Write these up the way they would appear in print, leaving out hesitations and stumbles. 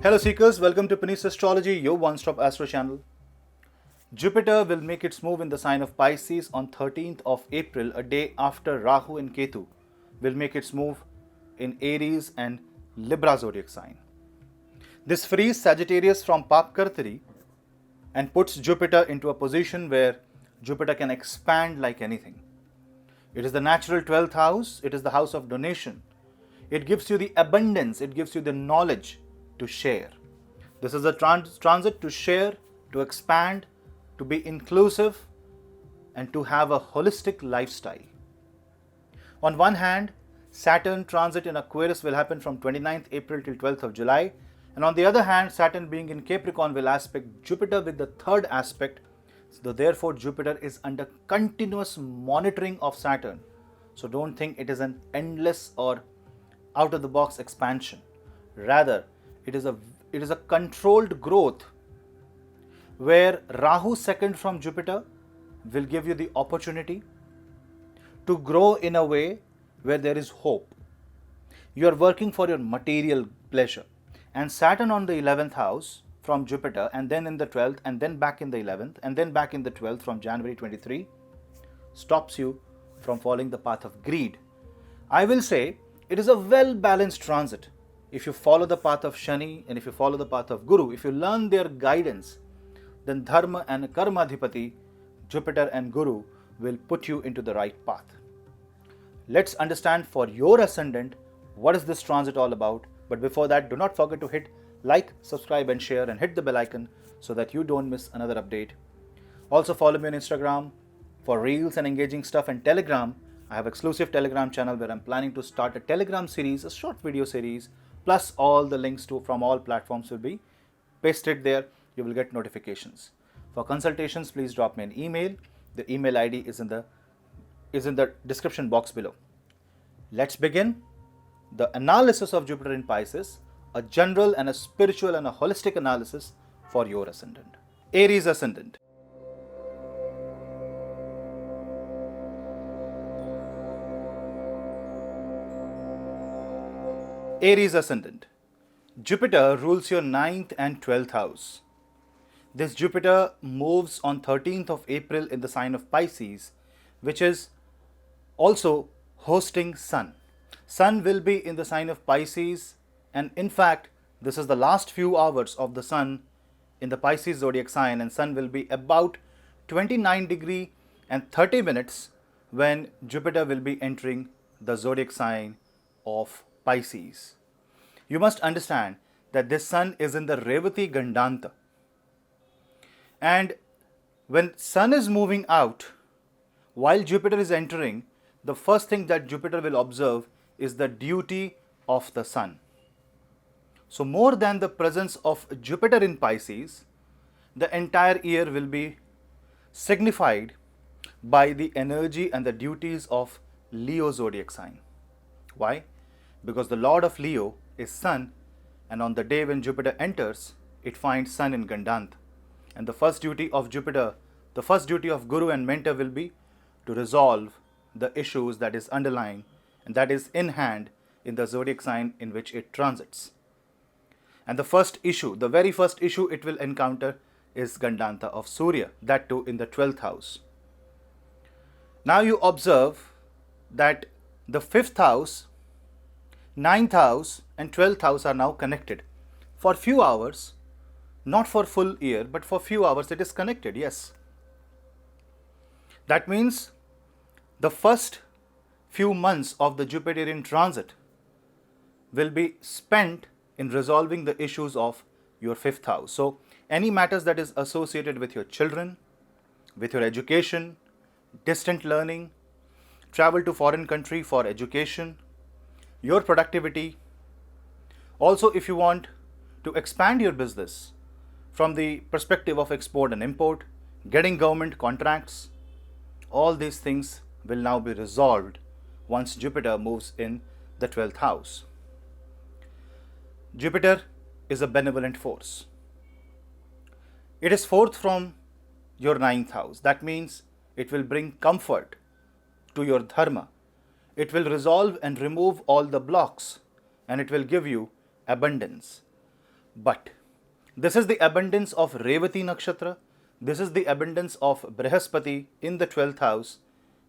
Hello seekers, welcome to Punneit Astrology, your one-stop astro channel. Jupiter will make its move in the sign of Pisces on 13th of April, a day after Rahu and Ketu will make its move in Aries and Libra zodiac sign. This frees Sagittarius from Papkartari and puts Jupiter into a position where Jupiter can expand like anything. It is the natural 12th house, it is the house of donation. It gives you the abundance, it gives you the knowledge to share. This is a transit to share, to expand, to be inclusive, and to have a holistic lifestyle. On one hand, Saturn transit in Aquarius will happen from 29th April till 12th of July. And on the other hand, Saturn being in Capricorn will aspect Jupiter with the third aspect. So therefore, Jupiter is under continuous monitoring of Saturn. So don't think it is an endless or out-of-the-box expansion. Rather, it is a controlled growth where Rahu second from Jupiter will give you the opportunity to grow in a way where there is hope. You are working for your material pleasure. And Saturn on the 11th house from Jupiter, and then in the 12th, and then back in the 11th, and then back in the 12th from January 23, stops you from following the path of greed. I will say it is a well-balanced transit. If you follow the path of Shani and if you follow the path of Guru, if you learn their guidance, then Dharma and Karma Adhipati, Jupiter and Guru will put you into the right path. Let's understand for your ascendant what is this transit all about. But before that, do not forget to hit like, subscribe and share and hit the bell icon so that you don't miss another update. Also follow me on Instagram for reels and engaging stuff, and Telegram. I have exclusive Telegram channel where I'm planning to start a Telegram series, a short video series, plus all the links from all platforms will be pasted there. You will get notifications. For consultations, please drop me an email. The email ID is in the description box below. Let's begin the analysis of Jupiter in Pisces, a general and a spiritual and a holistic analysis for your ascendant. Aries ascendant. Aries ascendant. Jupiter rules your 9th and 12th house. This Jupiter moves on 13th of April in the sign of Pisces, which is also hosting Sun. Sun will be in the sign of Pisces, and in fact, this is the last few hours of the Sun in the Pisces zodiac sign, and Sun will be about 29 degree and 30 minutes when Jupiter will be entering the zodiac sign of Pisces. You must understand that this Sun is in the Revati Gandanta. And when Sun is moving out, while Jupiter is entering, the first thing that Jupiter will observe is the duty of the Sun. So more than the presence of Jupiter in Pisces, the entire year will be signified by the energy and the duties of Leo zodiac sign. Why? Because the Lord of Leo is Sun, and on the day when Jupiter enters, it finds Sun in Gandanta. And the first duty of Jupiter, the first duty of Guru and mentor will be to resolve the issues that is underlying and that is in hand in the zodiac sign in which it transits. And the first issue, the very first issue it will encounter is Gandanta of Surya, that too in the 12th house. Now you observe that the 5th house, 9th house and 12th house are now connected. For few hours, not for full year, but for few hours it is connected, yes. That means the first few months of the Jupiterian transit will be spent in resolving the issues of your 5th house. So any matters that is associated with your children, with your education, distant learning, travel to foreign country for education, your productivity. Also, if you want to expand your business from the perspective of export and import, getting government contracts, all these things will now be resolved once Jupiter moves in the 12th house. Jupiter is a benevolent force. It is fourth from your 9th house. That means it will bring comfort to your dharma. It will resolve and remove all the blocks, and it will give you abundance. But this is the abundance of Revati Nakshatra. This is the abundance of Brihaspati in the 12th house.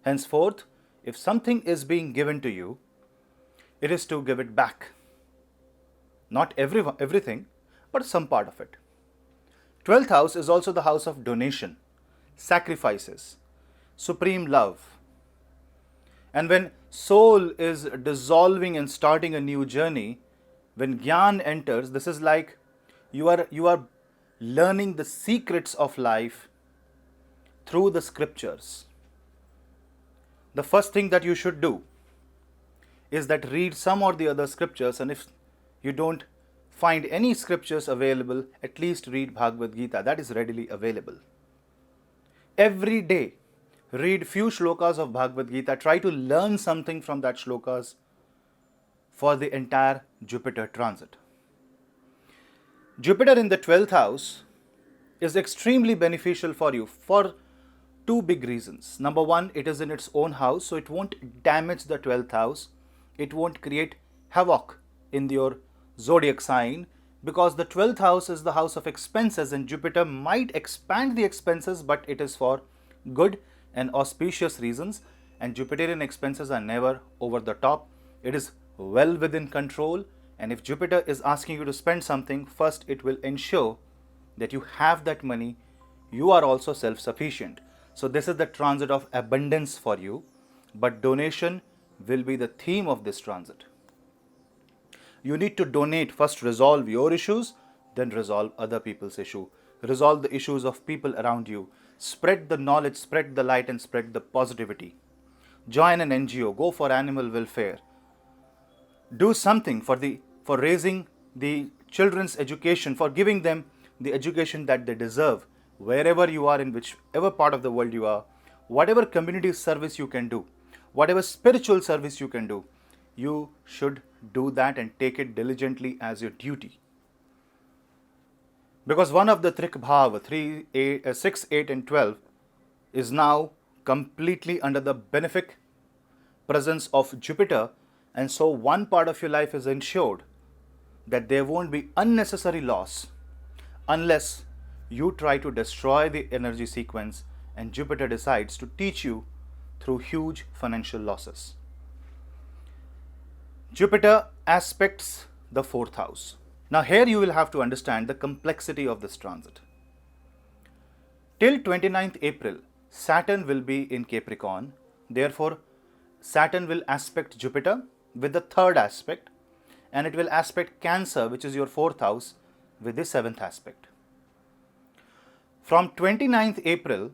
Henceforth, if something is being given to you, it is to give it back. Not everything, but some part of it. 12th house is also the house of donation, sacrifices, supreme love. And when soul is dissolving and starting a new journey, when Gyan enters, this is like you are learning the secrets of life through the scriptures. The first thing that you should do is that read some or the other scriptures, and if you don't find any scriptures available, at least read Bhagavad Gita. That is readily available. Every day, read few shlokas of Bhagavad Gita. Try to learn something from that shlokas for the entire Jupiter transit. Jupiter in the 12th house is extremely beneficial for you for two big reasons. Number one, it is in its own house, so it won't damage the 12th house. It won't create havoc in your zodiac sign, because the 12th house is the house of expenses, and Jupiter might expand the expenses, but it is for good and auspicious reasons, and Jupiterian expenses are never over the top. It is well within control, and if Jupiter is asking you to spend something, first it will ensure that you have that money, you are also self-sufficient. So this is the transit of abundance for you, but donation will be the theme of this transit. You need to donate, first resolve your issues, then resolve other people's issue. Resolve the issues of people around you. Spread the knowledge, spread the light, and spread the positivity. Join an NGO, go for animal welfare. Do something for raising the children's education, for giving them the education that they deserve, wherever you are, in whichever part of the world you are. Whatever community service you can do, whatever spiritual service you can do, you should do that and take it diligently as your duty. Because one of the Trik Bhav, 6, 8 and 12 is now completely under the benefic presence of Jupiter, and so one part of your life is ensured that there won't be unnecessary loss unless you try to destroy the energy sequence and Jupiter decides to teach you through huge financial losses. Jupiter aspects the 4th house. Now here you will have to understand the complexity of this transit. Till 29th April, Saturn will be in Capricorn. Therefore, Saturn will aspect Jupiter with the 3rd aspect, and it will aspect Cancer, which is your 4th house, with the 7th aspect. From 29th April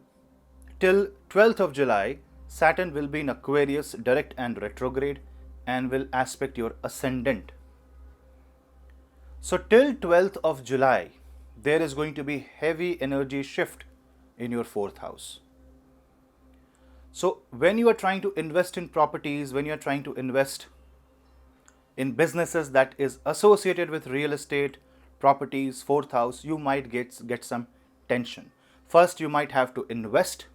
till 12th of July, Saturn will be in Aquarius direct and retrograde and will aspect your ascendant. So till 12th of July, there is going to be heavy energy shift in your 4th house. So when you are trying to invest in properties, when you are trying to invest in businesses that is associated with real estate, properties, 4th house, you might get some tension. First, you might have to invest.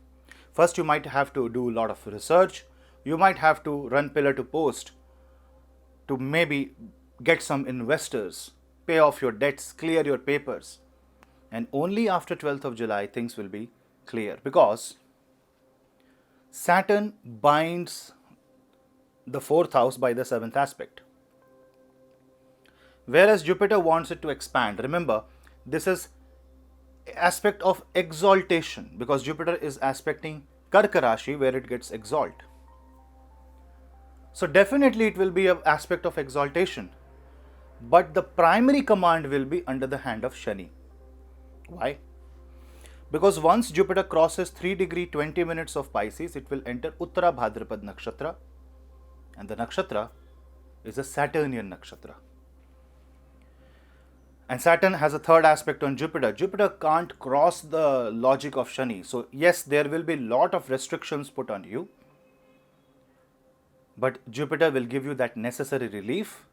First, you might have to do a lot of research. You might have to run pillar to post to maybe get some investors, pay off your debts, clear your papers. And only after 12th of July, things will be clear, because Saturn binds the 4th house by the 7th aspect, whereas Jupiter wants it to expand. Remember, this is aspect of exaltation, because Jupiter is aspecting Karka Rashi, where it gets exalt. So definitely it will be an aspect of exaltation, but the primary command will be under the hand of Shani. Why? Because once Jupiter crosses 3 degree 20 minutes of Pisces, it will enter Uttara Bhadrapad Nakshatra, and the nakshatra is a Saturnian nakshatra. And Saturn has a 3rd aspect on Jupiter. Jupiter can't cross the logic of Shani. So yes, there will be a lot of restrictions put on you, but Jupiter will give you that necessary relief.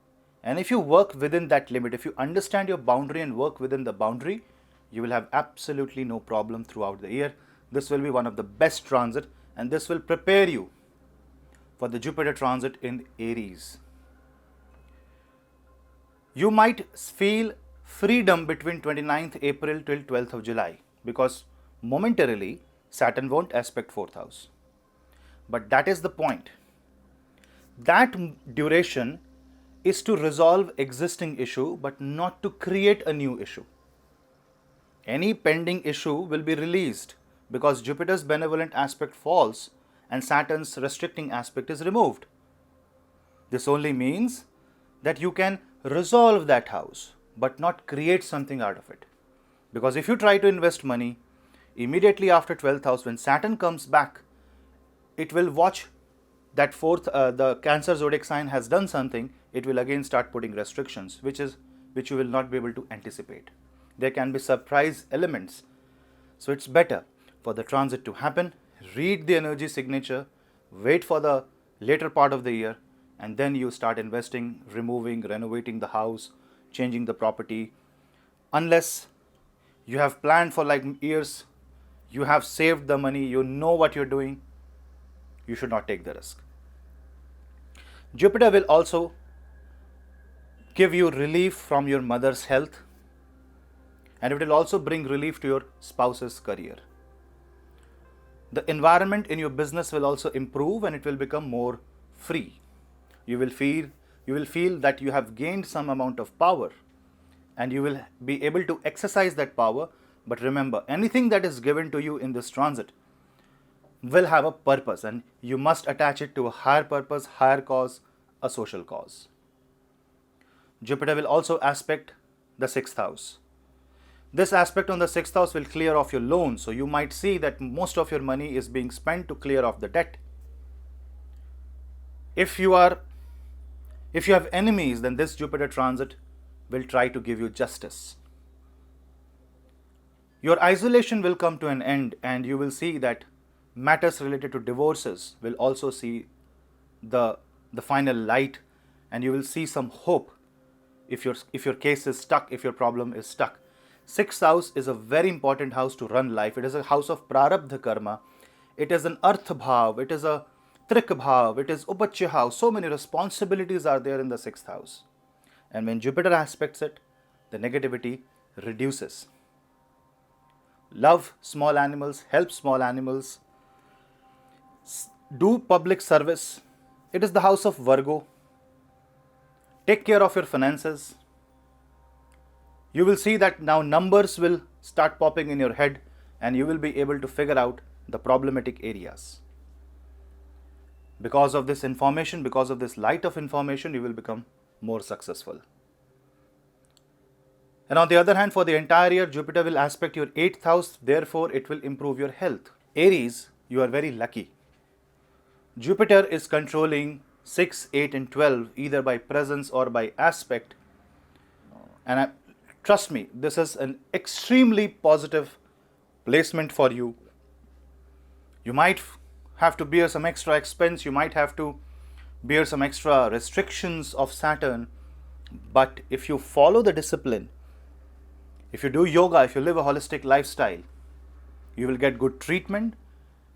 And if you work within that limit, if you understand your boundary and work within the boundary, you will have absolutely no problem throughout the year. This will be one of the best transit, and this will prepare you for the Jupiter transit in Aries. You might feel freedom between 29th April till 12th of July, because momentarily Saturn won't aspect 4th house. But that is the point. That duration is to resolve existing issue but not to create a new issue. Any pending issue will be released because Jupiter's benevolent aspect falls and Saturn's restricting aspect is removed. This only means that you can resolve that house but not create something out of it. Because if you try to invest money immediately after 12th house, when Saturn comes back, it will watch that the Cancer zodiac sign has done something, it will again start putting restrictions, which you will not be able to anticipate. There can be surprise elements. So it's better for the transit to happen, read the energy signature, wait for the later part of the year, and then you start investing, removing, renovating the house, changing the property. Unless you have planned for like years, you have saved the money, you know what you're doing, you should not take the risk. Jupiter will also give you relief from your mother's health, and it will also bring relief to your spouse's career. The environment in your business will also improve and it will become more free. You will feel that you have gained some amount of power and you will be able to exercise that power. But remember, anything that is given to you in this transit will have a purpose and you must attach it to a higher purpose, higher cause, a social cause. Jupiter will also aspect the 6th house. This aspect on the 6th house will clear off your loans, so you might see that most of your money is being spent to clear off the debt. If you have enemies, then this Jupiter transit will try to give you justice. Your isolation will come to an end and you will see that matters related to divorces will also see the final light, and you will see some hope if your case is stuck, if your problem is stuck. 6th house is a very important house to run life. It is a house of prarabdha karma. It is an artha bhav. It is a trik bhav. It is upachya house. So many responsibilities are there in the 6th house. And when Jupiter aspects it, the negativity reduces. Love small animals, help small animals, do public service. It is the house of Virgo. Take care of your finances. You will see that now numbers will start popping in your head and you will be able to figure out the problematic areas. Because of this information, because of this light of information, you will become more successful. And on the other hand, for the entire year, Jupiter will aspect your 8th house, therefore it will improve your health. Aries, you are very lucky. Jupiter is controlling 6, 8 and 12 either by presence or by aspect. And trust me, this is an extremely positive placement for you. You might have to bear some extra expense, you might have to bear some extra restrictions of Saturn. But if you follow the discipline, if you do yoga, if you live a holistic lifestyle, you will get good treatment,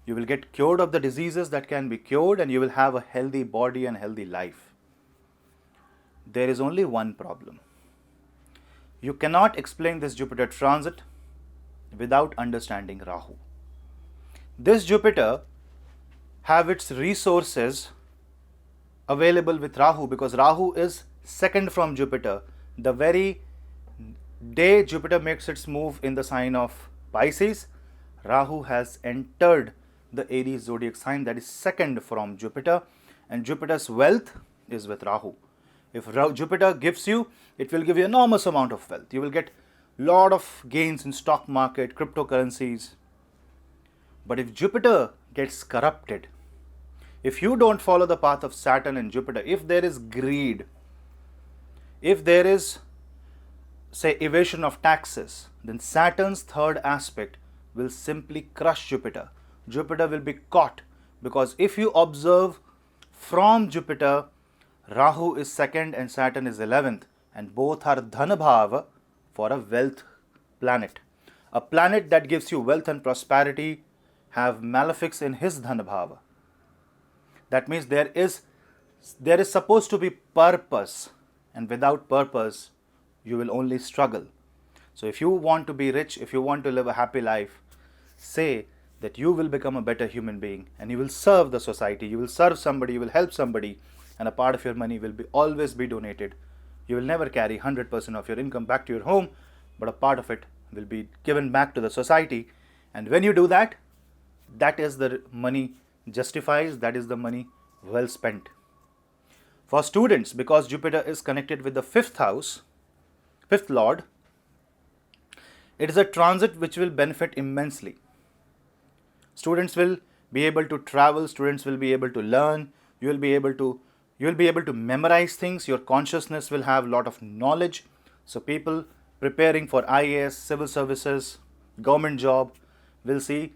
you will get cured of the diseases that can be cured, and you will have a healthy body and healthy life. There is only one problem. You cannot explain this Jupiter transit without understanding Rahu. This Jupiter have its resources available with Rahu because Rahu is second from Jupiter. The very day Jupiter makes its move in the sign of Pisces, Rahu has entered the Aries zodiac sign, that is second from Jupiter, and Jupiter's wealth is with Rahu. If Jupiter gives you, it will give you enormous amount of wealth. You will get lot of gains in stock market, cryptocurrencies. But if Jupiter gets corrupted, if you don't follow the path of Saturn and Jupiter, if there is greed, if there is, say, evasion of taxes, then Saturn's third aspect will simply crush Jupiter. Jupiter will be caught because if you observe from Jupiter, Rahu is second and Saturn is 11th, and both are Dhana Bhava for a wealth planet. A planet that gives you wealth and prosperity have malefics in his Dhana Bhava. That means there is supposed to be purpose, and without purpose, you will only struggle. So if you want to be rich, if you want to live a happy life, say that you will become a better human being and you will serve the society, you will serve somebody, you will help somebody, and a part of your money will be always be donated. You will never carry 100% of your income back to your home, but a part of it will be given back to the society. And when you do that, that is the money justifies, that is the money well spent. For students, because Jupiter is connected with the fifth house, fifth lord, it is a transit which will benefit immensely. Students will be able to travel, students will be able to learn, you will be able to memorize things, your consciousness will have a lot of knowledge. So people preparing for IAS, civil services, government job will see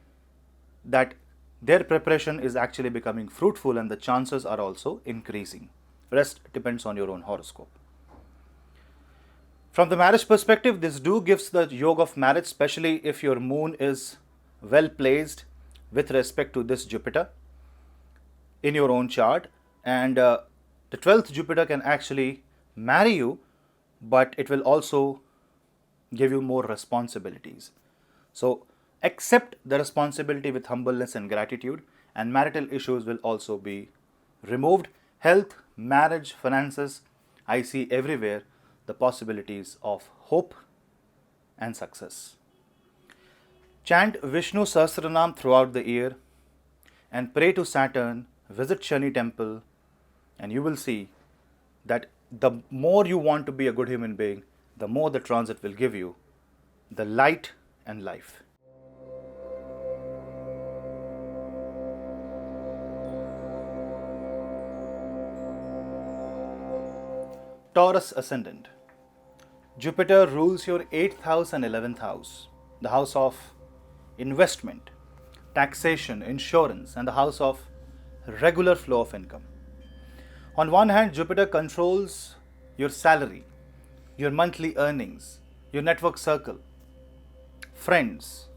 that their preparation is actually becoming fruitful and the chances are also increasing. Rest depends on your own horoscope. From the marriage perspective, this gives the yoga of marriage, especially if your moon is well placed with respect to this Jupiter in your own chart. And the 12th Jupiter can actually marry you, but it will also give you more responsibilities. So accept the responsibility with humbleness and gratitude, and marital issues will also be removed. Health, marriage, finances, I see everywhere the possibilities of hope and success. Chant Vishnu Sahasranam throughout the year and pray to Saturn, visit Shani temple, and you will see that the more you want to be a good human being, the more the transit will give you the light and life. Taurus Ascendant. Jupiter rules your 8th house and 11th house, the house of investment, taxation, insurance, and the house of regular flow of income. On one hand, Jupiter controls your salary, your monthly earnings, your network circle, friends.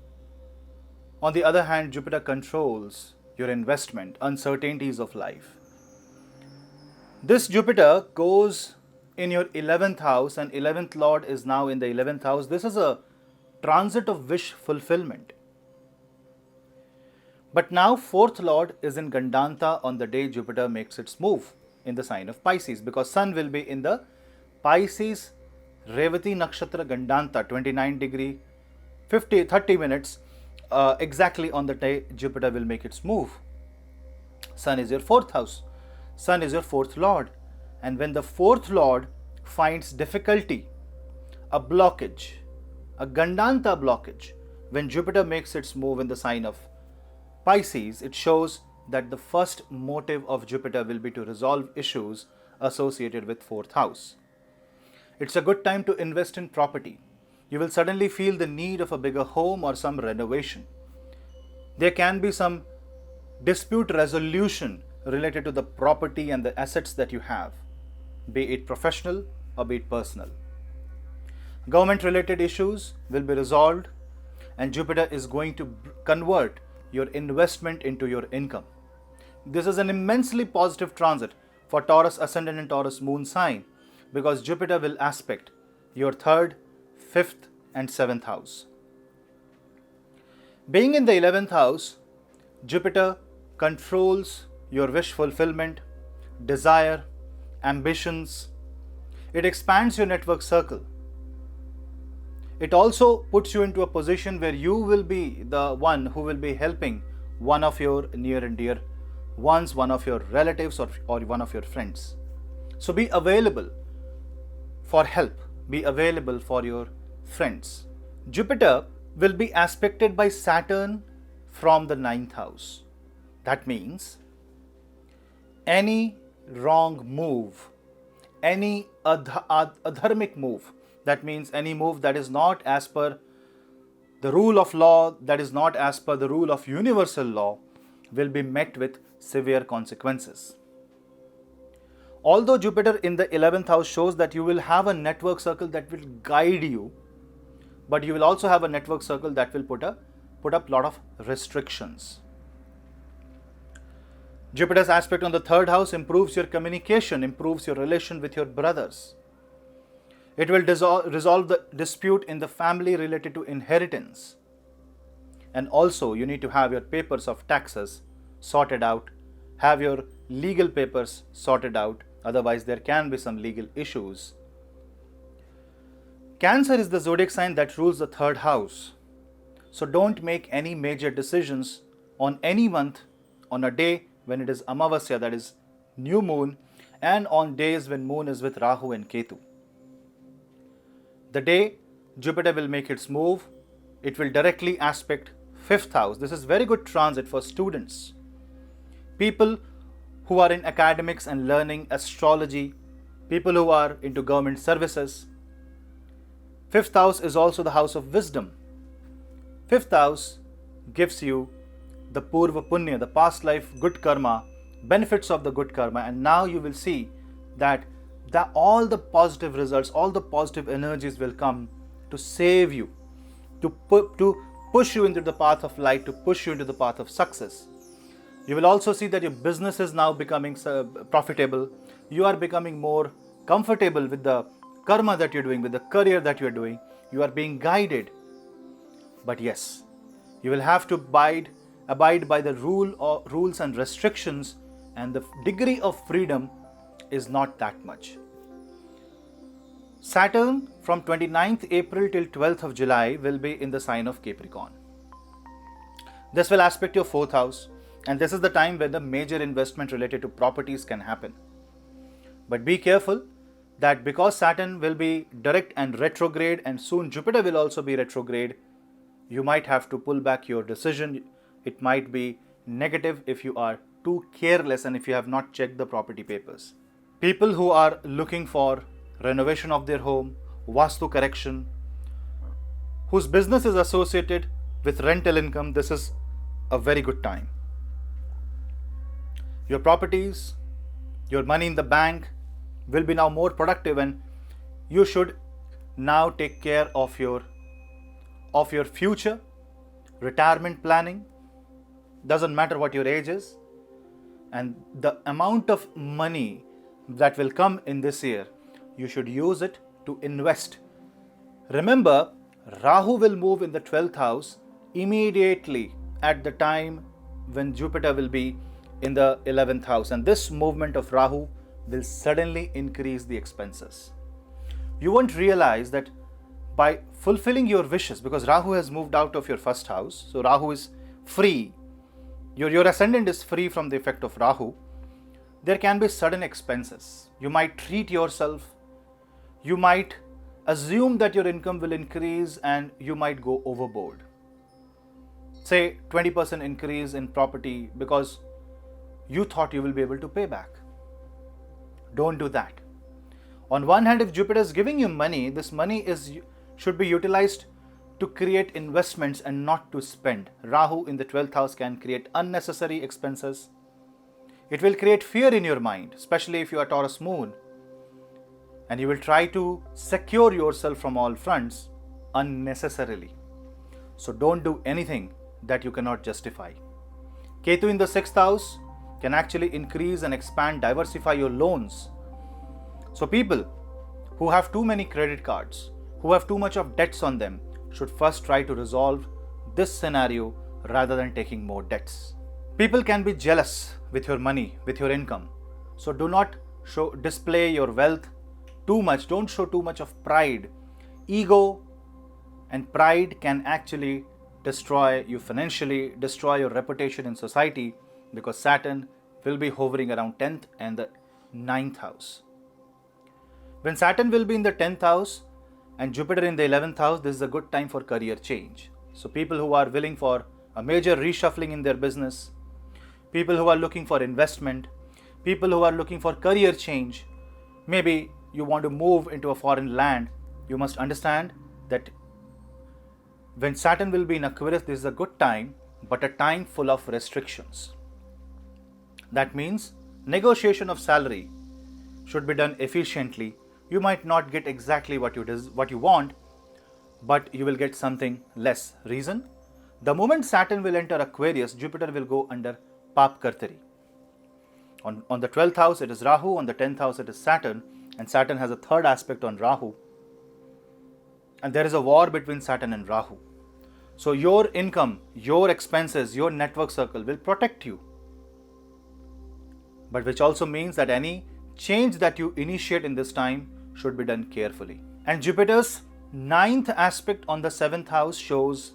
On the other hand, Jupiter controls your investment, uncertainties of life. This Jupiter goes in your 11th house, and 11th lord is now in the 11th house. This is a transit of wish fulfillment. But now 4th lord is in Gandanta on the day Jupiter makes its move in the sign of Pisces, because Sun will be in the Pisces Revati Nakshatra Gandanta 29 degree 30 minutes exactly on the day Jupiter will make its move. Sun is your 4th house. Sun is your 4th lord. And when the 4th lord finds difficulty, a blockage, a Gandanta blockage, when Jupiter makes its move in the sign of Pisces, it shows that the first motive of Jupiter will be to resolve issues associated with 4th house. It's a good time to invest in property. You will suddenly feel the need of a bigger home or some renovation. There can be some dispute resolution related to the property and the assets that you have, be it professional or be it personal. Government related issues will be resolved, and Jupiter is going to convert your investment into your income. This is an immensely positive transit for Taurus Ascendant and Taurus Moon sign, because Jupiter will aspect your 3rd, 5th and 7th house. Being in the 11th house, Jupiter controls your wish fulfillment, desire, ambitions. It expands your network circle. It also puts you into a position where you will be the one who will be helping one of your near and dear ones, one of your relatives or one of your friends. So be available for help, be available for your friends. Jupiter will be aspected by Saturn from the 9th house. That means any wrong move, any adharmic move, that means any move that is not as per the rule of law, that is not as per the rule of universal law, will be met with severe consequences. Although Jupiter in the 11th house shows that you will have a network circle that will guide you, but you will also have a network circle that will put up a lot of restrictions. Jupiter's aspect on the 3rd house improves your communication, improves your relation with your brothers. It will resolve the dispute in the family related to inheritance. And also, you need to have your papers of taxes sorted out, have your legal papers sorted out, otherwise, there can be some legal issues. Cancer is the zodiac sign that rules the third house. So, don't make any major decisions on any month on a day when it is Amavasya, that is new moon, and on days when moon is with Rahu and Ketu. The day Jupiter will make its move, it will directly aspect 5th house. This is very good transit for students. People who are in academics and learning astrology, people who are into government services. 5th house is also the house of wisdom. 5th house gives you the Purva Punya, the past life good karma, benefits of the good karma, and now you will see that all the positive results, all the positive energies will come to save you, to push you into the path of light, to push you into the path of success. You will also see that your business is now becoming profitable. You are becoming more comfortable with the karma that you're doing, with the career that you're doing. You are being guided. But yes, you will have to abide by the rules and restrictions, and the degree of freedom is not that much. Saturn from 29th April till 12th of July will be in the sign of Capricorn. This will aspect your 4th house, and this is the time when the major investment related to properties can happen. But be careful that because Saturn will be direct and retrograde, and soon Jupiter will also be retrograde, you might have to pull back your decision. It might be negative if you are too careless and if you have not checked the property papers. People who are looking for renovation of their home, Vastu correction, whose business is associated with rental income, this is a very good time. Your properties, your money in the bank will be now more productive, and you should now take care of your future, retirement planning. Doesn't matter what your age is, and the amount of money that will come in this year, you should use it to invest. Remember, Rahu will move in the 12th house immediately at the time when Jupiter will be in the 11th house, and this movement of Rahu will suddenly increase the expenses. You won't realize that by fulfilling your wishes, because Rahu has moved out of your first house, so Rahu is free. Your ascendant is free from the effect of Rahu. There can be sudden expenses. You might treat yourself. You might assume that your income will increase and you might go overboard. Say 20% increase in property because you thought you will be able to pay back. Don't do that. On one hand, if Jupiter is giving you money, this money should be utilized to create investments and not to spend. Rahu in the 12th house can create unnecessary expenses. It will create fear in your mind, especially if you are Taurus moon. And you will try to secure yourself from all fronts unnecessarily. So don't do anything that you cannot justify. Ketu in the 6th house can actually increase and expand, diversify your loans. So people who have too many credit cards, who have too much of debts on them, should first try to resolve this scenario rather than taking more debts. People can be jealous with your money, with your income. So do not display your wealth too much. Don't show too much of pride. Ego and pride can actually destroy you financially, destroy your reputation in society, because Saturn will be hovering around 10th and the 9th house. When Saturn will be in the 10th house and Jupiter in the 11th house, this is a good time for career change. So people who are willing for a major reshuffling in their business, people who are looking for investment, people who are looking for career change, maybe you want to move into a foreign land, you must understand that when Saturn will be in Aquarius, this is a good time, but a time full of restrictions. That means negotiation of salary should be done efficiently. You might not get exactly what you want, but you will get something less. Reason? The moment Saturn will enter Aquarius, Jupiter will go under Pap Kartari. On the 12th house, it is Rahu. On the 10th house, it is Saturn. And Saturn has a third aspect on Rahu. and there is a war between Saturn and Rahu. So your income, your expenses, your network circle will protect you. But which also means that any change that you initiate in this time should be done carefully. And Jupiter's ninth aspect on the seventh house shows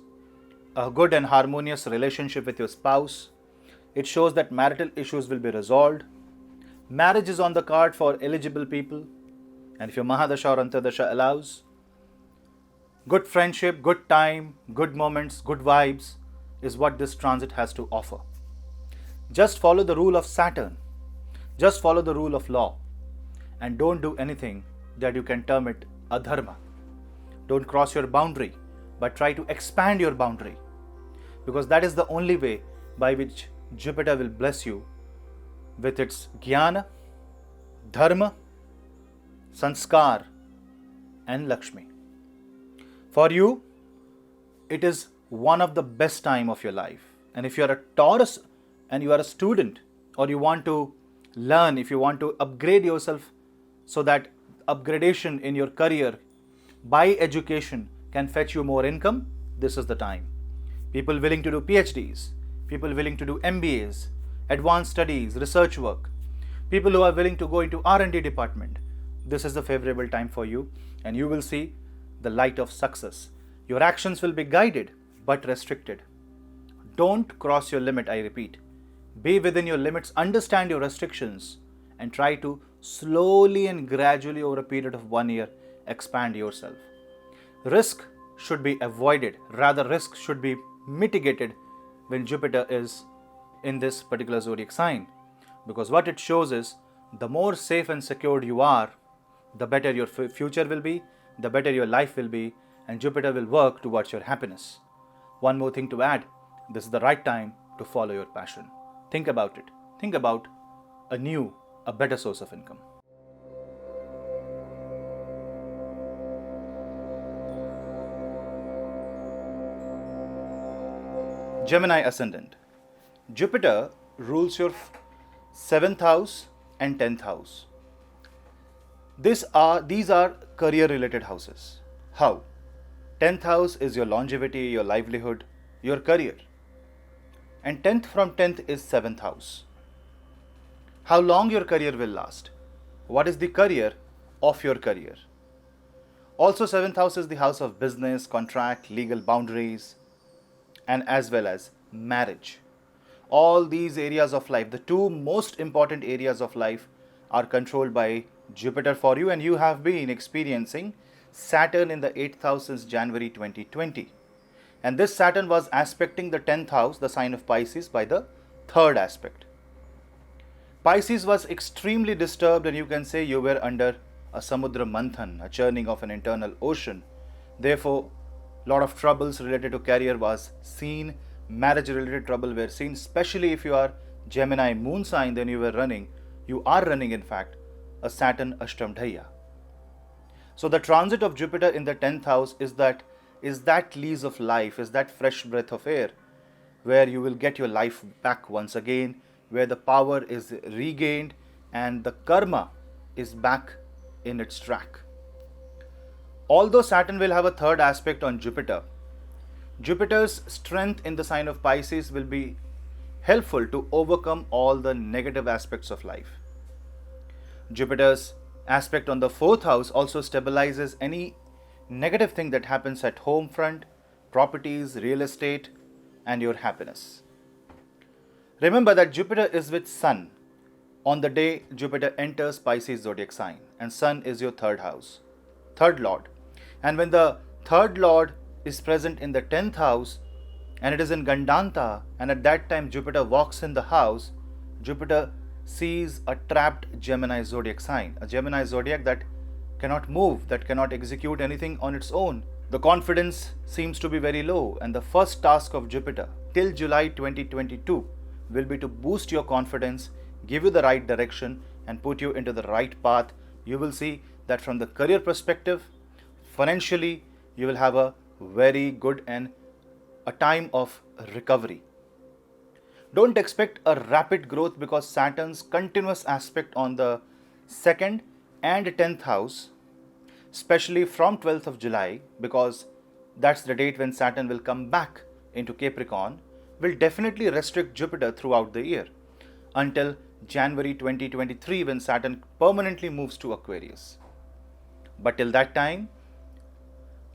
a good and harmonious relationship with your spouse. It shows that marital issues will be resolved. Marriage is on the card for eligible people. And if your Mahadasha or Antardasha allows, good friendship, good time, good moments, good vibes is what this transit has to offer. Just follow the rule of Saturn. Just follow the rule of law. And don't do anything that you can term it adharma. Don't cross your boundary, but try to expand your boundary. Because that is the only way by which Jupiter will bless you with its jnana, dharma, sanskar and Lakshmi. For you, it is one of the best time of your life. And if you are a Taurus and you are a student, or you want to learn, if you want to upgrade yourself so that upgradation in your career by education can fetch you more income, this is the time. People willing to do PhDs, people willing to do MBAs, advanced studies, research work, people who are willing to go into R&D department, this is the favorable time for you, and you will see the light of success. Your actions will be guided but restricted. Don't cross your limit, I repeat. Be within your limits, understand your restrictions, and try to slowly and gradually over a period of 1 year expand yourself. Risk should be avoided, rather risk should be mitigated when Jupiter is in this particular zodiac sign, because what it shows is the more safe and secured you are, the better your future will be, the better your life will be, and Jupiter will work towards your happiness. One more thing to add, this is the right time to follow your passion. Think about it. Think about a better source of income. Gemini Ascendant. Jupiter rules your 7th house and 10th house. These are career related houses. How? 10th house is your longevity, your livelihood, your career. And 10th from 10th is 7th house. How long your career will last? What is the career of your career? Also 7th house is the house of business, contract, legal boundaries, and as well as marriage. All these areas of life, the two most important areas of life, are controlled by Jupiter for you, and you have been experiencing Saturn in the 8th house since January 2020. And this Saturn was aspecting the 10th house, the sign of Pisces, by the 3rd aspect. Pisces was extremely disturbed, and you can say you were under a samudra manthan, a churning of an internal ocean. Therefore, lot of troubles related to career was seen, marriage related trouble were seen, especially if you are Gemini moon sign, then you are running in fact, a Saturn Ashtam Dhaya. So the transit of Jupiter in the 10th house is that lease of life, is that fresh breath of air, where you will get your life back once again, where the power is regained and the karma is back in its track. Although Saturn will have a 3rd aspect on Jupiter, Jupiter's strength in the sign of Pisces will be helpful to overcome all the negative aspects of life. Jupiter's aspect on the 4th house also stabilizes any negative thing that happens at home front, properties, real estate, and your happiness. Remember that Jupiter is with Sun on the day Jupiter enters Pisces zodiac sign, and Sun is your 3rd house, 3rd lord. And when the 3rd lord is present in the 10th house and it is in Gandanta, and at that time Jupiter walks in the house, Jupiter sees a trapped Gemini zodiac sign, a Gemini zodiac that cannot move, that cannot execute anything on its own. The confidence seems to be very low, and the first task of Jupiter till July 2022 will be to boost your confidence, give you the right direction, and put you into the right path. You will see that from the career perspective, financially, you will have a very good and a time of recovery. Don't expect a rapid growth, because Saturn's continuous aspect on the 2nd and 10th house especially from 12th of July, because that's the date when Saturn will come back into Capricorn, will definitely restrict Jupiter throughout the year until January 2023 when Saturn permanently moves to Aquarius. But till that time,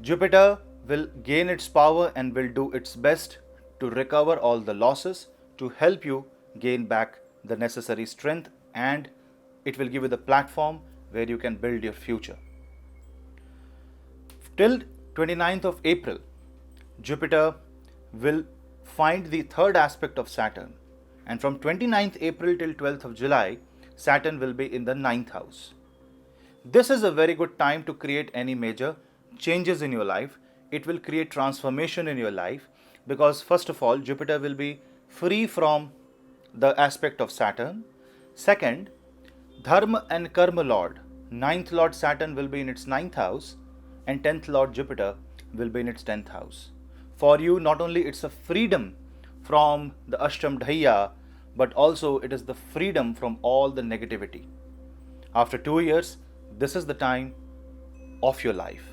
Jupiter will gain its power and will do its best to recover all the losses, to help you gain back the necessary strength, and it will give you the platform where you can build your future. Till 29th of April, Jupiter will find the third aspect of Saturn, and from 29th April till 12th of July, Saturn will be in the 9th house. This is a very good time to create any major changes in your life. It will create transformation in your life because, first of all, Jupiter will be free from the aspect of Saturn. Second, Dharma and Karma Lord, 9th Lord Saturn will be in its 9th house and 10th Lord Jupiter will be in its 10th house. For you, not only it's a freedom from the Ashtam Dhaya, but also it is the freedom from all the negativity. After 2 years, this is the time of your life.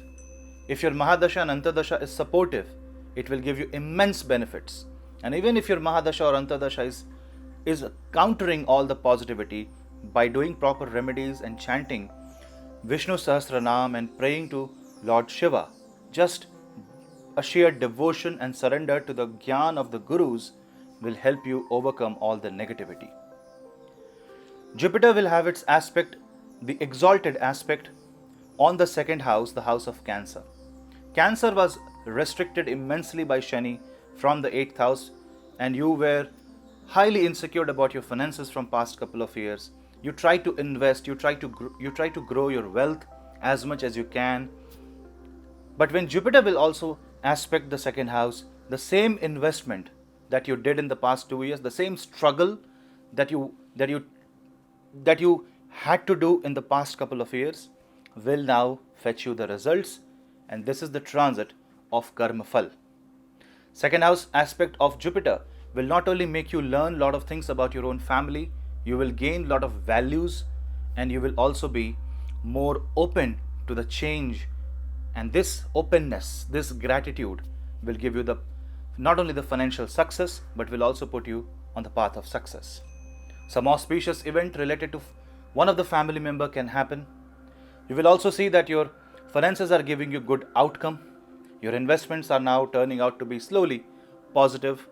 If your Mahadasha and Antardasha is supportive, it will give you immense benefits. And even if your Mahadasha or Antardasha is countering all the positivity, by doing proper remedies and chanting Vishnu Sahasranam and praying to Lord Shiva, just a sheer devotion and surrender to the Gyan of the Gurus will help you overcome all the negativity. Jupiter will have its aspect, the exalted aspect, on the second house, the house of Cancer. Cancer was restricted immensely by Shani from the 8th house, and you were highly insecure about your finances from past couple of years. You try to invest, you try to grow your wealth as much as you can. But when Jupiter will also aspect the second house, the same investment that you did in the past 2 years, the same struggle that you had to do in the past couple of years will now fetch you the results, and this is the transit of Karma Phal. Second house aspect of Jupiter will not only make you learn a lot of things about your own family, you will gain a lot of values, and you will also be more open to the change. And this openness, this gratitude will give you not only the financial success, but will also put you on the path of success. Some auspicious event related to one of the family member can happen. You will also see that your finances are giving you good outcome. Your investments are now turning out to be slowly positive,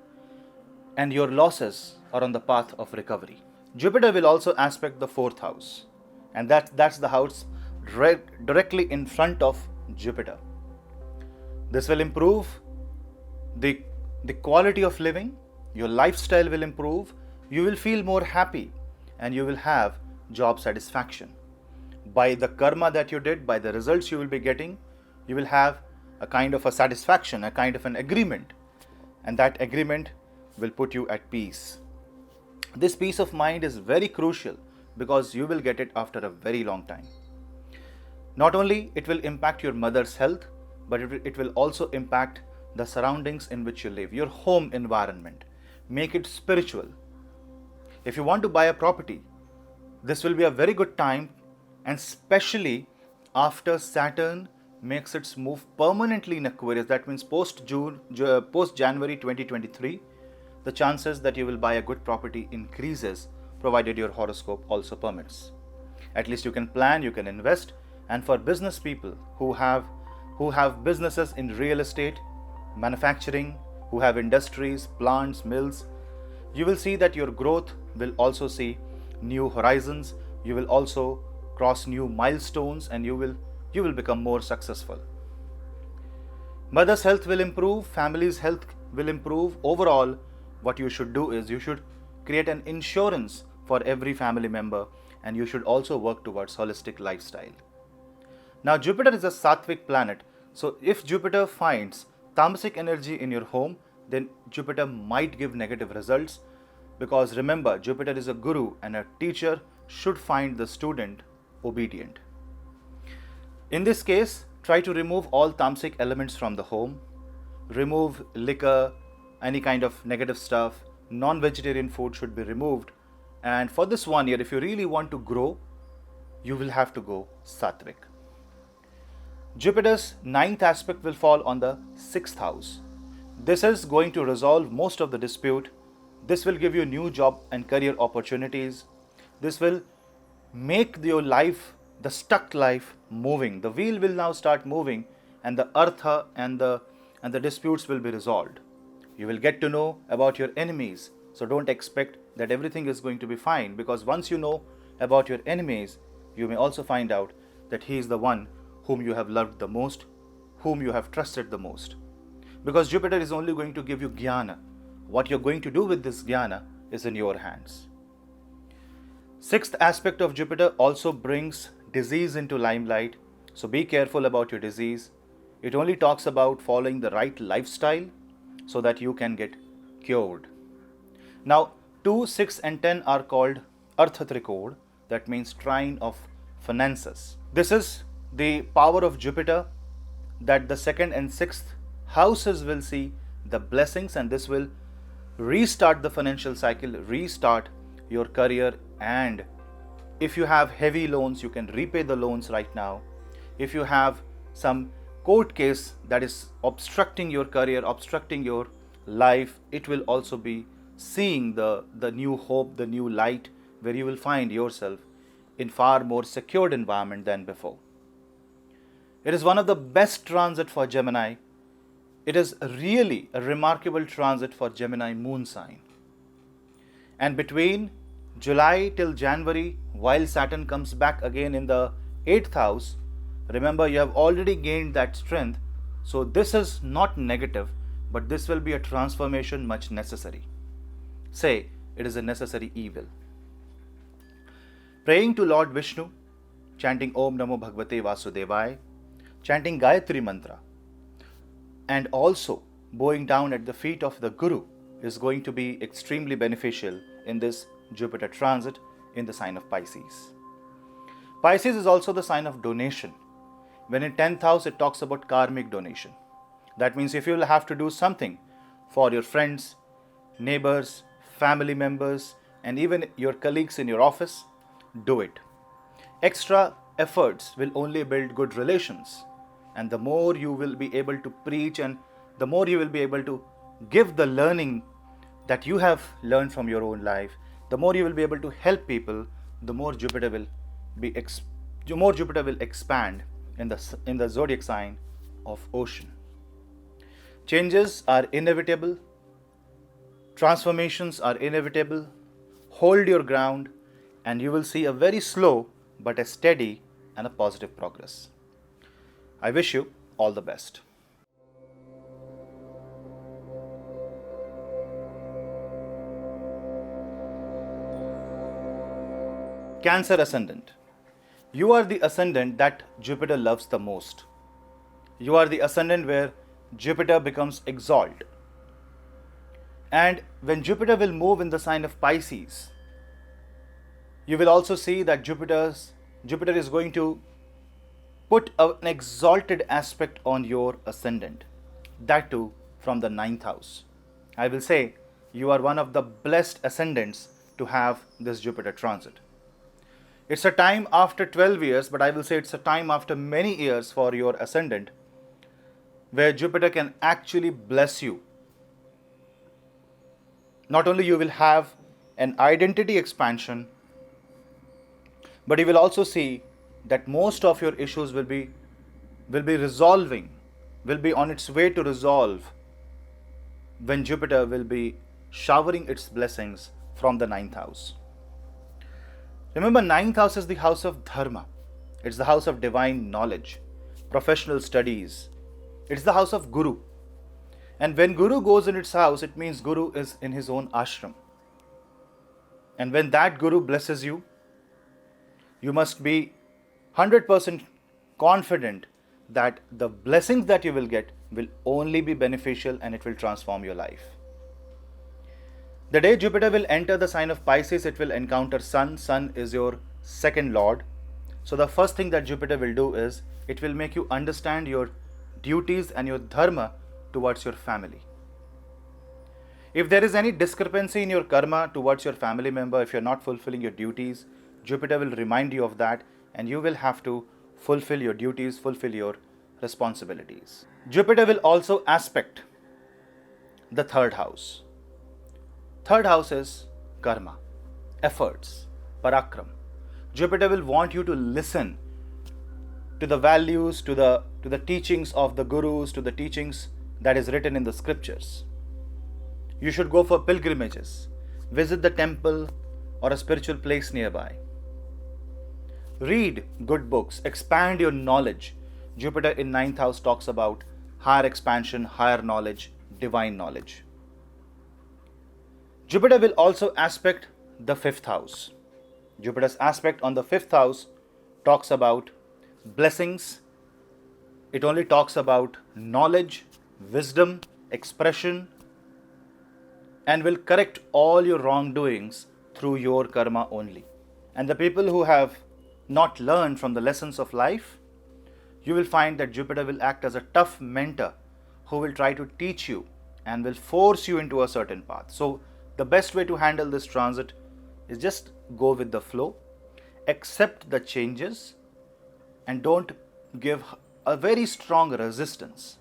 and your losses are on the path of recovery. Jupiter will also aspect the 4th house, and that's the house directly in front of Jupiter. This will improve the quality of living, your lifestyle will improve, you will feel more happy, and you will have job satisfaction. By the karma that you did, by the results you will be getting, you will have a kind of a satisfaction, a kind of an agreement, and that agreement will put you at peace. This peace of mind is very crucial because you will get it after a very long time. Not only it will impact your mother's health, but it will also impact the surroundings in which you live, your home environment. Make it spiritual. If you want to buy a property, this will be a very good time, and especially after Saturn makes its move permanently in Aquarius, that means post January 2023, the chances that you will buy a good property increases, provided your horoscope also permits. At least you can plan, you can invest. And for business people who have businesses in real estate, manufacturing, who have industries, plants, mills, you will see that your growth will also see new horizons. You will also cross new milestones, and you will become more successful. Mother's health will improve, family's health will improve. Overall, what you should do is you should create an insurance for every family member, and you should also work towards holistic lifestyle. Now, Jupiter is a Sattvic planet, so if Jupiter finds tamasic energy in your home, then Jupiter might give negative results, because remember, Jupiter is a guru, and a teacher should find the student obedient. In this case, try to remove all tamasic elements from the home. Remove liquor, any kind of negative stuff. Non-vegetarian food should be removed. And for this 1 year, if you really want to grow, you will have to go Sattvic. Jupiter's ninth aspect will fall on the sixth house. This is going to resolve most of the dispute. This will give you new job and career opportunities. This will make your life, the stuck life, moving. The wheel will now start moving, and the artha and the disputes will be resolved. You will get to know about your enemies. So don't expect that everything is going to be fine, because once you know about your enemies, you may also find out that he is the one whom you have loved the most, whom you have trusted the most. Because Jupiter is only going to give you jnana. What you're going to do with this jnana is in your hands. Sixth aspect of Jupiter also brings disease into limelight. So be careful about your disease. It only talks about following the right lifestyle so that you can get cured. Now, 2, 6 and 10 are called Artha Trikod, that means trine of finances. This is the power of Jupiter, that the second and sixth houses will see the blessings, and this will restart the financial cycle, restart your career, and if you have heavy loans, you can repay the loans right now. If you have some court case that is obstructing your career, obstructing your life, it will also be seeing the new hope, the new light, where you will find yourself in far more secured environment than before. It is one of the best transit for Gemini. It is really a remarkable transit for Gemini moon sign. And between July till January, while Saturn comes back again in the 8th house, remember you have already gained that strength. So this is not negative, but this will be a transformation much necessary. Say, it is a necessary evil. Praying to Lord Vishnu, chanting Om Namo Bhagavate Vasudevaya, chanting Gayatri Mantra, and also bowing down at the feet of the Guru is going to be extremely beneficial in this Jupiter transit in the sign of Pisces. Pisces is also the sign of donation. When in 10th house, it talks about karmic donation. That means if you will have to do something for your friends, neighbors, family members, and even your colleagues in your office, do it. Extra efforts will only build good relations. And the more you will be able to preach, and the more you will be able to give the learning that you have learned from your own life, the more you will be able to help people, the more Jupiter will expand in the zodiac sign of Ocean. Changes are inevitable. Transformations are inevitable. Hold your ground, and you will see a very slow but a steady and a positive progress. I wish you all the best. Cancer Ascendant. You are the ascendant that Jupiter loves the most. You are the ascendant where Jupiter becomes exalted. And when Jupiter will move in the sign of Pisces, you will also see that Jupiter is going to put an exalted aspect on your ascendant, that too from the 9th house. I will say you are one of the blessed ascendants to have this Jupiter transit. It's a time after 12 years, but I will say it's a time after many years for your ascendant, where Jupiter can actually bless you. Not only you will have an identity expansion, but you will also see that most of your issues will be on its way to resolve when Jupiter will be showering its blessings from the 9th house. Remember, 9th house is the house of Dharma. It's the house of divine knowledge, professional studies. It's the house of Guru. And when Guru goes in its house, it means Guru is in his own ashram. And when that Guru blesses you, you must be 100% confident that the blessings that you will get will only be beneficial and it will transform your life. The day Jupiter will enter the sign of Pisces, it will encounter Sun. Sun is your second lord. So the first thing that Jupiter will do is it will make you understand your duties and your dharma towards your family. If there is any discrepancy in your karma towards your family member, if you are not fulfilling your duties, Jupiter will remind you of that, and you will have to fulfill your duties, fulfill your responsibilities. Jupiter will also aspect the third house. Third house is karma, efforts, parakram. Jupiter will want you to listen to the values, to the teachings of the gurus, to the teachings that is written in the scriptures. You should go for pilgrimages, visit the temple or a spiritual place nearby. Read good books, expand your knowledge. Jupiter in 9th house talks about higher expansion, higher knowledge, divine knowledge. Jupiter will also aspect the 5th house. Jupiter's aspect on the 5th house talks about blessings. It only talks about knowledge, wisdom, expression, and will correct all your wrongdoings through your karma only. And the people who have not learned from the lessons of life, you will find that Jupiter will act as a tough mentor who will try to teach you and will force you into a certain path. So the best way to handle this transit is just go with the flow, accept the changes, and don't give a very strong resistance.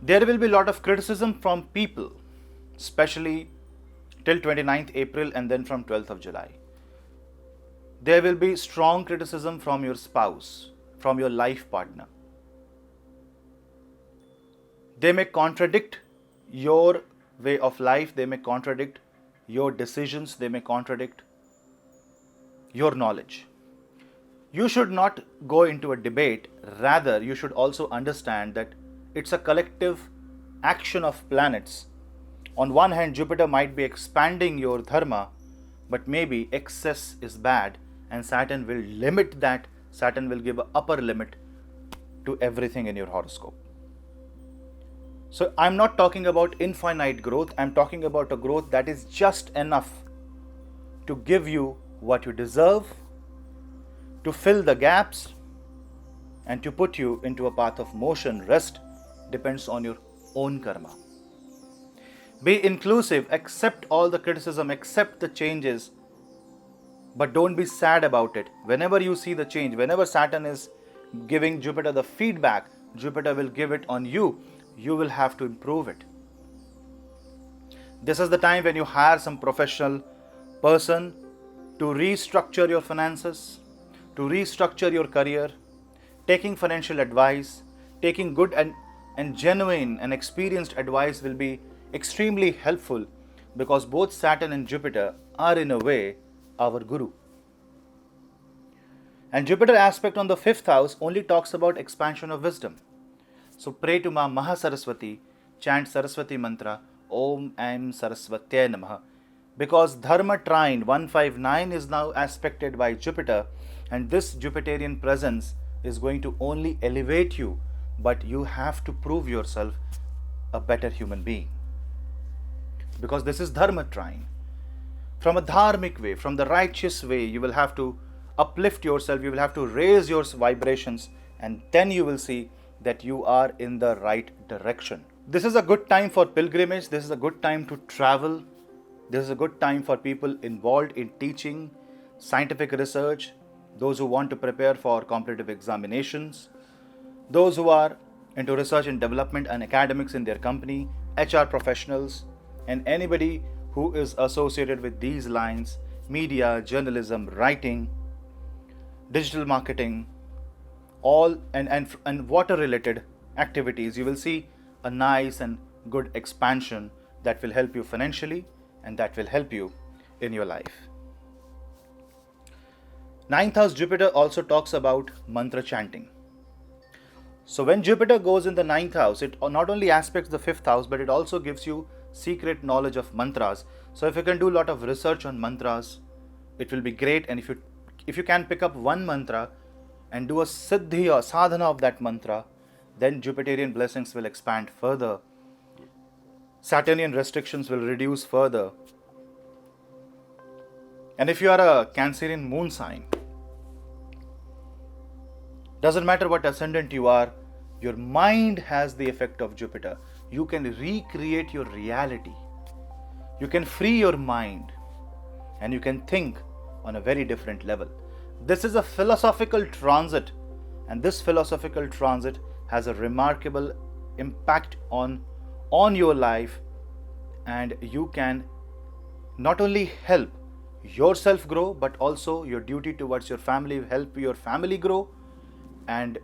There will be a lot of criticism from people, especially till 29th April and then from 12th of July. There will be strong criticism from your spouse, from your life partner. They may contradict your way of life, they may contradict your decisions, they may contradict your knowledge. You should not go into a debate, rather you should also understand that it's a collective action of planets. On one hand, Jupiter might be expanding your dharma, but maybe excess is bad and Saturn will limit that. Saturn will give an upper limit to everything in your horoscope. So I'm not talking about infinite growth, I'm talking about a growth that is just enough to give you what you deserve, to fill the gaps, and to put you into a path of motion. Rest depends on your own karma. Be inclusive, accept all the criticism, accept the changes, but don't be sad about it. Whenever you see the change, whenever Saturn is giving Jupiter the feedback, Jupiter will give it on you. You will have to improve it. This is the time when you hire some professional person to restructure your finances, to restructure your career. Taking financial advice, taking good and genuine and experienced advice will be extremely helpful, because both Saturn and Jupiter are in a way our guru. And Jupiter aspect on the 5th house only talks about expansion of wisdom. So pray to Ma Mahasaraswati, chant Saraswati mantra, Om Aim Saraswatyay Namaha, because Dharma trine 159 is now aspected by Jupiter, and this Jupiterian presence is going to only elevate you, but you have to prove yourself a better human being, because this is Dharma trine. From a dharmic way, from the righteous way, you will have to uplift yourself, you will have to raise your vibrations, and then you will see that you are in the right direction. This is a good time for pilgrimage, this is a good time to travel, this is a good time for people involved in teaching, scientific research, those who want to prepare for competitive examinations, those who are into research and development and academics in their company, HR professionals, and anybody who is associated with these lines, media, journalism, writing, digital marketing, all and water related activities. You will see a nice and good expansion that will help you financially and that will help you in your life. 9th house Jupiter also talks about mantra chanting. So when Jupiter goes in the 9th house, it not only aspects the 5th house, but it also gives you secret knowledge of mantras. So if you can do a lot of research on mantras, it will be great. And if you can pick up one mantra and do a siddhi or sadhana of that mantra, then Jupiterian blessings will expand further. Saturnian restrictions will reduce further. And if you are a Cancerian moon sign, doesn't matter what ascendant you are, your mind has the effect of Jupiter. You can recreate your reality. You can free your mind and you can think on a very different level. This is a philosophical transit, And this philosophical transit has a remarkable impact on your life, and you can not only help yourself grow, but also your duty towards your family, help your family grow, and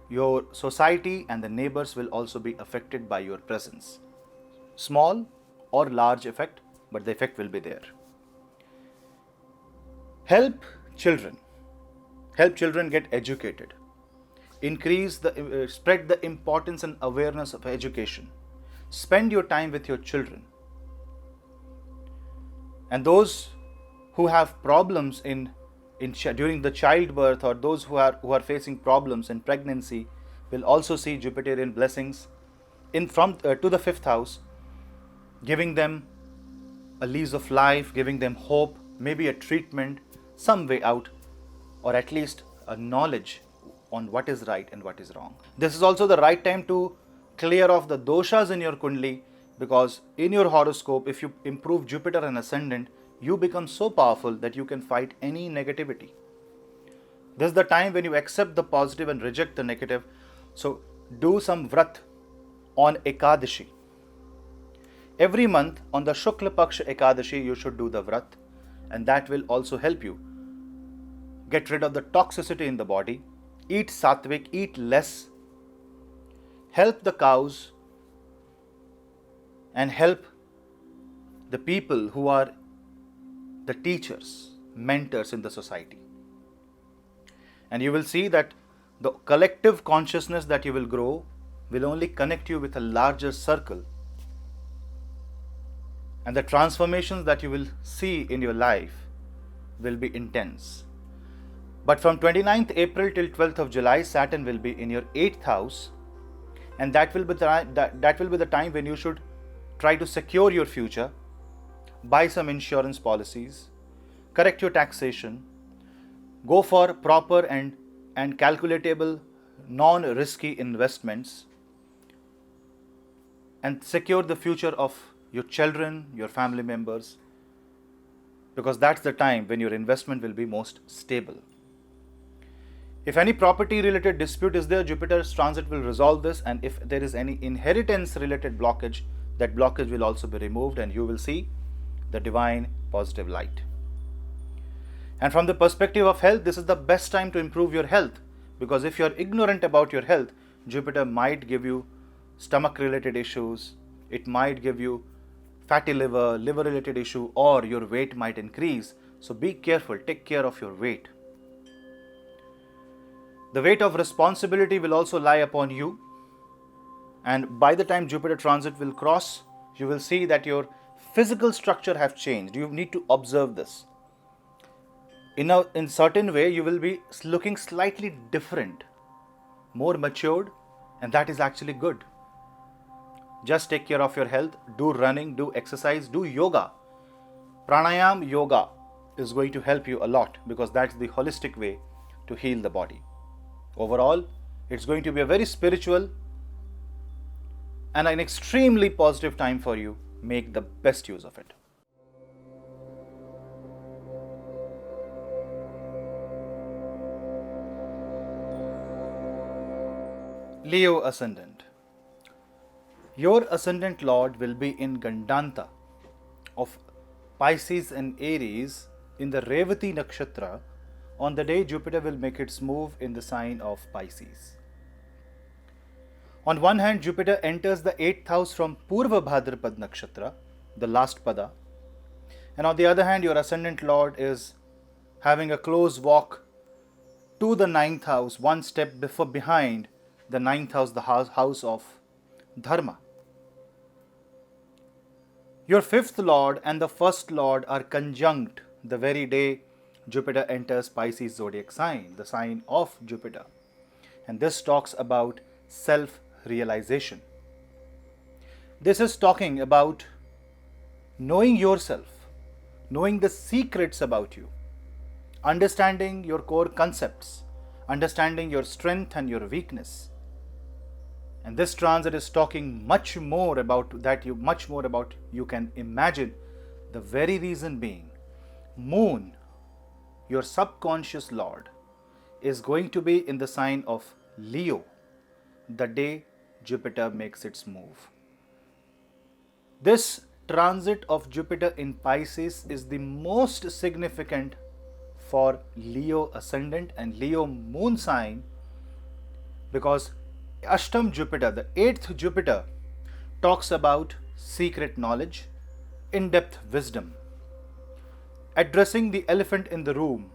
your society and the neighbors will also be affected by your presence. Small or large effect, but the effect will be there. Help children get educated. Spread the importance and awareness of education. Spend your time with your children. And those who have problems during the childbirth, or those who are facing problems in pregnancy, will also see Jupiterian blessings to the 5th house, giving them a lease of life, giving them hope, maybe a treatment, some way out, or at least a knowledge on what is right and what is wrong. This is also the right time to clear off the doshas in your kundli, because in your horoscope, if you improve Jupiter and Ascendant, you become so powerful that you can fight any negativity. This is the time when you accept the positive and reject the negative. So do some vrat on Ekadashi. Every month on the Shukla Paksha Ekadashi, you should do the vrat, and that will also help you get rid of the toxicity in the body. Eat sattvic, eat less, help the cows, and help the people who are the teachers, mentors in the society. And you will see that the collective consciousness that you will grow will only connect you with a larger circle. And the transformations that you will see in your life will be intense. But from 29th April till 12th of July, Saturn will be in your 8th house, and that will be the time when you should try to secure your future, buy some insurance policies, correct your taxation, go for proper and calculatable non-risky investments, and secure the future of your children, your family members, because that's the time when your investment will be most stable. If any property related dispute is there, Jupiter's transit will resolve this, and if there is any inheritance related blockage, that blockage will also be removed, and you will see the divine positive light. And from the perspective of health, this is the best time to improve your health, because if you are ignorant about your health, Jupiter might give you stomach related issues, it might give you fatty liver related issue, or your weight might increase. So be careful, take care of your weight. The weight of responsibility will also lie upon you, and by the time Jupiter transit will cross, you will see that your physical structure have changed. You need to observe this. In certain way, you will be looking slightly different, more matured, and that is actually good. Just take care of your health, do running, do exercise, do yoga. Pranayam yoga is going to help you a lot, because that's the holistic way to heal the body. Overall, it's going to be a very spiritual and an extremely positive time for you. Make the best use of it. Leo Ascendant. Your Ascendant Lord will be in Gandanta of Pisces and Aries in the Revati Nakshatra on the day Jupiter will make its move in the sign of Pisces. On one hand, Jupiter enters the 8th house from Purva Bhadrapad Nakshatra, the last pada, and on the other hand, your Ascendant Lord is having a close walk to the 9th house, one step behind the 9th house, the house of Dharma. Your 5th Lord and the 1st Lord are conjunct the very day Jupiter enters Pisces zodiac sign, the sign of Jupiter. And this talks about self-realization. This is talking about knowing yourself, knowing the secrets about you, understanding your core concepts, understanding your strength and your weakness. And this transit is talking much more about you can imagine. The very reason being, Moon, your subconscious Lord, is going to be in the sign of Leo the day Jupiter makes its move. This transit of Jupiter in Pisces is the most significant for Leo ascendant and Leo moon sign, because Ashtam Jupiter, the 8th Jupiter, talks about secret knowledge, in-depth wisdom, addressing the elephant in the room,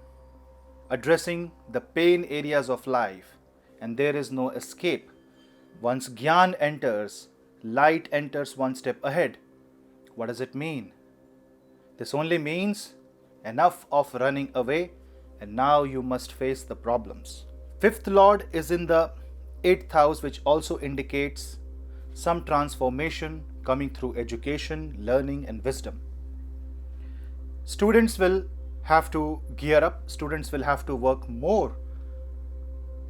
addressing the pain areas of life, and there is no escape. Once Gyan enters, light enters one step ahead. What does it mean? This only means enough of running away, and now you must face the problems. 5th Lord is in the 8th house, which also indicates some transformation coming through education, learning, and wisdom. Students will have to gear up, students will have to work more,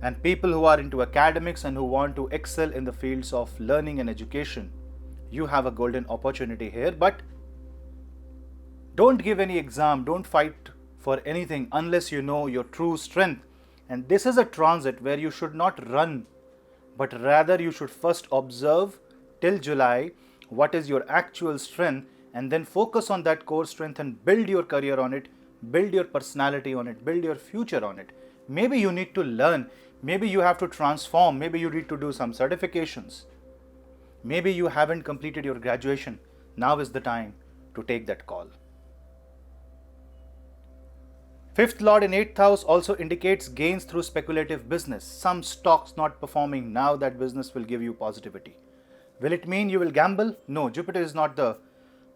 and people who are into academics and who want to excel in the fields of learning and education, you have a golden opportunity here. But don't give any exam, don't fight for anything unless you know your true strength. And this is a transit where you should not run, but rather you should first observe till July what is your actual strength, and then focus on that core strength and build your career on it, build your personality on it, build your future on it. Maybe you need to learn, maybe you have to transform, maybe you need to do some certifications. Maybe you haven't completed your graduation. Now is the time to take that call. 5th Lord in 8th house also indicates gains through speculative business. Some stocks not performing, now that business will give you positivity. Will it mean you will gamble? No, Jupiter is not the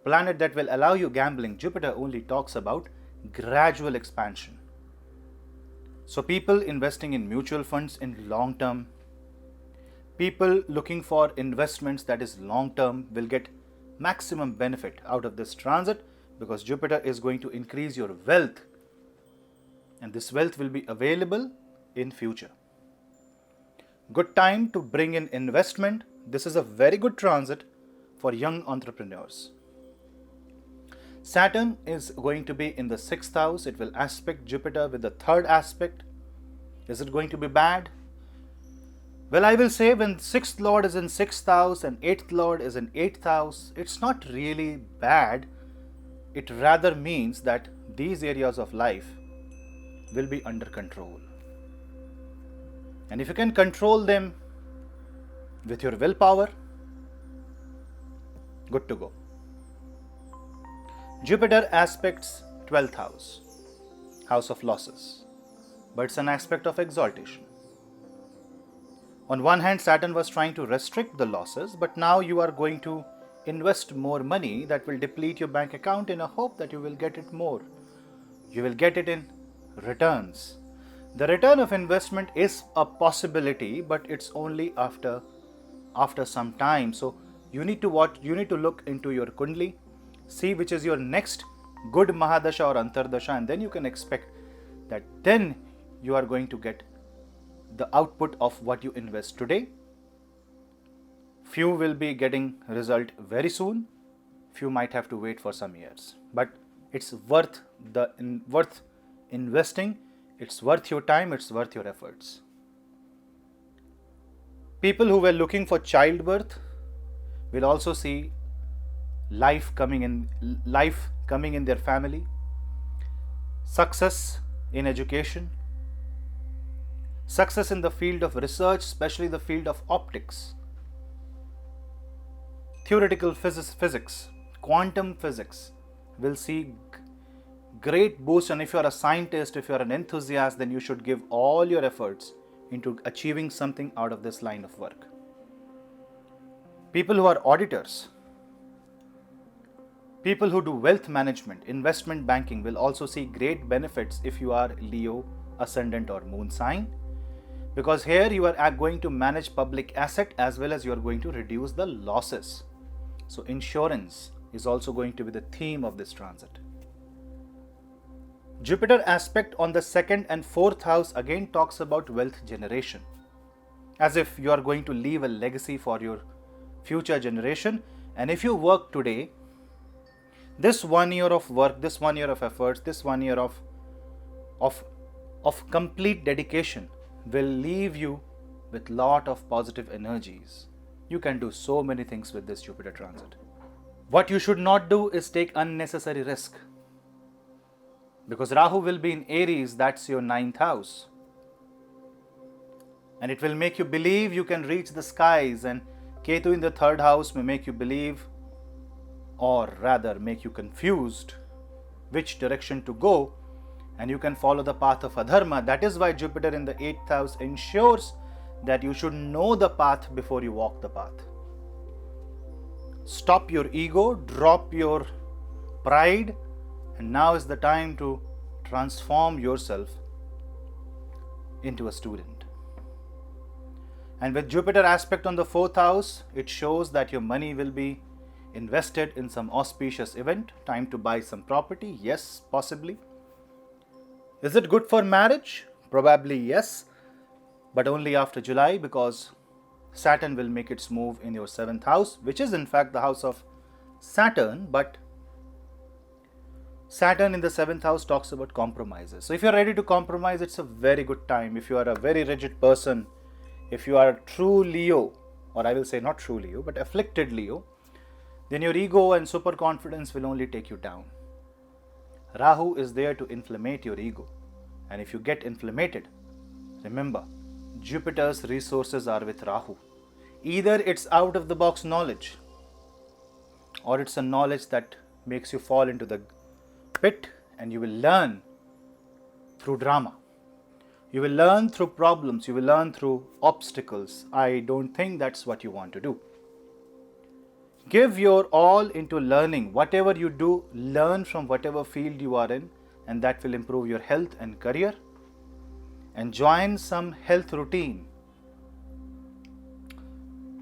planet that will allow you gambling. Jupiter only talks about gradual expansion. So people investing in mutual funds in long term, people looking for investments that is long term will get maximum benefit out of this transit, because Jupiter is going to increase your wealth, and this wealth will be available in future. Good time to bring in investment. This is a very good transit for young entrepreneurs. Saturn is going to be in the 6th house. It will aspect Jupiter with the 3rd aspect. Is it going to be bad? Well, I will say when 6th Lord is in 6th house and 8th Lord is in 8th house, it's not really bad. It rather means that these areas of life will be under control. And if you can control them with your willpower, good to go. Jupiter aspects 12th house, house of losses, but it's an aspect of exaltation. On one hand, Saturn was trying to restrict the losses, but now you are going to invest more money that will deplete your bank account in a hope that you will get it more. You will get it in returns. The return of investment is a possibility, but it's only after some time. So you need to look into your Kundli, see which is your next good Mahadasha or Antardasha, and then you can expect that then you are going to get the output of what you invest today. Few will be getting result very soon, few might have to wait for some years, but it's worth investing, it's worth your time, it's worth your efforts. People who were looking for childbirth will also see life coming in their family, success in education, success in the field of research, especially the field of optics, theoretical physics, quantum physics will see great boost. And if you are a scientist, if you are an enthusiast, then you should give all your efforts into achieving something out of this line of work. People who are auditors, people who do wealth management, investment banking will also see great benefits if you are Leo, ascendant or moon sign, because here you are going to manage public asset as well as you are going to reduce the losses. So insurance is also going to be the theme of this transit. Jupiter aspect on the 2nd and 4th house again talks about wealth generation, as if you are going to leave a legacy for your future generation. And if you work today, this 1 year of work, this 1 year of efforts, this 1 year of of complete dedication will leave you with lot of positive energies. You can do so many things with this Jupiter transit. What you should not do is take unnecessary risk. Because Rahu will be in Aries, that's your 9th house. And it will make you believe you can reach the skies, and Ketu in the 3rd house may make you believe, or rather make you confused which direction to go, and you can follow the path of adharma. That is why Jupiter in the 8th house ensures that you should know the path before you walk the path. Stop your ego, drop your pride, and now is the time to transform yourself into a student. And with Jupiter aspect on the 4th house, it shows that your money will be invested in some auspicious event. Time to buy some property? Yes, possibly. Is it good for marriage? Probably yes, but only after July, because Saturn will make its move in your 7th house, which is in fact the house of Saturn, but Saturn in the 7th house talks about compromises. So if you are ready to compromise, it's a very good time. If you are a very rigid person, if you are a true Leo, or I will say not true Leo, but afflicted Leo, then your ego and super confidence will only take you down. Rahu is there to inflammate your ego. And if you get inflamed, remember, Jupiter's resources are with Rahu. Either it's out of the box knowledge, or it's a knowledge that makes you fall into the pit, and you will learn through drama. You will learn through problems. You will learn through obstacles. I don't think that's what you want to do. Give your all into learning. Whatever you do, learn from whatever field you are in, and that will improve your health and career. And join some health routine.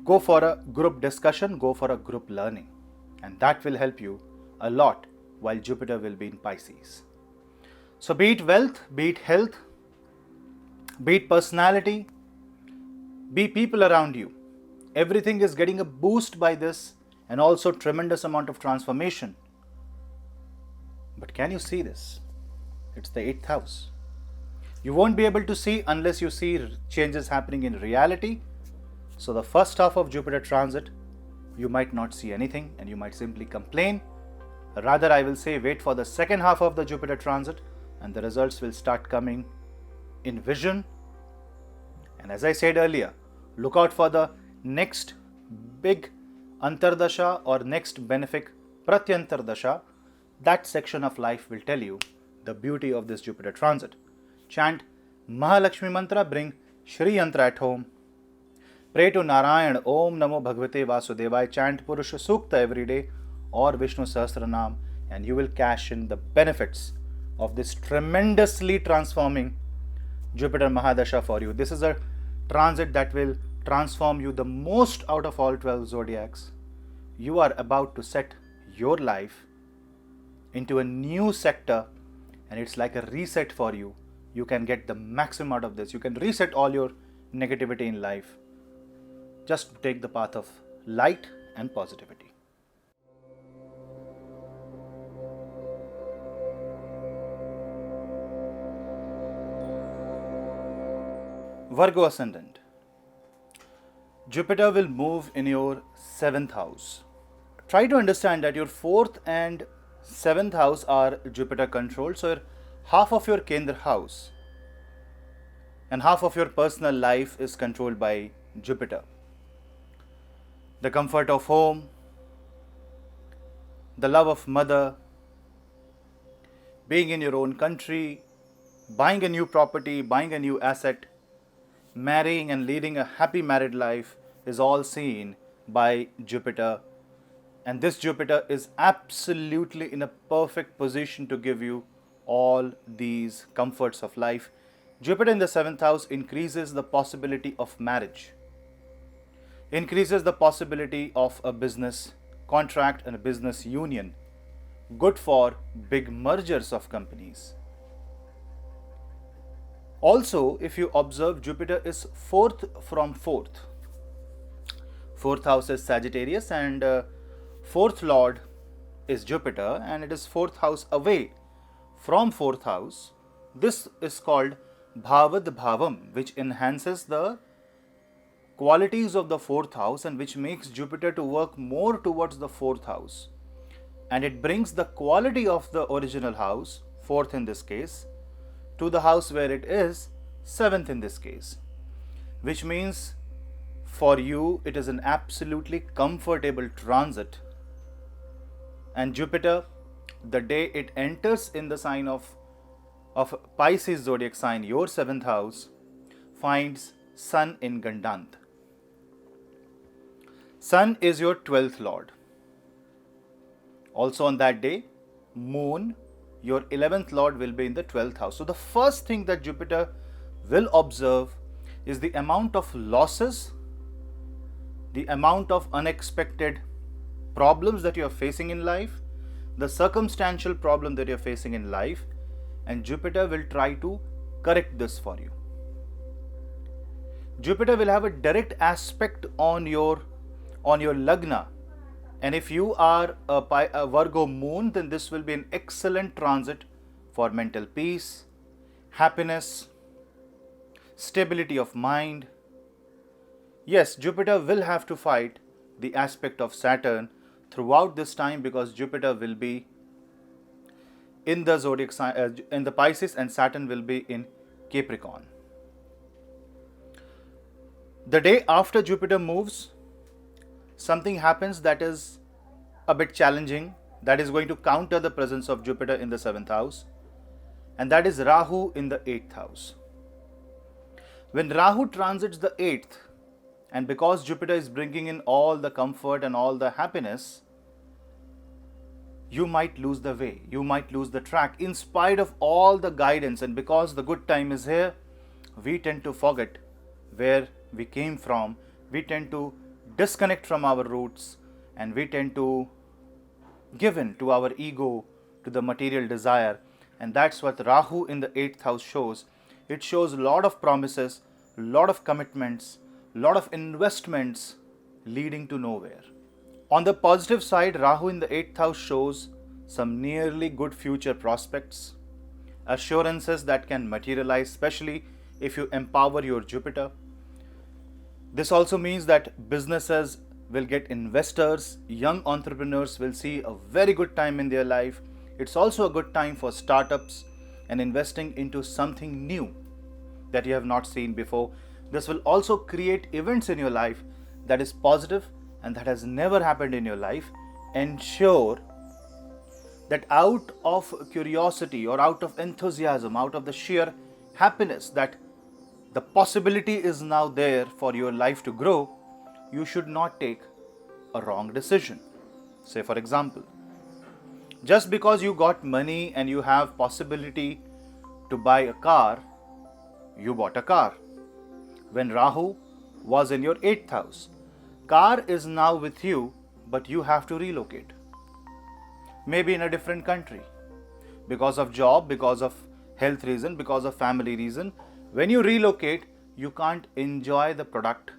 Go for a group discussion, go for a group learning, and that will help you a lot while Jupiter will be in Pisces. So be it wealth, be it health, be it personality, be people around you, everything is getting a boost by this, and also tremendous amount of transformation. But can you see this? It's the 8th house. You won't be able to see unless you see changes happening in reality. So the first half of Jupiter transit, you might not see anything and you might simply complain. Rather, I will say wait for the second half of the Jupiter transit, and the results will start coming in vision. And as I said earlier, look out for the next big Antardasha or next benefic Pratyantardasha. That section of life will tell you the beauty of this Jupiter transit. Chant Mahalakshmi mantra, bring Shri yantra at home. Pray to Narayan, Om Namo Bhagavate Vasudevaya. Chant Purusha Sukta every day or Vishnu Sahasranam, and you will cash in the benefits of this tremendously transforming Jupiter Mahadasha for you. This is a transit that will transform you the most out of all 12 zodiacs. You are about to set your life into a new sector, and it's like a reset for you. You can get the maximum out of this. You can reset all your negativity in life. Just take the path of light and positivity. Virgo Ascendant. Jupiter will move in your 7th house. Try to understand that your 4th and 7th house are Jupiter controlled. So half of your Kendra house and half of your personal life is controlled by Jupiter. The comfort of home, the love of mother, being in your own country, buying a new property, buying a new asset, marrying and leading a happy married life is all seen by Jupiter. And this Jupiter is absolutely in a perfect position to give you all these comforts of life. Jupiter in the 7th house increases the possibility of marriage, increases the possibility of a business contract and a business union, good for big mergers of companies. Also, if you observe, Jupiter is 4th from 4th. 4th house is Sagittarius, and 4th lord is Jupiter, and it is 4th house away from 4th house. This is called Bhavad Bhavam, which enhances the qualities of the fourth house and which makes Jupiter to work more towards the fourth house. And it brings the quality of the original house, fourth in this case, to the house where it is, seventh in this case. Which means for you it is an absolutely comfortable transit. And Jupiter, the day it enters in the sign of Pisces zodiac sign, your seventh house, finds Sun in Gandant. Sun is your 12th lord. Also on that day, Moon, your 11th lord, will be in the 12th house. So the first thing that Jupiter will observe is the amount of losses, the amount of unexpected problems that you are facing in life, the circumstantial problem that you are facing in life, and Jupiter will try to correct this for you. Jupiter will have a direct aspect on your Lagna, and if you are a Virgo moon, then this will be an excellent transit for mental peace, happiness, stability of mind. Yes, Jupiter will have to fight the aspect of Saturn throughout this time because Jupiter will be in the zodiac sign, in the Pisces, and Saturn will be in Capricorn. The day after Jupiter moves, something happens that is a bit challenging, that is going to counter the presence of Jupiter in the 7th house, and that is Rahu in the 8th house. When Rahu transits the 8th, and because Jupiter is bringing in all the comfort and all the happiness, you might lose the way, you might lose the track in spite of all the guidance, and because the good time is here, we tend to forget where we came from, we tend to disconnect from our roots, and we tend to give in to our ego, to the material desire, and that's what Rahu in the 8th house shows. It shows a lot of promises, a lot of commitments, a lot of investments leading to nowhere. On the positive side, Rahu in the 8th house shows some nearly good future prospects, assurances that can materialize, especially if you empower your Jupiter. This also means that businesses will get investors, young entrepreneurs will see a very good time in their life. It's also a good time for startups and investing into something new that you have not seen before. This will also create events in your life that is positive and that has never happened in your life. Ensure that out of curiosity or out of enthusiasm, out of the sheer happiness that the possibility is now there for your life to grow, you should not take a wrong decision. Say for example, just because you got money and you have possibility to buy a car, you bought a car. When Rahu was in your 8th house, car is now with you, but you have to relocate. Maybe in a different country. Because of job, because of health reason, because of family reason. When you relocate, you can't enjoy the product.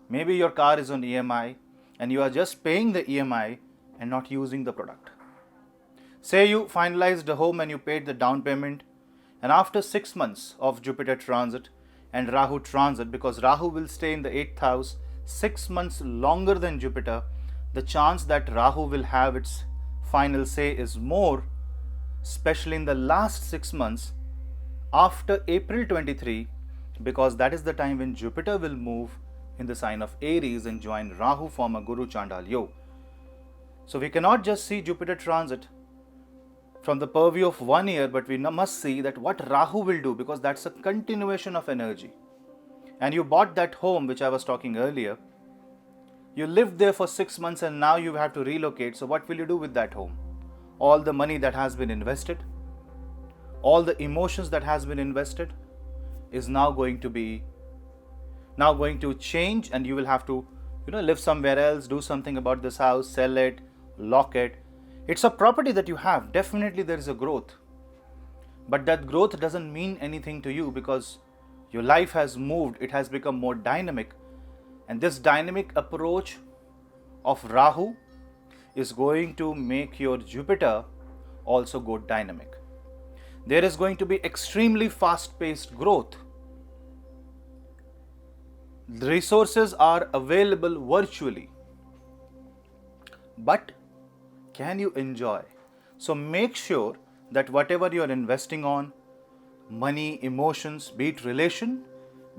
Maybe your car is on EMI and you are just paying the EMI and not using the product. Say you finalized a home and you paid the down payment, and after 6 months of Jupiter transit and Rahu transit, because Rahu will stay in the 8th house 6 months longer than Jupiter, the chance that Rahu will have its final say is more, especially in the last 6 months after April 23, because that is the time when Jupiter will move in the sign of Aries and join Rahu, form a Guru Chandal Yoga. So we cannot just see Jupiter transit from the purview of 1 year, but we must see that what Rahu will do, because that's a continuation of energy. And you bought that home which I was talking earlier. You lived there for 6 months and now you have to relocate. So what will you do with that home? All the money that has been invested, all the emotions that has been invested is now going to change, and you will have to live somewhere else, do something about this house, sell it, lock it. It's a property that you have. Definitely there is a growth, but that growth doesn't mean anything to you because your life has moved, it has become more dynamic, and this dynamic approach of Rahu is going to make your Jupiter also go dynamic. There is going to be extremely fast-paced growth. The resources are available virtually. But can you enjoy? So make sure that whatever you are investing on, money, emotions, be it relation,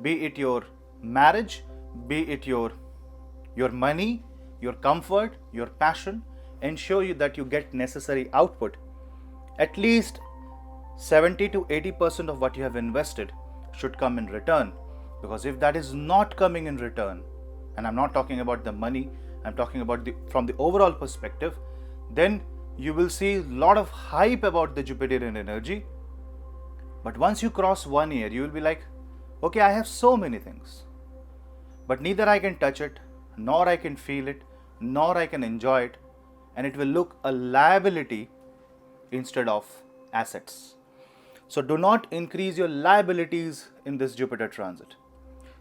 be it your marriage, be it your money, your comfort, your passion, ensure you that you get necessary output. At least 70 to 80% of what you have invested should come in return. Because if that is not coming in return, and I'm not talking about the money, I'm talking about from the overall perspective, then you will see a lot of hype about the Jupiterian energy. But once you cross 1 year, you will be like, okay, I have so many things, but neither I can touch it, nor I can feel it, nor I can enjoy it, and it will look a liability instead of assets. So do not increase your liabilities in this Jupiter transit.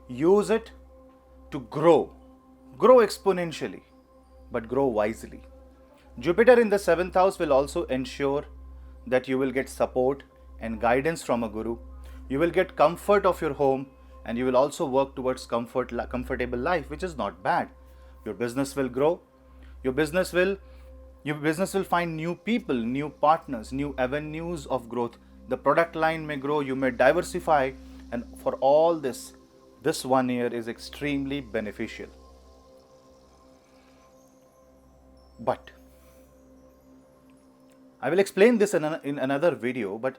Use it to grow exponentially, but grow wisely. Jupiter in the 7th house will also ensure that you will get support and guidance from a guru. You will get comfort of your home, and you will also work towards comfortable life, which is not bad. Your business will grow. Your business will find new people, new partners, new avenues of growth. The product line may grow, you may diversify, and for all this 1 year is extremely beneficial. But I will explain this in another video, but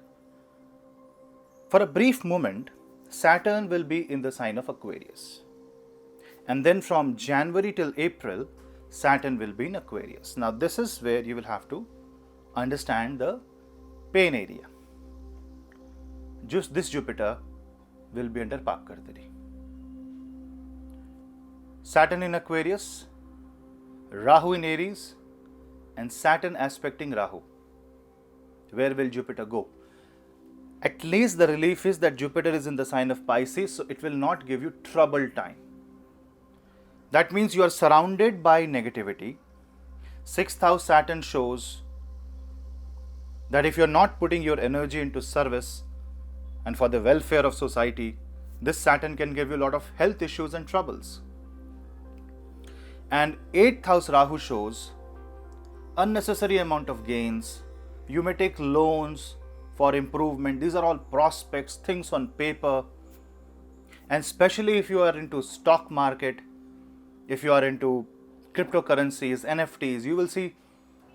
for a brief moment, Saturn will be in the sign of Aquarius. And then from January till April, Saturn will be in Aquarius. Now this is where you will have to understand the pain area. Just this Jupiter will be under Paap Kartari. Saturn in Aquarius, Rahu in Aries, and Saturn aspecting Rahu. Where will Jupiter go? At least the relief is that Jupiter is in the sign of Pisces, so it will not give you trouble time. That means you are surrounded by negativity. 6th house Saturn shows that if you are not putting your energy into service and for the welfare of society, this Saturn can give you a lot of health issues and troubles. And 8th house Rahu shows unnecessary amount of gains. You may take loans for improvement. These are all prospects, things on paper. And especially if you are into stock market, if you are into cryptocurrencies, NFTs, you will see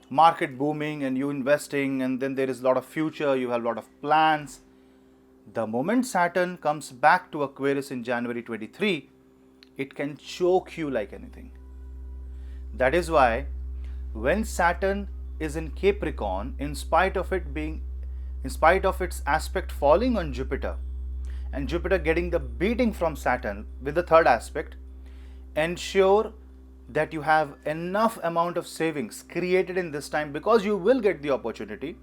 market booming and you investing, and then there is a lot of future, you have a lot of plans. The moment Saturn comes back to Aquarius in January 23, it can choke you like anything. That is why when Saturn is in Capricorn, in spite of its aspect falling on Jupiter, and Jupiter getting the beating from Saturn with the third aspect, ensure that you have enough amount of savings created in this time, because you will get the opportunity.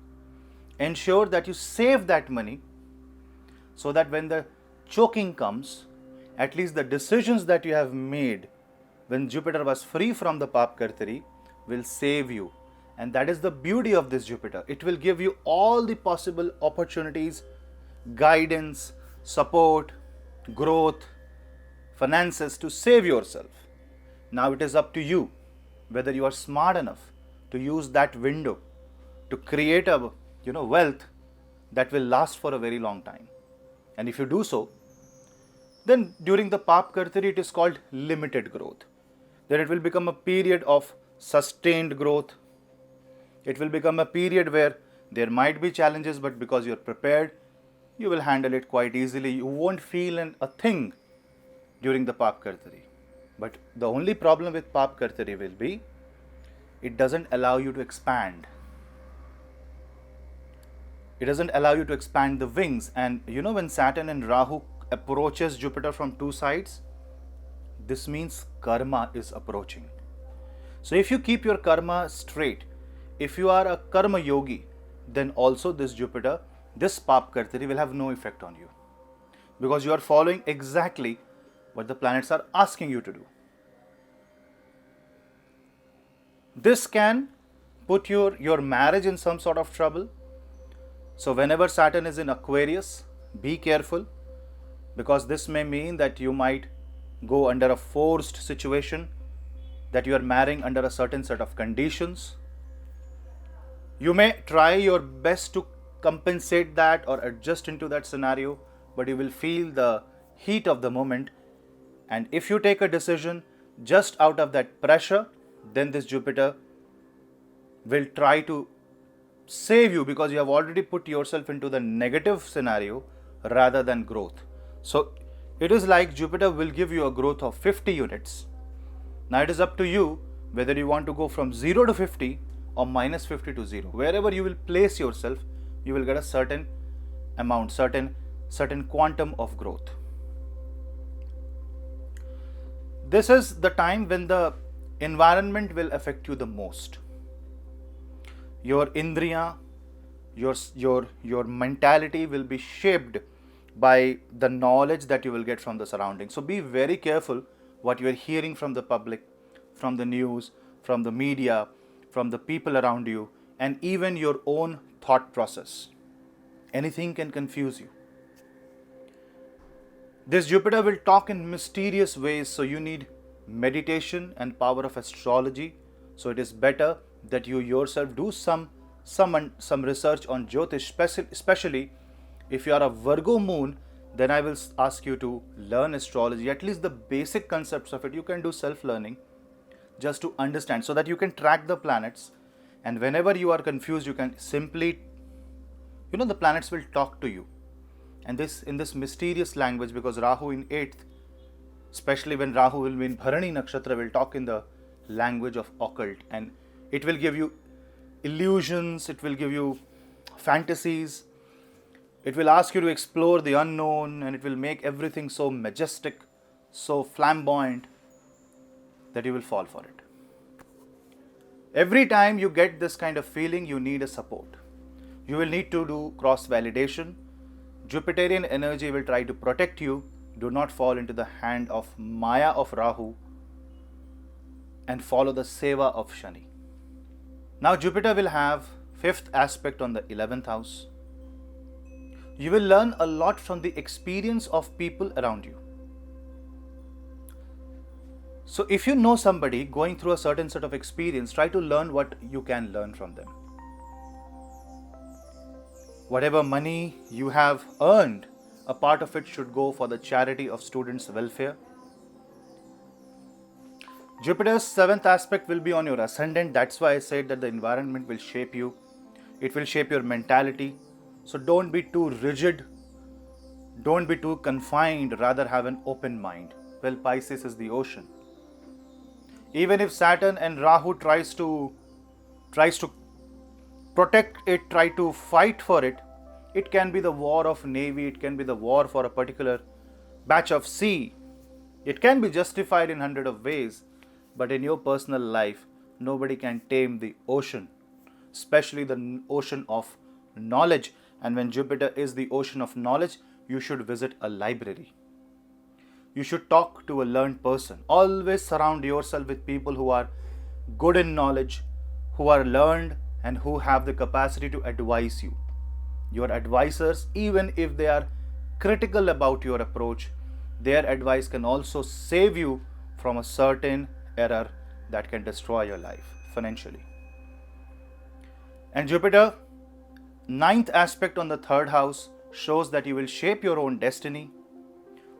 Ensure that you save that money so that when the choking comes, at least the decisions that you have made when Jupiter was free from the Paap Kartari will save you. And that is the beauty of this Jupiter. It will give you all the possible opportunities, guidance, support, growth, finances to save yourself. Now it is up to you whether you are smart enough to use that window to create a wealth that will last for a very long time. And if you do so, then during the Paap Kartari it is called limited growth. Then it will become a period of sustained growth. It will become a period where there might be challenges, but because you are prepared, you will handle it quite easily. You won't feel a thing during the Paap Kartari. But the only problem with Paap Kartari will be, it doesn't allow you to expand. It doesn't allow you to expand the wings. And when Saturn and Rahu approaches Jupiter from two sides, this means karma is approaching. So if you keep your karma straight, if you are a karma yogi, then also this Jupiter, this Paap Kartari will have no effect on you, because you are following exactly what the planets are asking you to do. This can put your marriage in some sort of trouble. So whenever Saturn is in Aquarius, be careful, because this may mean that you might go under a forced situation, that you are marrying under a certain set of conditions. You may try your best to compensate that or adjust into that scenario, but you will feel the heat of the moment. And if you take a decision just out of that pressure, then this Jupiter will try to save you, because you have already put yourself into the negative scenario rather than growth. So it is like Jupiter will give you a growth of 50 units. Now it is up to you whether you want to go from 0 to 50 or minus 50 to 0. Wherever you will place yourself, you will get a certain amount, certain quantum of growth. This is the time when the environment will affect you the most. Your indriya, your mentality will be shaped by the knowledge that you will get from the surroundings. So be very careful what you are hearing from the public, from the news, from the media, from the people around you, and even your own thought process. Anything can confuse you. This Jupiter will talk in mysterious ways, so you need meditation and power of astrology. So it is better that you yourself do some research on Jyotish, especially if you are a Virgo moon. Then I will ask you to learn astrology, at least the basic concepts of it. You can do self-learning just to understand, so that you can track the planets, and whenever you are confused, you can simply, the planets will talk to you, and this in this mysterious language, because Rahu in 8th, especially when Rahu will be in Bharani Nakshatra, will talk in the language of occult, and it will give you illusions, it will give you fantasies, it will ask you to explore the unknown, and it will make everything so majestic, so flamboyant, that you will fall for it. Every time you get this kind of feeling, you need a support. You will need to do cross-validation. Jupiterian energy will try to protect you. Do not fall into the hand of Maya of Rahu and follow the Seva of Shani. Now Jupiter will have 5th aspect on the 11th house. You will learn a lot from the experience of people around you. So if you know somebody going through a certain set of experience, try to learn what you can learn from them. Whatever money you have earned, a part of it should go for the charity of students' welfare. Jupiter's 7th aspect will be on your ascendant. That's why I said that the environment will shape you. It will shape your mentality. So don't be too rigid. Don't be too confined. Rather have an open mind. Well, Pisces is the ocean. Even if Saturn and Rahu tries to protect it, try to fight for it, it can be the war of navy, it can be the war for a particular batch of sea. It can be justified in 100 of ways, but in your personal life, nobody can tame the ocean, especially the ocean of knowledge. And when Jupiter is the ocean of knowledge, you should visit a library. You should talk to a learned person. Always surround yourself with people who are good in knowledge, who are learned, and who have the capacity to advise you. Your advisors, even if they are critical about your approach, their advice can also save you from a certain error that can destroy your life financially. And Jupiter, 9th aspect on the 3rd house, shows that you will shape your own destiny.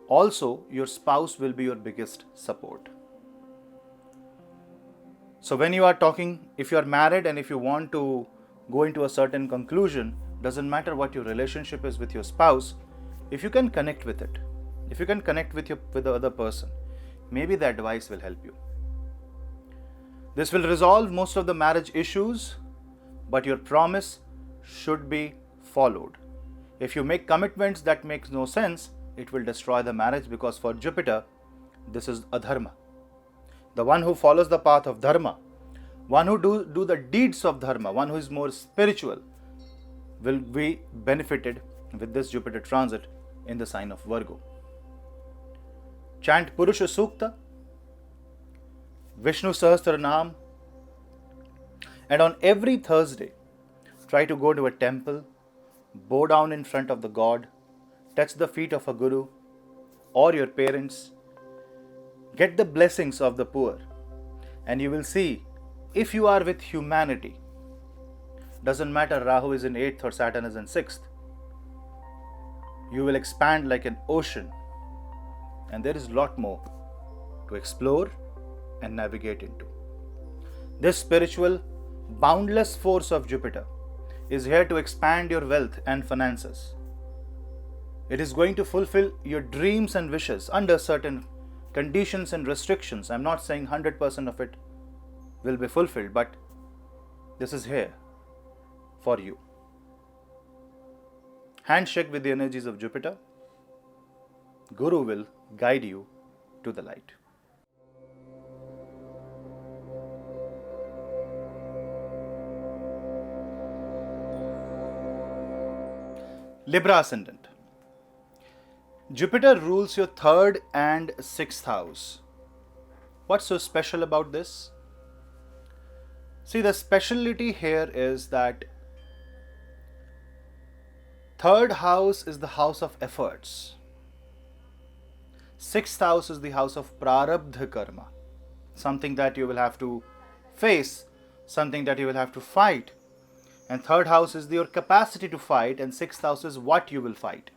Also, your spouse will be your biggest support. So when you are talking, if you are married and if you want to go into a certain conclusion, doesn't matter what your relationship is with your spouse, if you can connect with it, if you can connect with the other person, maybe the advice will help you. This will resolve most of the marriage issues, but your promise should be followed. If you make commitments that makes no sense, it will destroy the marriage, because for Jupiter, this is adharma. The one who follows the path of dharma, one who do the deeds of dharma, one who is more spiritual, will be benefited with this Jupiter transit in the sign of Virgo. Chant Purusha Sukta, Vishnu Sahasranam, and on every Thursday, try to go to a temple, bow down in front of the God, touch the feet of a guru or your parents, get the blessings of the poor, and you will see, if you are with humanity, doesn't matter Rahu is in 8th or Saturn is in 6th, you will expand like an ocean, and there is a lot more to explore and navigate into. This spiritual, boundless force of Jupiter is here to expand your wealth and finances. It is going to fulfill your dreams and wishes under certain conditions and restrictions. I'm not saying 100% of it will be fulfilled, but this is here for you. Handshake with the energies of Jupiter. Guru will guide you to the light. Libra Ascendant. Jupiter rules your 3rd and 6th house. What's so special about this? See, the speciality here is that 3rd house is the house of efforts. 6th house is the house of prarabdha karma. Something that you will have to face, something that you will have to fight. And 3rd house is your capacity to fight, and 6th house is what you will fight.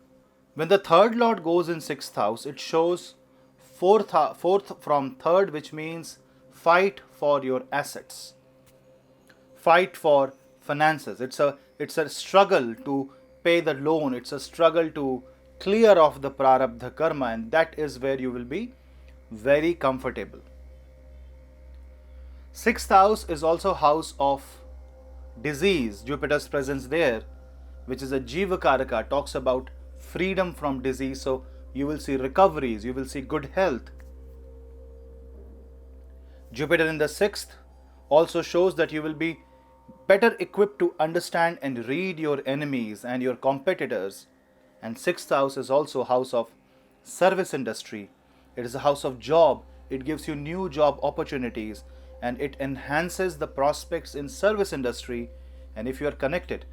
When the 3rd lord goes in 6th house, it shows 4th from 3rd, which means fight for your assets, fight for finances. It's a struggle to pay the loan. It's a struggle to clear off the prarabdha karma, and that is where you will be very comfortable. 6th house is also house of disease. Jupiter's presence there, which is a Jiva Karaka, talks about freedom from disease. So you will see recoveries, you will see good health. Jupiter in the 6th also shows that you will be better equipped to understand and read your enemies and your competitors. And 6th house is also house of service industry. It is a house of job. It gives you new job opportunities, and it enhances the prospects in service industry. And if you are connected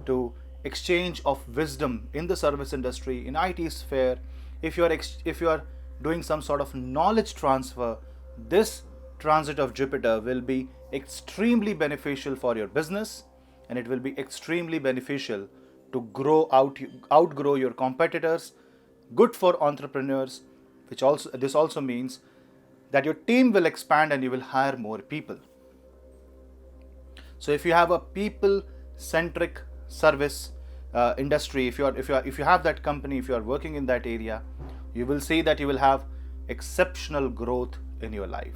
to exchange of wisdom in the service industry, in IT sphere, if you are doing some sort of knowledge transfer, this transit of Jupiter will be extremely beneficial for your business, and it will be extremely beneficial to outgrow your competitors. Good for entrepreneurs, this also means that your team will expand and you will hire more people. So if you have a people-centric service industry, if you have that company, if you are working in that area, you will see that you will have exceptional growth in your life.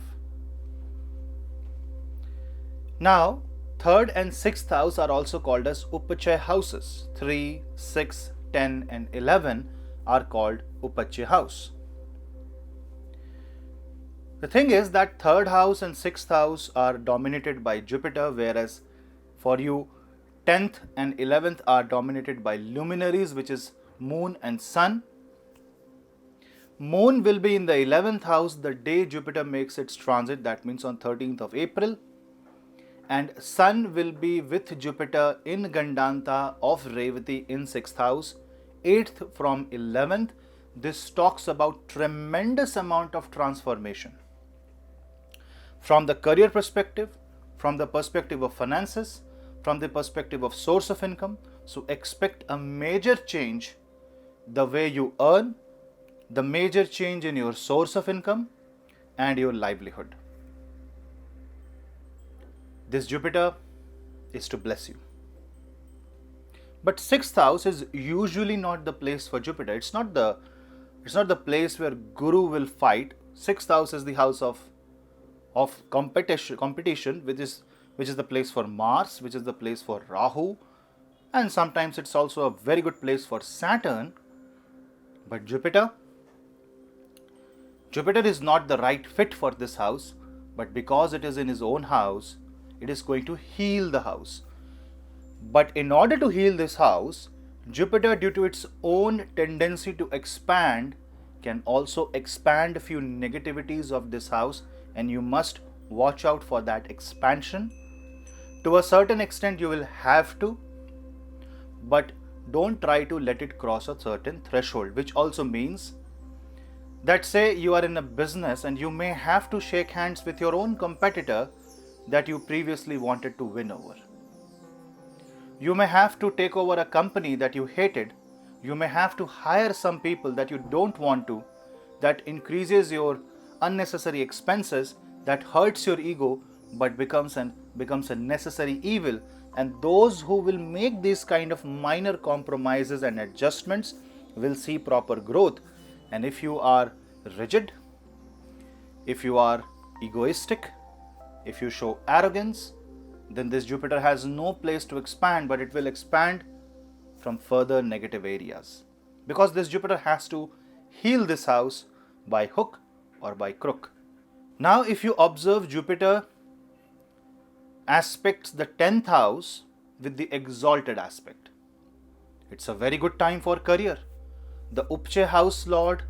Now, 3rd and 6th house are also called as Upachaya houses. 3, 6, 10 and 11 are called Upachaya house. The thing is that 3rd house and 6th house are dominated by Jupiter, whereas for you 10th and 11th are dominated by luminaries, which is Moon and Sun. Moon will be in the 11th house the day Jupiter makes its transit, that means on 13th of April. And Sun will be with Jupiter in Gandanta of Revati in 6th house, 8th from 11th. This talks about tremendous amount of transformation. From the career perspective, from the perspective of finances, from the perspective of source of income. So expect a major change the way you earn, the major change in your source of income and your livelihood. This Jupiter is to bless you. But 6th house is usually not the place for Jupiter. It's not the place where Guru will fight. 6th house is the house of competition, which is the place for Mars, which is the place for Rahu, and sometimes it's also a very good place for Saturn. But Jupiter is not the right fit for this house, but because it is in his own house, it is going to heal the house. But in order to heal this house, Jupiter, due to its own tendency to expand, can also expand a few negativities of this house, and you must watch out for that expansion. To a certain extent you will have to, but don't try to let it cross a certain threshold, which also means that say you are in a business and you may have to shake hands with your own competitor that you previously wanted to win over. You may have to take over a company that you hated. You may have to hire some people that you don't want to, that increases your unnecessary expenses, that hurts your ego, but becomes a necessary evil. And those who will make these kind of minor compromises and adjustments will see proper growth. And if you are rigid, if you are egoistic, if you show arrogance, then this Jupiter has no place to expand, but it will expand from further negative areas. Because this Jupiter has to heal this house by hook or by crook. Now, if you observe Jupiter aspects the 10th house with the exalted aspect, it's a very good time for career. The Upche house lord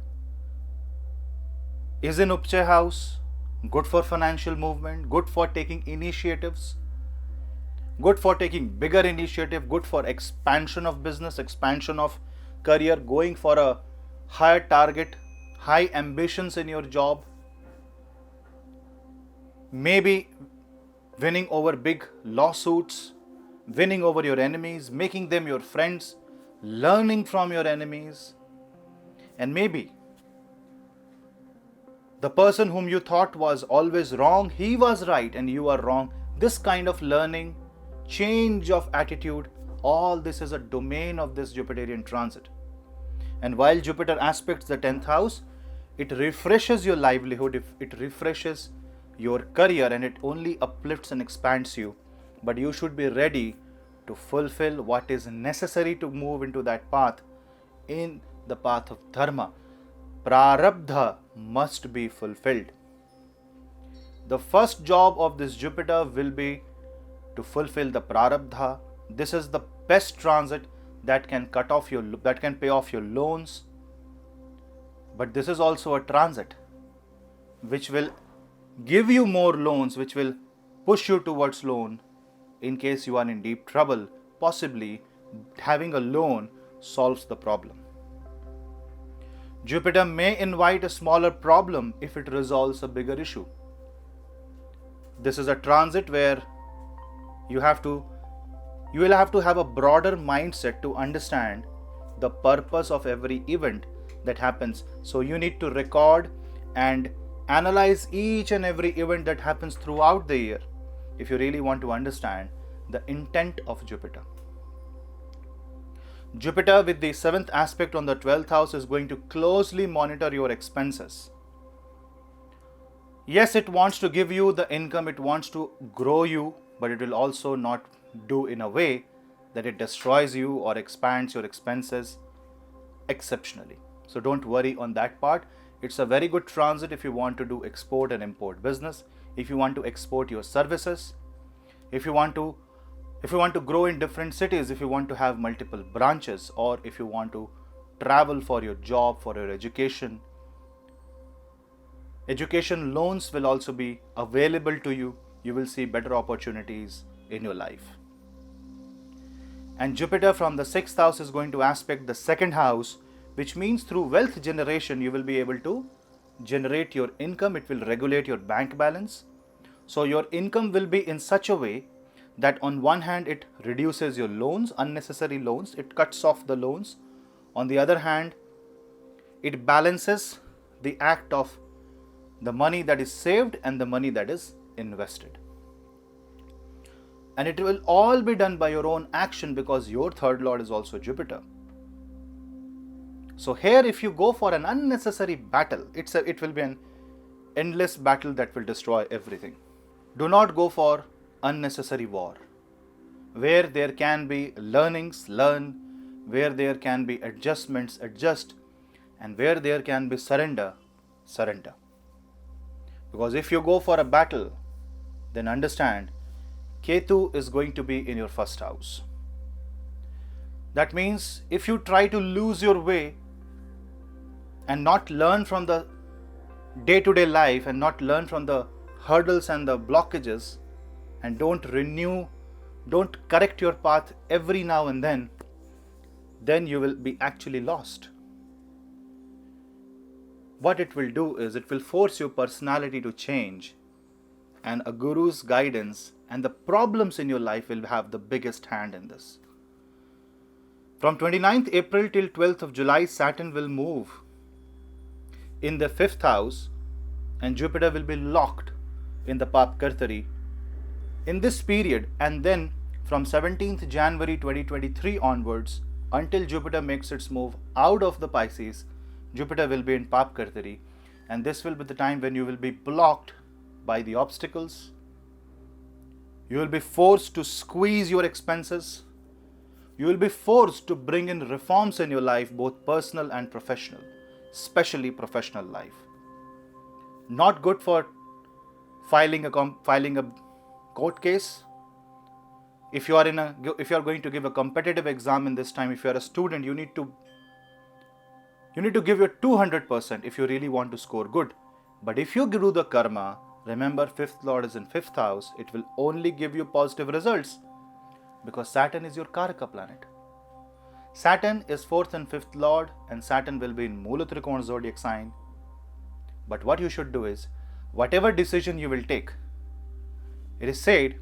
is in Upche house, good for financial movement, good for taking initiatives, good for taking bigger initiative, good for expansion of business, expansion of career, going for a higher target, high ambitions in your job, maybe winning over big lawsuits, winning over your enemies, making them your friends, learning from your enemies, and maybe the person whom you thought was always wrong, he was right and you are wrong. This kind of learning, change of attitude, all this is a domain of this Jupiterian transit. And while Jupiter aspects the 10th house, it refreshes your livelihood, it refreshes your career, and it only uplifts and expands you. But you should be ready to fulfill what is necessary to move into that path, in the path of dharma. Prarabdha must be fulfilled. The first job of this Jupiter will be to fulfill the prarabdha. This is the best transit that can pay off your loans. But this is also a transit which will give you more loans, which will push you towards loan in case you are in deep trouble. Possibly having a loan solves the problem. Jupiter may invite a smaller problem if it resolves a bigger issue. This is a transit where you will have to have a broader mindset to understand the purpose of every event that happens. So you need to record and analyze each and every event that happens throughout the year if you really want to understand the intent of Jupiter. Jupiter with the 7th aspect on the 12th house is going to closely monitor your expenses. Yes, it wants to give you the income, it wants to grow you, but it will also not do in a way that it destroys you or expands your expenses exceptionally. So don't worry on that part. It's a very good transit if you want to do export and import business, if you want to export your services, if you want to grow in different cities, if you want to have multiple branches, or if you want to travel for your job, for your education. Education loans will also be available to you. You will see better opportunities in your life. And Jupiter from the 6th house is going to aspect the 2nd house, which means through wealth generation, you will be able to generate your income. It will regulate your bank balance. So your income will be in such a way that on one hand, it reduces your loans, unnecessary loans, it cuts off the loans. On the other hand, it balances the act of the money that is saved and the money that is invested. And it will all be done by your own action because your third lord is also Jupiter. So here, if you go for an unnecessary battle, it will be an endless battle that will destroy everything. Do not go for unnecessary war. Where there can be learnings, learn. Where there can be adjustments, adjust. And where there can be surrender, surrender. Because if you go for a battle, then understand, Ketu is going to be in your 1st house. That means if you try to lose your way and not learn from the day-to-day life and not learn from the hurdles and the blockages, and don't correct your path every now and then, then you will be actually lost. What it will do is it will force your personality to change, and a guru's guidance and the problems in your life will have the biggest hand in this. From 29th April till 12th of July, Saturn will move in the 5th house and Jupiter will be locked in the Papkartari in this period, and then from 17th January 2023 onwards until Jupiter makes its move out of the Pisces, Jupiter will be in Papkartari, and this will be the time when you will be blocked by the obstacles. You will be forced to squeeze your expenses. You will be forced to bring in reforms in your life, both personal and professional, especially professional life. Not good for filing a court case. If you are going to give a competitive exam in this time, if you are a student, you need to give your 200% if you really want to score good. But if you do the karma, remember 5th Lord is in 5th house, it will only give you positive results because Saturn is your Karaka planet. Saturn is 4th and 5th Lord, and Saturn will be in Mula Trikona zodiac sign. But what you should do is, whatever decision you will take, it is said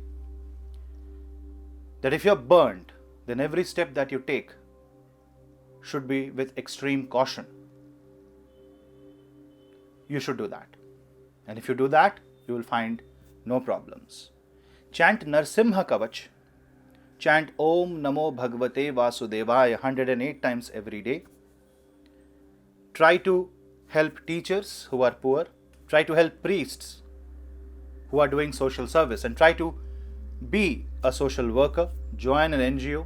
that if you are burnt, then every step that you take should be with extreme caution. You should do that. And if you do that, you will find no problems. Chant Narsimha Kavach. Chant Om Namo Bhagavate Vasudevaya 108 times every day. Try to help teachers who are poor. Try to help priests who are doing social service, and try to be a social worker, join an NGO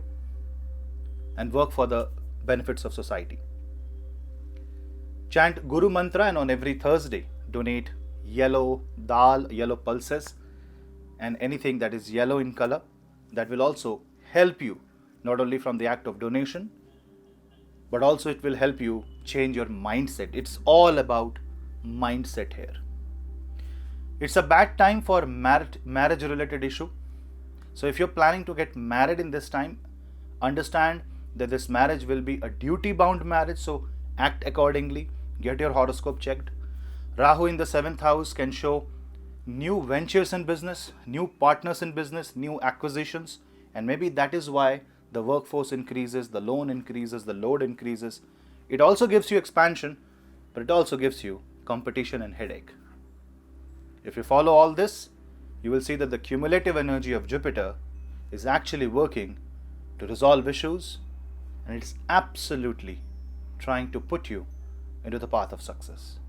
and work for the benefits of society. Chant Guru Mantra, and on every Thursday donate yellow dal, yellow pulses and anything that is yellow in color. That will also help you, not only from the act of donation, but also it will help you change your mindset. It's all about mindset here. It's a bad time for marriage related issue. So if you're planning to get married in this time, understand that this marriage will be a duty bound marriage, so act accordingly. Get your horoscope checked. Rahu in the 7th house can show new ventures in business, new partners in business, new acquisitions, and maybe that is why the workforce increases, the loan increases, the load increases. It also gives you expansion, but it also gives you competition and headache. If you follow all this, you will see that the cumulative energy of Jupiter is actually working to resolve issues, and it's absolutely trying to put you into the path of success.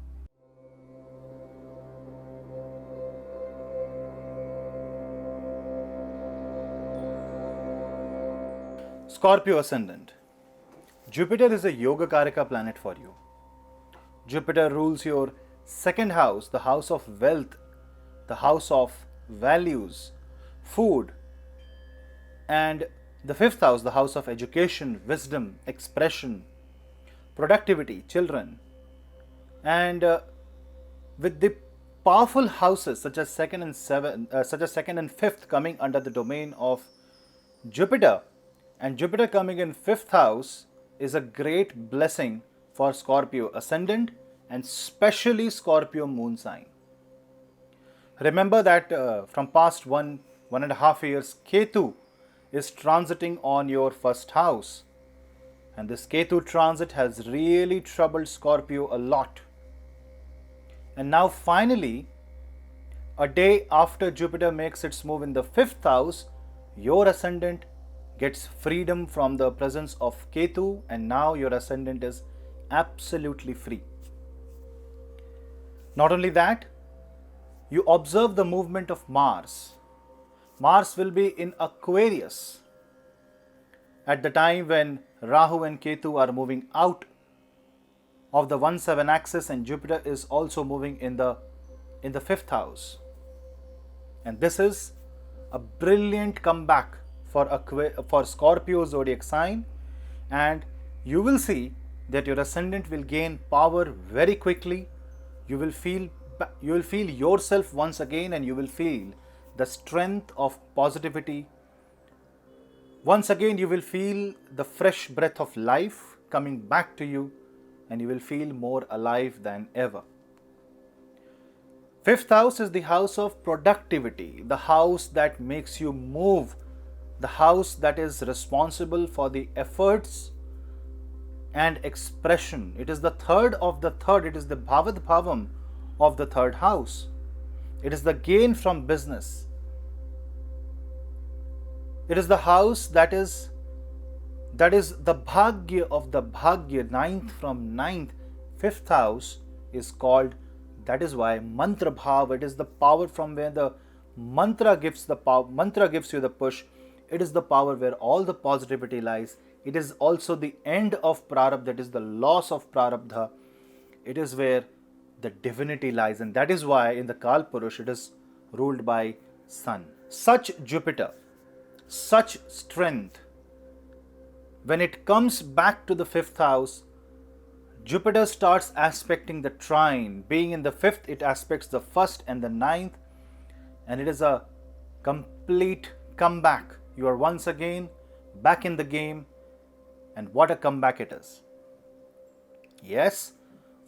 Scorpio Ascendant. Jupiter is a Yoga Karaka planet for you. Jupiter rules your 2nd house, the house of wealth, the house of values, food, and the 5th house, the house of education, wisdom, expression, productivity, children. And with the powerful houses such as 2nd and 5th coming under the domain of Jupiter, and Jupiter coming in 5th house is a great blessing for Scorpio Ascendant and especially Scorpio Moon sign. Remember that from past 1.5 years, Ketu is transiting on your 1st house, and this Ketu transit has really troubled Scorpio a lot. And now finally, a day after Jupiter makes its move in the 5th house, your ascendant gets freedom from the presence of Ketu, and now your ascendant is absolutely free. Not only that, you observe the movement of Mars. Mars will be in Aquarius at the time when Rahu and Ketu are moving out of the 1-7 axis, and Jupiter is also moving in the 5th house. And this is a brilliant comeback for Scorpio zodiac sign, and you will see that your ascendant will gain power very quickly. You will feel yourself once again, and you will feel the strength of positivity Once again, you will feel the fresh breath of life coming back to you, and you will feel more alive than ever. Fifth house is the house of productivity, the house that makes you move, the house that is responsible for the efforts and expression. It is the third of the third, it is the bhavad bhavam of the third house. It is the gain from business. It is the house that is the bhagya of the bhagya, ninth from ninth. Fifth house is called, that is why mantra bhav, it is the power from where the mantra gives the power, mantra gives you the push. It is the power where all the positivity lies. It is also the end of prarabdha, that is the loss of prarabdha. It is where the divinity lies, and that is why in the Kal Purush it is ruled by Sun. Such Jupiter, such strength, when it comes back to the fifth house, Jupiter starts aspecting the trine. Being in the fifth, it aspects the first and the ninth, and it is a complete comeback. You are once again back in the game, and what a comeback it is. Yes,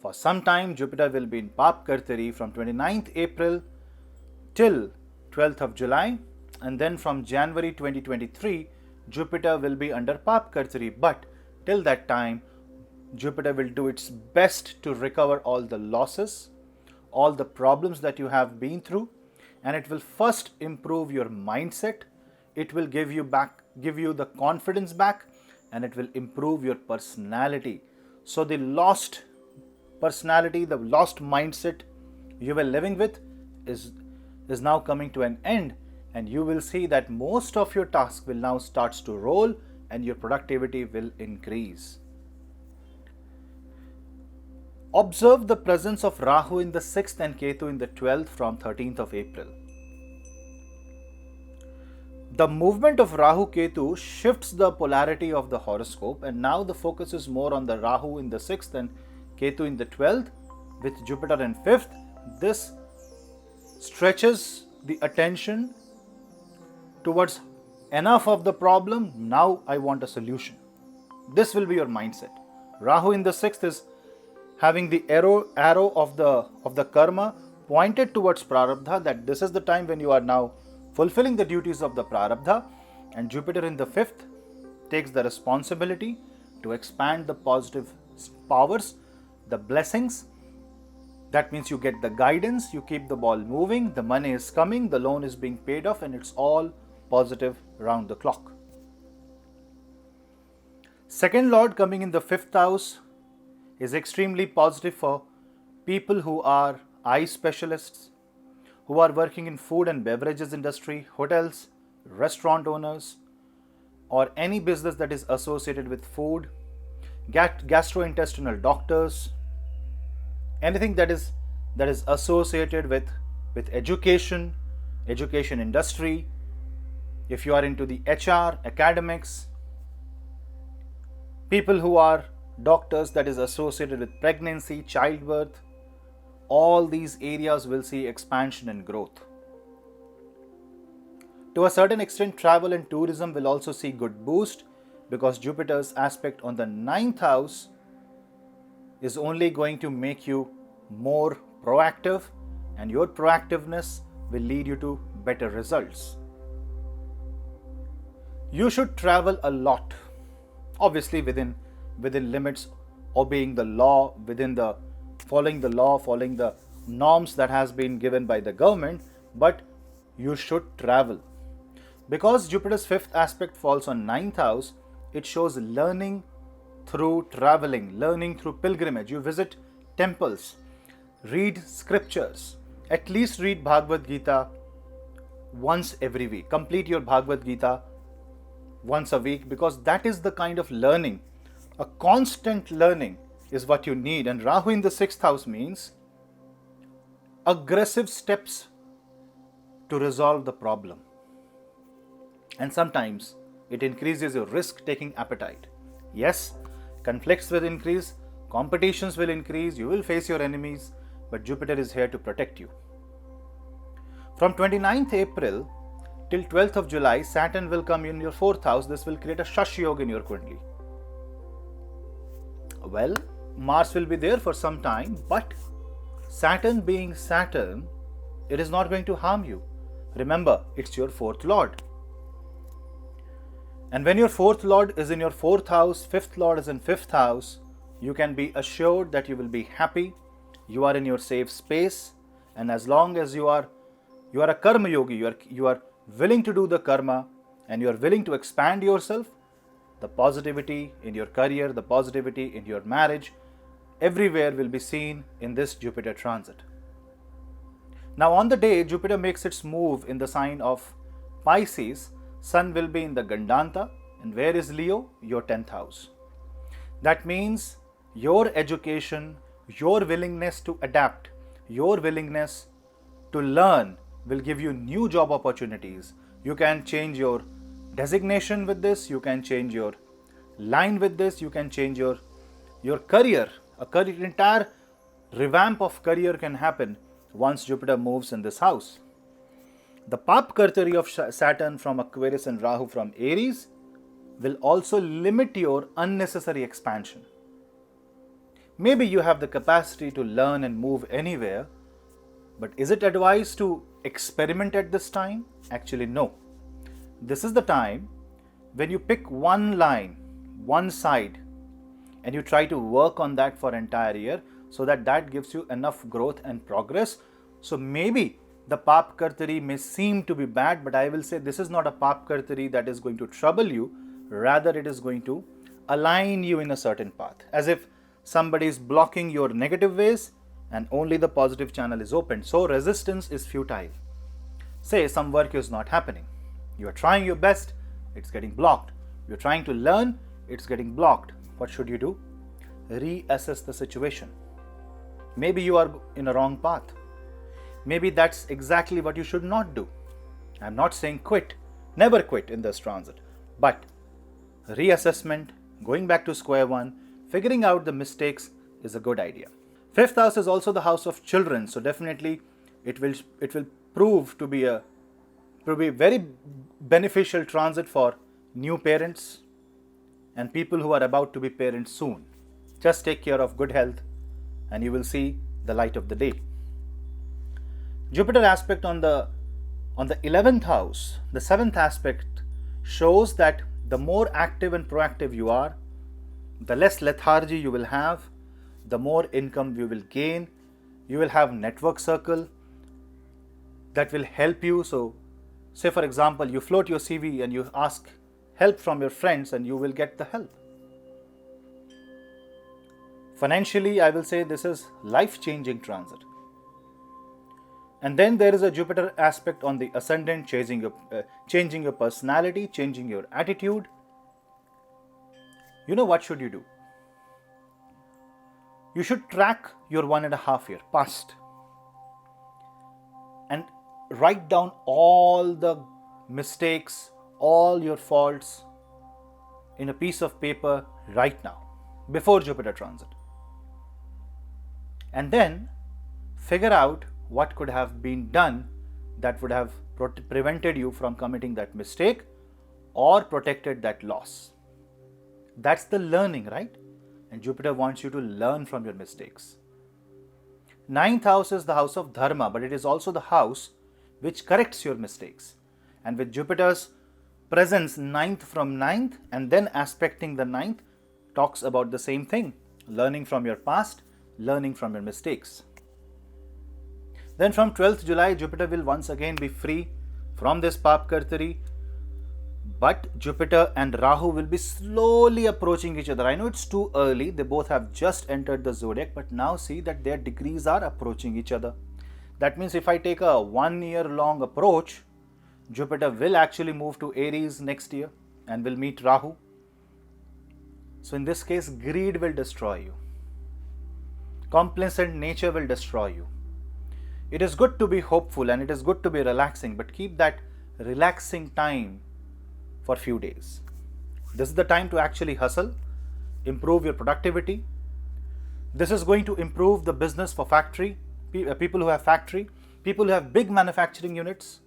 for some time Jupiter will be in Pap Kartari from 29th April till 12th of July, and then from January 2023 Jupiter will be under Pap Kartari. But till that time, Jupiter will do its best to recover all the losses, all the problems that you have been through, and it will first improve your mindset. It will give you the confidence back, and it will improve your personality. So the lost personality, the lost mindset you were living with is now coming to an end, and you will see that most of your tasks will now start to roll and your productivity will increase. Observe the presence of Rahu in the 6th and Ketu in the 12th from 13th of April. The movement of Rahu Ketu shifts the polarity of the horoscope, and now the focus is more on the Rahu in the 6th and Ketu in the 12th with Jupiter in 5th. This stretches the attention towards enough of the problem, now I want a solution. This will be your mindset. Rahu in the 6th is having the arrow of the karma pointed towards prarabdha, that this is the time when you are now fulfilling the duties of the prarabdha, and Jupiter in the 5th takes the responsibility to expand the positive powers, the blessings. That means you get the guidance, you keep the ball moving, the money is coming, the loan is being paid off, and it's all positive round the clock. Second Lord coming in the 5th house is extremely positive for people who are eye specialists, who are working in food and beverages industry, hotels, restaurant owners, or any business that is associated with food, gastrointestinal doctors, anything that is associated with education industry. If you are into the HR, academics, people who are doctors that is associated with pregnancy, childbirth, all these areas will see expansion and growth. To a certain extent, travel and tourism will also see good boost, because Jupiter's aspect on the 9th house is only going to make you more proactive, and your proactiveness will lead you to better results. You should travel a lot, obviously within limits, obeying the law, following the norms that has been given by the government, but you should travel. Because Jupiter's 5th aspect falls on 9th house, it shows learning through traveling, learning through pilgrimage. You visit temples, read scriptures, at least read Bhagavad Gita once every week. Complete your Bhagavad Gita once a week, because that is the kind of learning. A constant learning is what you need. And Rahu in the 6th house means aggressive steps to resolve the problem. And sometimes it increases your risk-taking appetite. Yes, conflicts will increase, competitions will increase, you will face your enemies, but Jupiter is here to protect you. From 29th April till 12th of July, Saturn will come in your 4th house. This will create a Shash Yoga in your Kundli. Well, Mars will be there for some time, but Saturn being Saturn, it is not going to harm you. Remember, it's your 4th Lord. And when your 4th Lord is in your 4th house, 5th Lord is in 5th house, you can be assured that you will be happy, you are in your safe space, and as long as you are a karma yogi, you are willing to do the karma and you are willing to expand yourself, the positivity in your career, the positivity in your marriage, everywhere will be seen in this Jupiter transit. Now on the day Jupiter makes its move in the sign of Pisces, Sun will be in the Gandanta, and where is Leo? Your 10th house. That means your education, your willingness to adapt, your willingness to learn will give you new job opportunities. You can change your designation with this, you can change your line with this, you can change your career. An entire revamp of career can happen once Jupiter moves in this house. The Pap Kartari of Saturn from Aquarius and Rahu from Aries will also limit your unnecessary expansion. Maybe you have the capacity to learn and move anywhere, but is it advised to experiment at this time? Actually, no. This is the time when you pick one line, one side, and you try to work on that for entire year so that gives you enough growth and progress. So maybe the Pap Kartari may seem to be bad, but I will say this is not a Pap Kartari that is going to trouble you. Rather, it is going to align you in a certain path. As if somebody is blocking your negative ways and only the positive channel is open. So resistance is futile. Say some work is not happening. You are trying your best, it's getting blocked. You are trying to learn, it's getting blocked. What should you do? Reassess the situation. Maybe you are in a wrong path. Maybe that's exactly what you should not do. I'm not saying quit, never quit in this transit, but reassessment, going back to square one, figuring out the mistakes is a good idea. 5th house is also the house of children, so definitely it will prove to be a very beneficial transit for new parents and people who are about to be parents soon. Just take care of good health and you will see the light of the day. Jupiter aspect on the 11th house, the 7th aspect shows that the more active and proactive you are, the less lethargy you will have, the more income you will gain. You will have network circle that will help you. So say for example, you float your CV and you ask help from your friends and you will get the help. Financially, I will say this is life-changing transit. And then there is a Jupiter aspect on the ascendant, changing your personality, changing your attitude. You know what should you do? You should track your 1.5 year past and write down all the mistakes, all your faults in a piece of paper right now, before Jupiter transit. And then figure out what could have been done that would have prevented you from committing that mistake or protected that loss. That's the learning, right? And Jupiter wants you to learn from your mistakes. 9th house is the house of Dharma, but it is also the house which corrects your mistakes. And with Jupiter's presence 9th from 9th and then aspecting the 9th talks about the same thing. Learning from your past, learning from your mistakes. Then from 12th July, Jupiter will once again be free from this Pap Kartari. But Jupiter and Rahu will be slowly approaching each other. I know it's too early. They both have just entered the zodiac. But now see that their degrees are approaching each other. That means if I take a 1 year long approach, Jupiter will actually move to Aries next year and will meet Rahu. So in this case, greed will destroy you. Complacent nature will destroy you. It is good to be hopeful and it is good to be relaxing, but keep that relaxing time for few days. This is the time to actually hustle, improve your productivity. This is going to improve the business for factory, people who have factory, people who have big manufacturing units.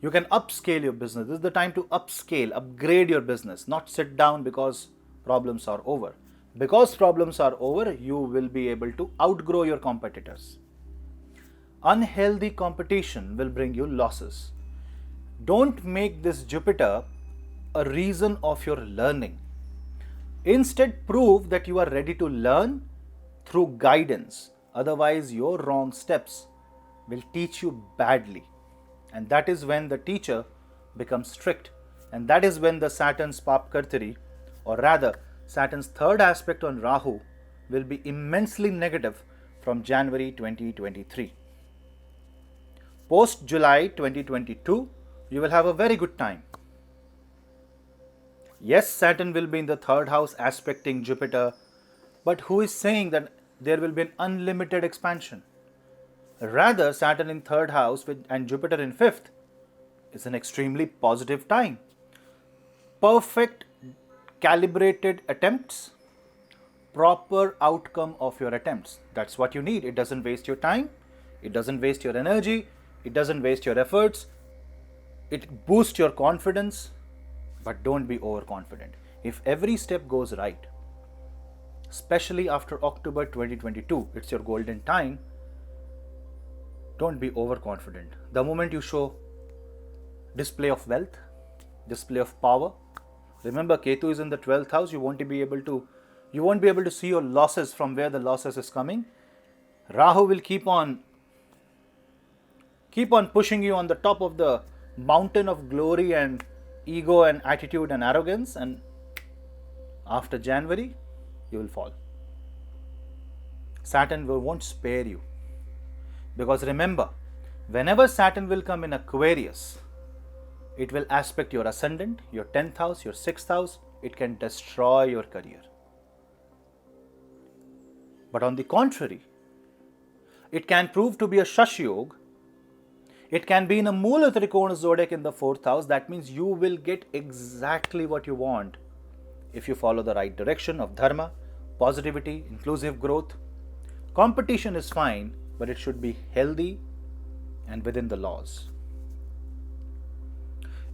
You can upscale your business. This is the time to upscale, upgrade your business, not sit down because problems are over. Because problems are over, you will be able to outgrow your competitors. Unhealthy competition will bring you losses. Don't make this Jupiter a reason of your learning. Instead, prove that you are ready to learn through guidance. Otherwise, your wrong steps will teach you badly. And that is when the teacher becomes strict. And that is when the Saturn's Papkartari, or rather Saturn's third aspect on Rahu, will be immensely negative from January 2023. Post July 2022, you will have a very good time. Yes, Saturn will be in the third house aspecting Jupiter, but who is saying that there will be an unlimited expansion? Rather, Saturn in third house and Jupiter in fifth is an extremely positive time. Perfect calibrated attempts, proper outcome of your attempts. That's what you need. It doesn't waste your time, it doesn't waste your energy, it doesn't waste your efforts. It boosts your confidence, but don't be overconfident. If every step goes right, especially after October 2022, it's your golden time. Don't be overconfident. The moment you show display of wealth, display of power, remember Ketu is in the 12th house, you won't be able to see your losses from where the losses is coming. Rahu will keep on pushing you on the top of the mountain of glory and ego and attitude and arrogance, and after January you will fall. Saturn won't spare you, because remember, whenever Saturn will come in Aquarius, it will aspect your ascendant, your 10th house, your 6th house. It can destroy your career. But on the contrary, it can prove to be a Shash Yoga. It can be in a Mula Trikona zodiac in the 4th house. That means you will get exactly what you want if you follow the right direction of dharma, positivity, inclusive growth. Competition is fine, but it should be healthy and within the laws.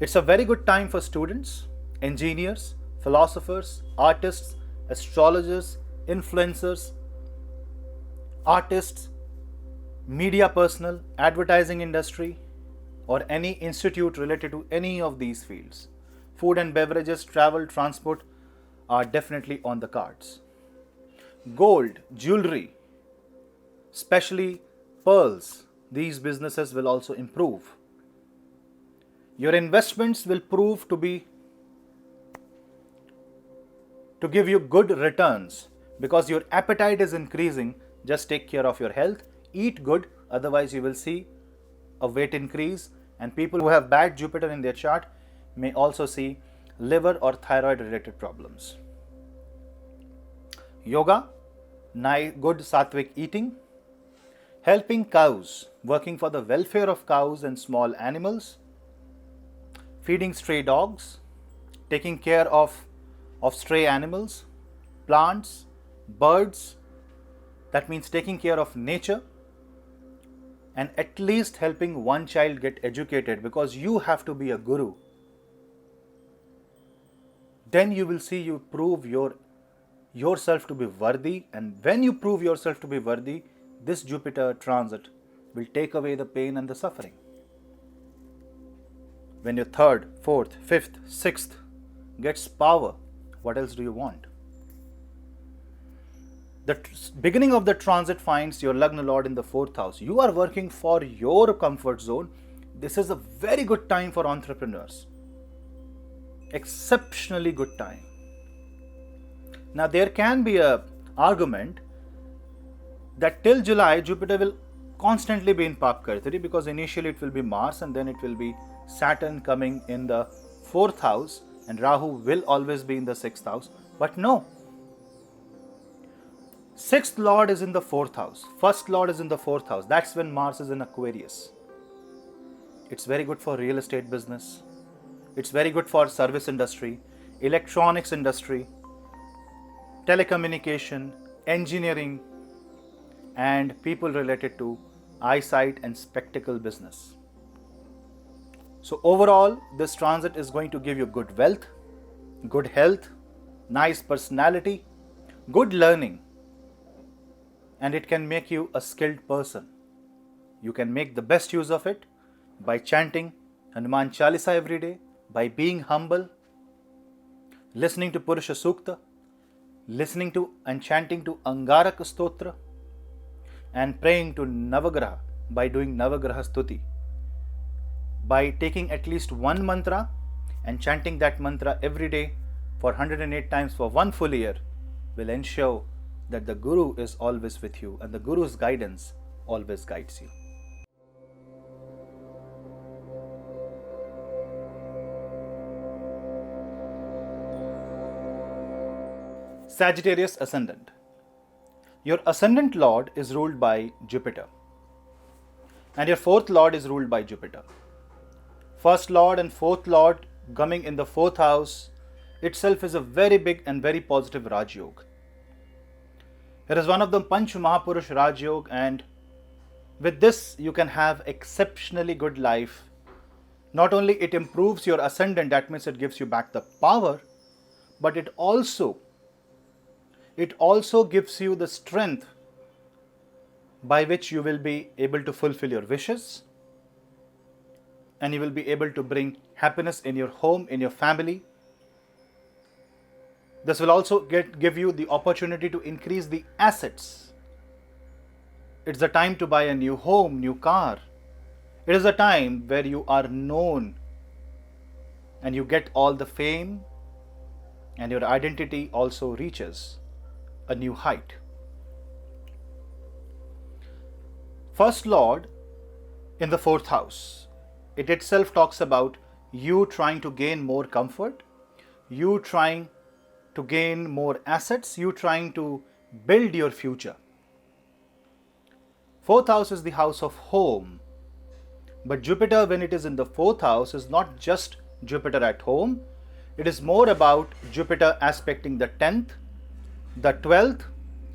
It's a very good time for students, engineers, philosophers, artists, astrologers, influencers, artists, media personnel, advertising industry, or any institute related to any of these fields. Food and beverages, travel, transport are definitely on the cards. Gold, jewelry, especially pearls, these businesses will also improve. Your investments will prove to give you good returns because your appetite is increasing. Just take care of your health, eat good, otherwise you will see a weight increase, and people who have bad Jupiter in their chart may also see liver or thyroid related problems. Yoga, good sattvic eating, helping cows, working for the welfare of cows and small animals, feeding stray dogs, taking care of stray animals, plants, birds. That means taking care of nature, and at least helping one child get educated, because you have to be a guru. Then you will see you prove yourself to be worthy, and when you prove yourself to be worthy, this Jupiter transit will take away the pain and the suffering. When your 3rd, 4th, 5th, 6th gets power, what else do you want? The beginning of the transit finds your Lagna Lord in the 4th house. You are working for your comfort zone. This is a very good time for entrepreneurs. Exceptionally good time. Now there can be an argument that till July Jupiter will constantly be in Papkartari, because initially it will be Mars and then it will be Saturn coming in the 4th house, and Rahu will always be in the 6th house. But no. 6th Lord is in the 4th house. 1st Lord is in the 4th house. That's when Mars is in Aquarius. It's very good for real estate business. It's very good for service industry, electronics industry, telecommunication, engineering, and people related to eyesight and spectacle business. So overall, this transit is going to give you good wealth, good health, nice personality, good learning, and it can make you a skilled person. You can make the best use of it by chanting Hanuman Chalisa every day, by being humble, listening to Purusha Sukta, listening to and chanting to Angarak Stotra, and praying to Navagraha by doing Navagraha Stuti. By taking at least one mantra and chanting that mantra every day for 108 times for one full year will ensure that the Guru is always with you and the Guru's guidance always guides you. Sagittarius Ascendant. Your Ascendant Lord is ruled by Jupiter and your 4th Lord is ruled by Jupiter. 1st Lord and 4th Lord coming in the 4th house itself is a very big and very positive Raj Yoga. It is one of the Panch Mahapurush Raj Yoga, and with this you can have exceptionally good life. Not only it improves your ascendant, that means it gives you back the power, but it also gives you the strength by which you will be able to fulfill your wishes, and you will be able to bring happiness in your home, in your family. This will also give you the opportunity to increase the assets. It's the time to buy a new home, new car. It is a time where you are known and you get all the fame, and your identity also reaches a new height. 1st Lord in the 4th house. It itself talks about you trying to gain more comfort, you trying to gain more assets, you trying to build your future. 4th house is the house of home. But Jupiter, when it is in the 4th house, is not just Jupiter at home. It is more about Jupiter aspecting the 10th, the 12th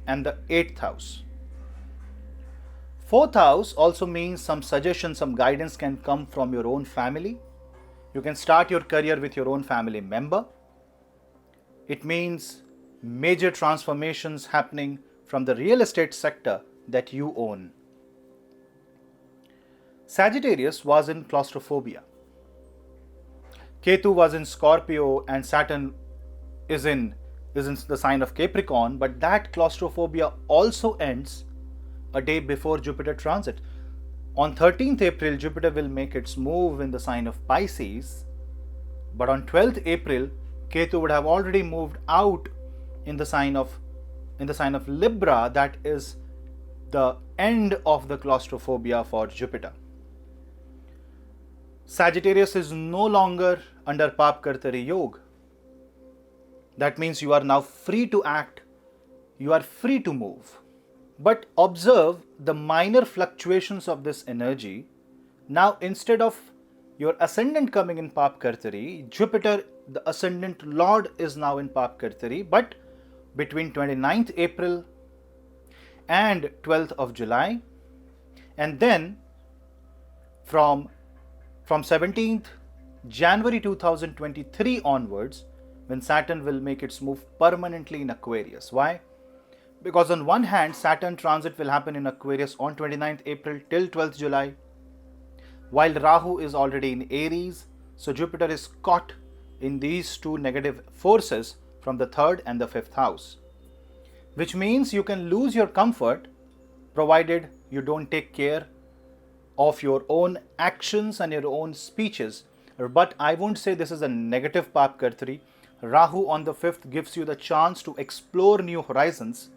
and the 8th house. 4th house also means some suggestion, some guidance can come from your own family. You can start your career with your own family member. It means major transformations happening from the real estate sector that you own. Sagittarius was in claustrophobia. Ketu was in Scorpio and Saturn is in the sign of Capricorn, but that claustrophobia also ends a day before Jupiter transit. On 13th April, Jupiter will make its move in the sign of Pisces, but on 12th April, Ketu would have already moved out in the sign of Libra. That is the end of the claustrophobia for Jupiter. Sagittarius is no longer under Pap Kartari Yoga. That means you are now free to act, you are free to move. But observe the minor fluctuations of this energy. Now, instead of your ascendant coming in Pap Kartari, Jupiter, the ascendant Lord, is now in Pap Kartari. But between 29th April and 12th of July, and then from 17th January 2023 onwards, when Saturn will make its move permanently in Aquarius. Why? Because on one hand, Saturn transit will happen in Aquarius on 29th April till 12th July, while Rahu is already in Aries. So Jupiter is caught in these two negative forces from the 3rd and the 5th house, which means you can lose your comfort provided you don't take care of your own actions and your own speeches. But I won't say this is a negative Pap Kartari. Rahu on the 5th gives you the chance to explore new horizons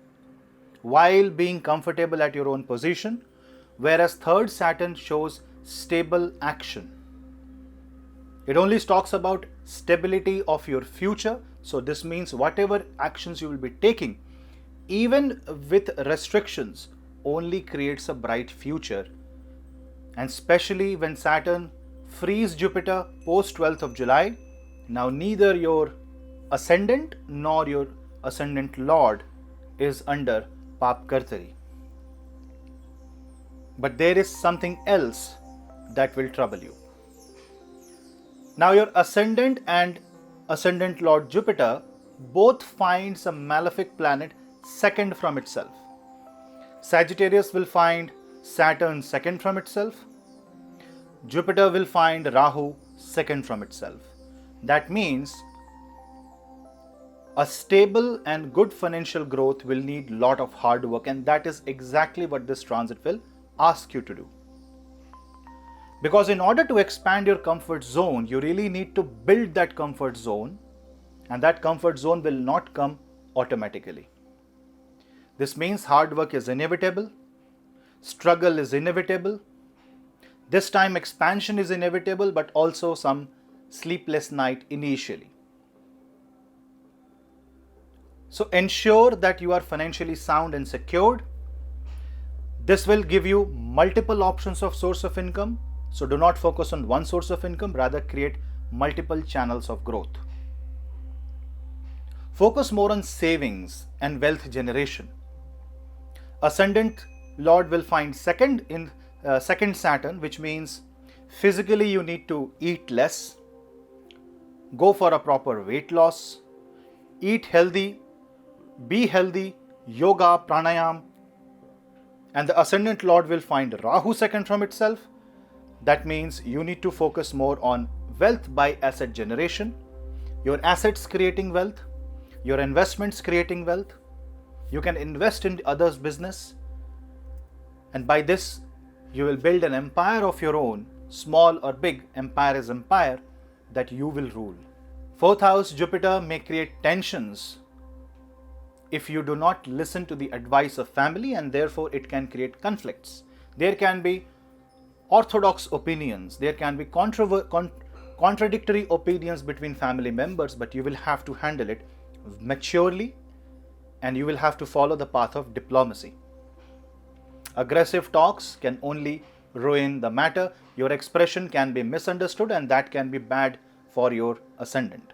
while being comfortable at your own position, whereas 3rd Saturn shows stable action. It only talks about stability of your future. So this means whatever actions you will be taking, even with restrictions, only creates a bright future. And especially when Saturn frees Jupiter post 12th of July, now neither your ascendant nor your ascendant Lord is under Pap Kartari. But there is something else that will trouble you. Now your ascendant and ascendant Lord Jupiter both finds a malefic planet second from itself. Sagittarius will find Saturn second from itself. Jupiter will find Rahu second from itself. That means a stable and good financial growth will need lot of hard work, and that is exactly what this transit will ask you to do. Because in order to expand your comfort zone, you really need to build that comfort zone, and that comfort zone will not come automatically. This means hard work is inevitable, struggle is inevitable, this time expansion is inevitable, but also some sleepless night initially. So ensure that you are financially sound and secured. This will give you multiple options of source of income. So do not focus on one source of income, rather create multiple channels of growth. Focus more on savings and wealth generation. Ascendant Lord will find second Saturn, which means physically you need to eat less, go for a proper weight loss, eat healthy, be healthy, yoga, pranayam. And the ascendant Lord will find Rahu second from itself. That means you need to focus more on wealth by asset generation, your assets creating wealth, your investments creating wealth. You can invest in others' business, and by this you will build an empire of your own. Small or big, empire is empire that you will rule. Fourth house Jupiter may create tensions if you do not listen to the advice of family, and therefore it can create conflicts. There can be orthodox opinions, there can be contradictory opinions between family members, but you will have to handle it maturely, and you will have to follow the path of diplomacy. Aggressive talks can only ruin the matter. Your expression can be misunderstood, and that can be bad for your ascendant.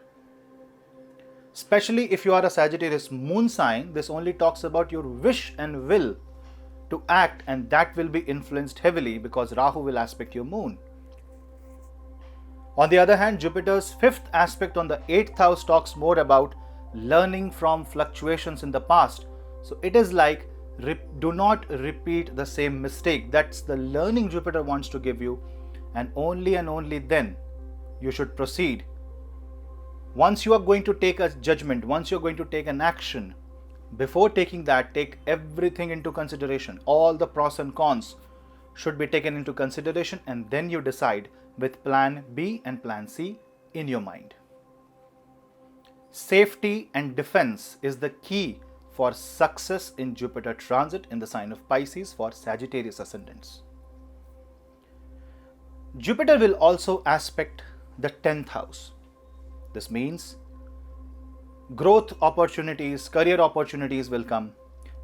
Especially if you are a Sagittarius moon sign, this only talks about your wish and will to act, and that will be influenced heavily because Rahu will aspect your moon. On the other hand, Jupiter's fifth aspect on the 8th house talks more about learning from fluctuations in the past. So it is like, do not repeat the same mistake. That's the learning Jupiter wants to give you, and only then you should proceed. Once you are going to take a judgment, once you're going to take an action, before taking that, take everything into consideration. All the pros and cons should be taken into consideration, and then you decide with plan B and plan C in your mind. Safety and defense is the key for success in Jupiter transit in the sign of Pisces for Sagittarius ascendants. Jupiter will also aspect the 10th house. This means growth opportunities, career opportunities will come.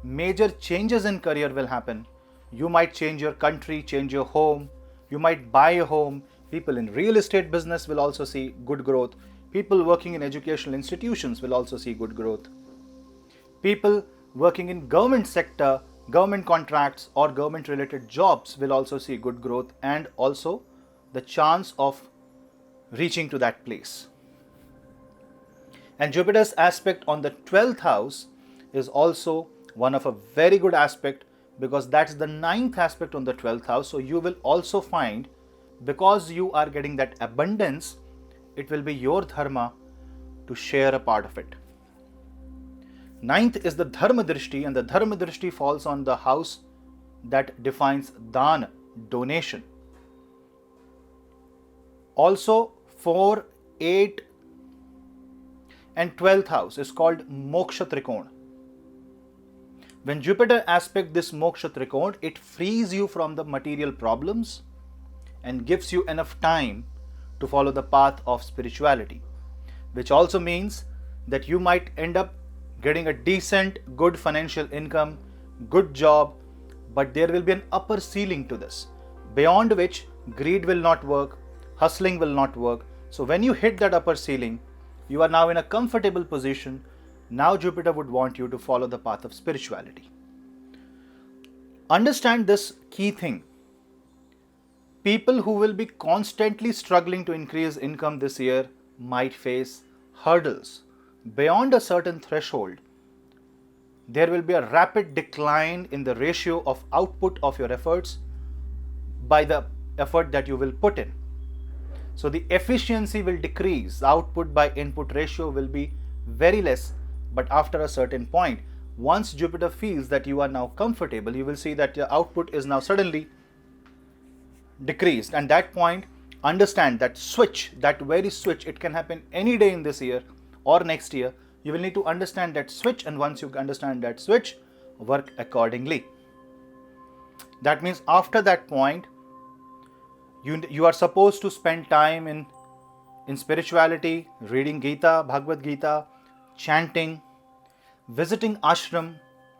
Major changes in career will happen. You might change your country, change your home. You might buy a home. People in real estate business will also see good growth. People working in educational institutions will also see good growth. People working in government sector, government contracts or government related jobs will also see good growth, and also the chance of reaching to that place. And Jupiter's aspect on the 12th house is also one of a very good aspect, because that's the 9th aspect on the 12th house. So you will also find, because you are getting that abundance, it will be your dharma to share a part of it. 9th is the Dharma Drishti, and the Dharma Drishti falls on the house that defines Dan, donation. Also 4, 8 and 12th house is called Moksha Trikona. When Jupiter aspects this Moksha Trikona, it frees you from the material problems and gives you enough time to follow the path of spirituality, which also means that you might end up getting a decent, good financial income, good job, but there will be an upper ceiling to this, beyond which greed will not work, hustling will not work. So when you hit that upper ceiling, you are now in a comfortable position. Now Jupiter would want you to follow the path of spirituality. Understand this key thing. People who will be constantly struggling to increase income this year might face hurdles. Beyond a certain threshold, there will be a rapid decline in the ratio of output of your efforts by the effort that you will put in. So the efficiency will decrease, output by input ratio will be very less, but after a certain point, once Jupiter feels that you are now comfortable, you will see that your output is now suddenly decreased, and that point, understand that switch, that very switch, it can happen any day in this year or next year. You will need to understand that switch, and once you understand that switch, work accordingly. That means after that point, you are supposed to spend time in spirituality, reading Gita, Bhagavad Gita, chanting, visiting ashram,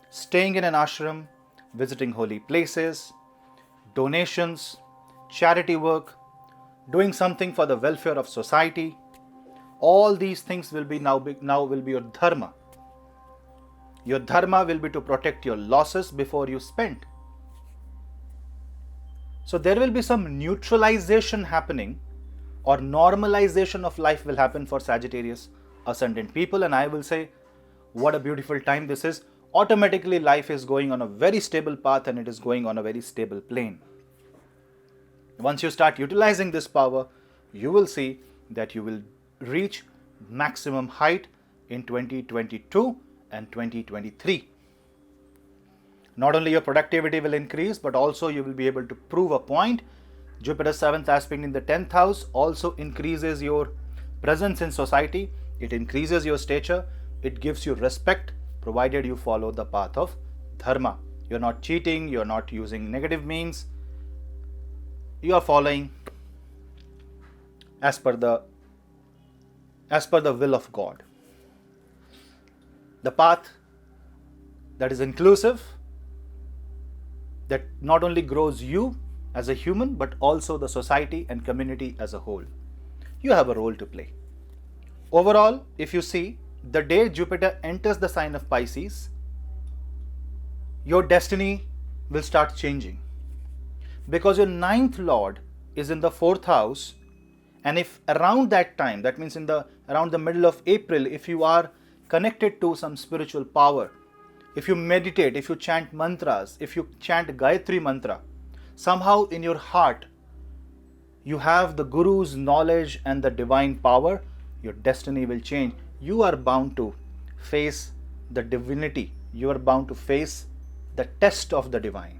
staying in an ashram, visiting holy places, donations, charity work, doing something for the welfare of society. All these things will be now will be your dharma. Your dharma will be to protect your losses before you spend. So there will be some neutralization happening, or normalization of life will happen for Sagittarius ascendant people, and I will say, what a beautiful time this is. Automatically life is going on a very stable path, and it is going on a very stable plane. Once you start utilizing this power, you will see that you will reach maximum height in 2022 and 2023. Not only your productivity will increase, but also you will be able to prove a point. Jupiter's 7th aspect in the 10th house also increases your presence in society. It increases your stature. It gives you respect, provided you follow the path of dharma. You're not cheating. You're not using negative means. You are following as per the will of God. The path that is inclusive, that not only grows you as a human, but also the society and community as a whole. You have a role to play. Overall, if you see, the day Jupiter enters the sign of Pisces, your destiny will start changing. Because your 9th lord is in the 4th house, and if around that time, that means around the middle of April, if you are connected to some spiritual power, if you meditate, if you chant mantras, if you chant Gayatri mantra, somehow in your heart you have the Guru's knowledge and the divine power, your destiny will change. You are bound to face the divinity. You are bound to face the test of the divine.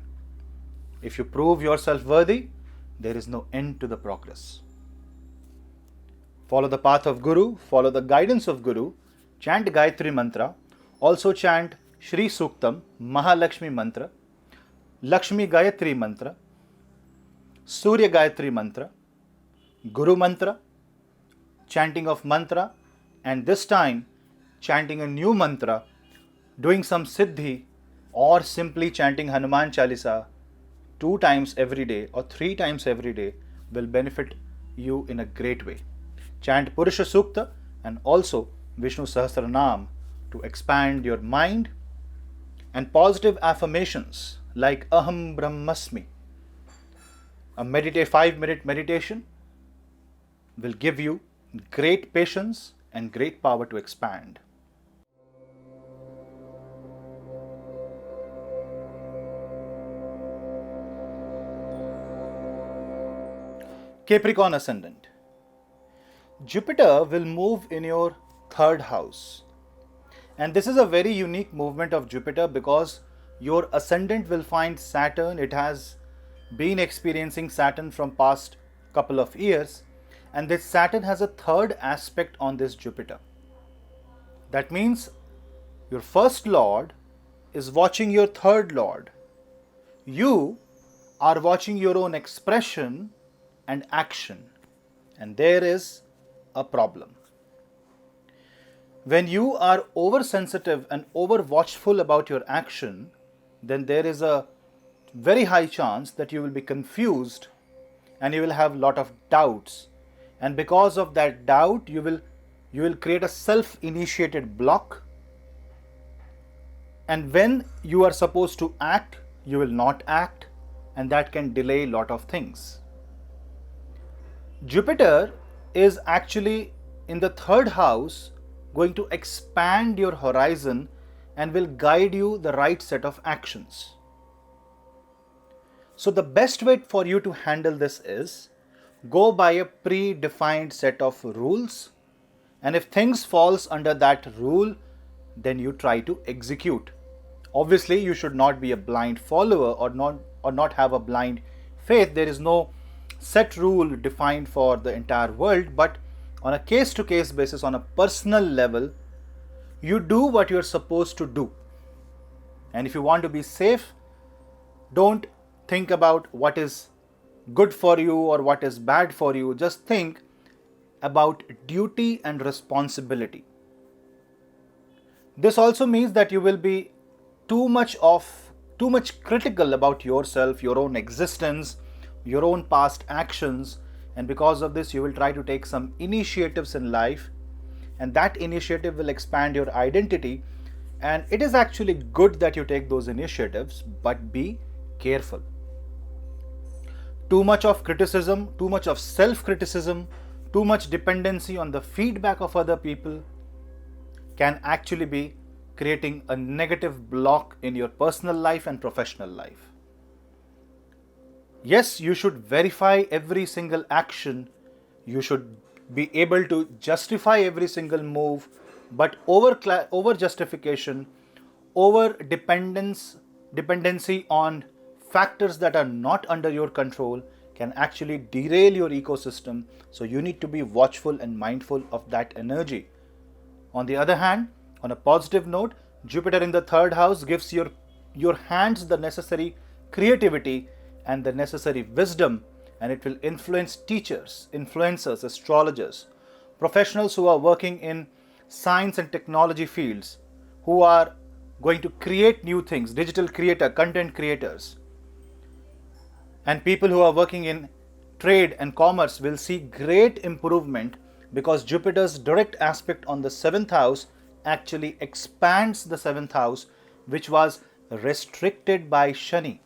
If you prove yourself worthy, there is no end to the progress. Follow the path of Guru, follow the guidance of Guru, chant Gayatri mantra, also chant Shri Suktam, Mahalakshmi mantra, Lakshmi Gayatri mantra, Surya Gayatri mantra, Guru mantra, chanting of mantra, and this time chanting a new mantra, doing some siddhi, or simply chanting Hanuman Chalisa 2 times every day or 3 times every day will benefit you in a great way. Chant Purusha Sukta and also Vishnu Sahasranam to expand your mind, and positive affirmations like Aham Brahmasmi. A 5-minute meditation will give you great patience and great power to expand. Capricorn Ascendant. Jupiter will move in your 3rd house. And this is a very unique movement of Jupiter because your ascendant will find Saturn. It has been experiencing Saturn from past couple of years, and this Saturn has a 3rd aspect on this Jupiter. That means your 1st lord is watching your 3rd lord. You are watching your own expression and action, and there is a problem. When you are oversensitive and over watchful about your action, then there is a very high chance that you will be confused and you will have a lot of doubts, and because of that doubt you will create a self-initiated block, and when you are supposed to act, you will not act, and that can delay a lot of things. Jupiter is actually in the third house, going to expand your horizon and will guide you the right set of actions. So the best way for you to handle this is go by a predefined set of rules, and if things falls under that rule, then you try to execute. Obviously, you should not be a blind follower or not have a blind faith. There is no set rule defined for the entire world, but on a case to case basis, on a personal level, you do what you're supposed to do. And if you want to be safe, don't think about what is good for you or what is bad for you. Just think about duty and responsibility. This also means that you will be too much critical about yourself, your own existence, your own past actions, and because of this you will try to take some initiatives in life, and that initiative will expand your identity. And it is actually good that you take those initiatives, but be careful. Too much of criticism, too much of self-criticism, too much dependency on the feedback of other people can actually be creating a negative block in your personal life and professional life. Yes, you should verify every single action. You should be able to justify every single move, but over justification, over dependency on factors that are not under your control can actually derail your ecosystem. So you need to be watchful and mindful of that energy. On the other hand, on a positive note, Jupiter in the third house gives your hands the necessary creativity and the necessary wisdom, and it will influence teachers, influencers, astrologers, professionals who are working in science and technology fields, who are going to create new things, digital creator, content creators, and people who are working in trade and commerce will see great improvement, because Jupiter's direct aspect on the 7th house actually expands the 7th house, which was restricted by Shani.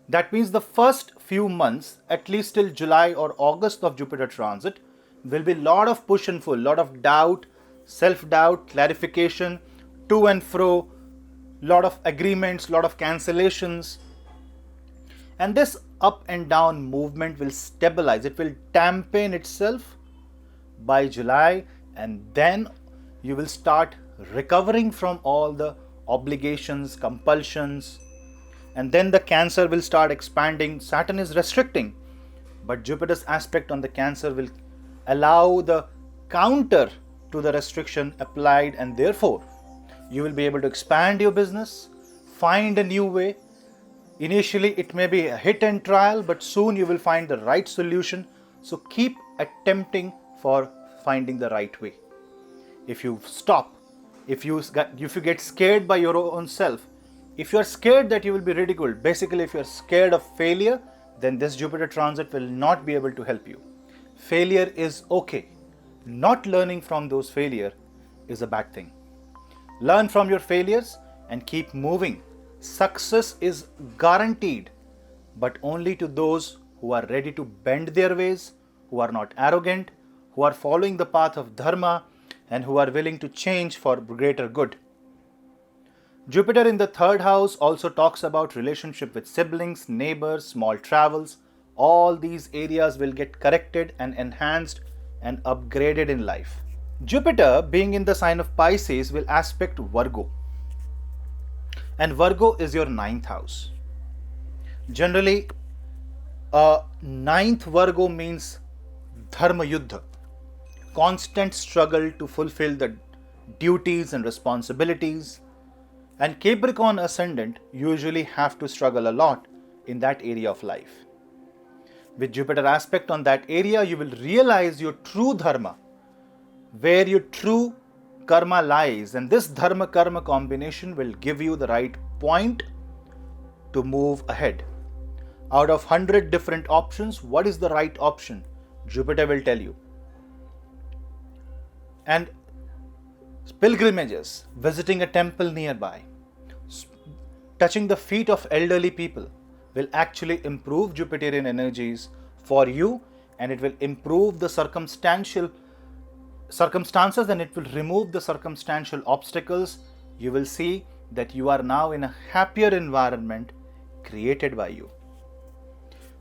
That means the first few months, at least till July or August of Jupiter transit, will be a lot of push and pull, lot of doubt, self-doubt, clarification, to and fro, lot of agreements, lot of cancellations. And this up and down movement will stabilize, it will dampen itself by July, and then you will start recovering from all the obligations, compulsions, and then the Cancer will start expanding. Saturn is restricting, but Jupiter's aspect on the Cancer will allow the counter to the restriction applied, and therefore you will be able to expand your business, find a new way. Initially it may be a hit and trial, but soon you will find the right solution. So keep attempting for finding the right way. If you stop, if you get scared by your own self, if you are scared that you will be ridiculed, basically if you are scared of failure, then this Jupiter transit will not be able to help you. Failure is okay. Not learning from those failures is a bad thing. Learn from your failures and keep moving. Success is guaranteed, but only to those who are ready to bend their ways, who are not arrogant, who are following the path of dharma, and who are willing to change for greater good. Jupiter in the third house also talks about relationship with siblings, neighbors, small travels. All these areas will get corrected and enhanced and upgraded in life. Jupiter, being in the sign of Pisces, will aspect Virgo. And Virgo is your 9th house. Generally, ninth Virgo means dharma yuddha, constant struggle to fulfill the duties and responsibilities. And Capricorn ascendant usually have to struggle a lot in that area of life. With Jupiter aspect on that area, you will realize your true dharma, where your true karma lies, and this dharma karma combination will give you the right point to move ahead. Out of 100 different options, what is the right option? Jupiter will tell you. And pilgrimages, visiting a temple nearby, touching the feet of elderly people will actually improve Jupiterian energies for you and it will improve the circumstances and it will remove the circumstantial obstacles. You will see that you are now in a happier environment created by you.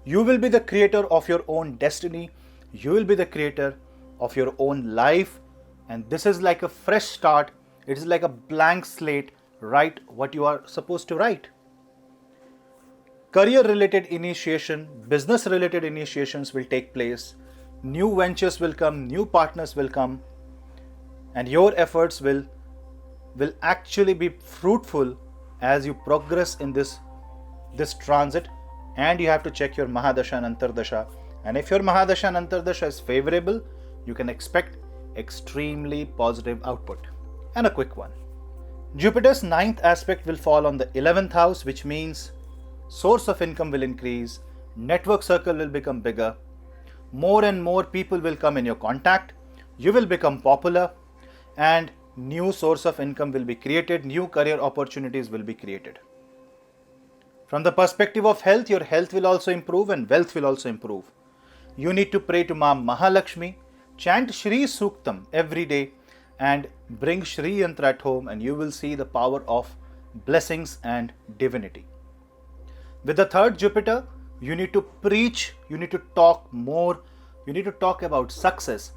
You will be the creator of your own destiny. You will be the creator of your own life. And this is like a fresh start. It is like a blank slate. Write what you are supposed to write. Career related initiation, business related initiations will take place. New ventures will come, new partners will come. And your efforts will actually be fruitful as you progress in this transit. And you have to check your Mahadasha and Antardasha. And if your Mahadasha and Antardasha is favorable, you can expect extremely positive output. And a quick one. Jupiter's 9th aspect will fall on the 11th house, which means source of income will increase, network circle will become bigger, more and more people will come in your contact, you will become popular, and new source of income will be created, new career opportunities will be created. From the perspective of health, your health will also improve and wealth will also improve. You need to pray to Ma Mahalakshmi, chant Shri Suktam every day, and bring Shri Yantra at home, and you will see the power of blessings and divinity. With the 3rd Jupiter, you need to preach, you need to talk more, you need to talk about success.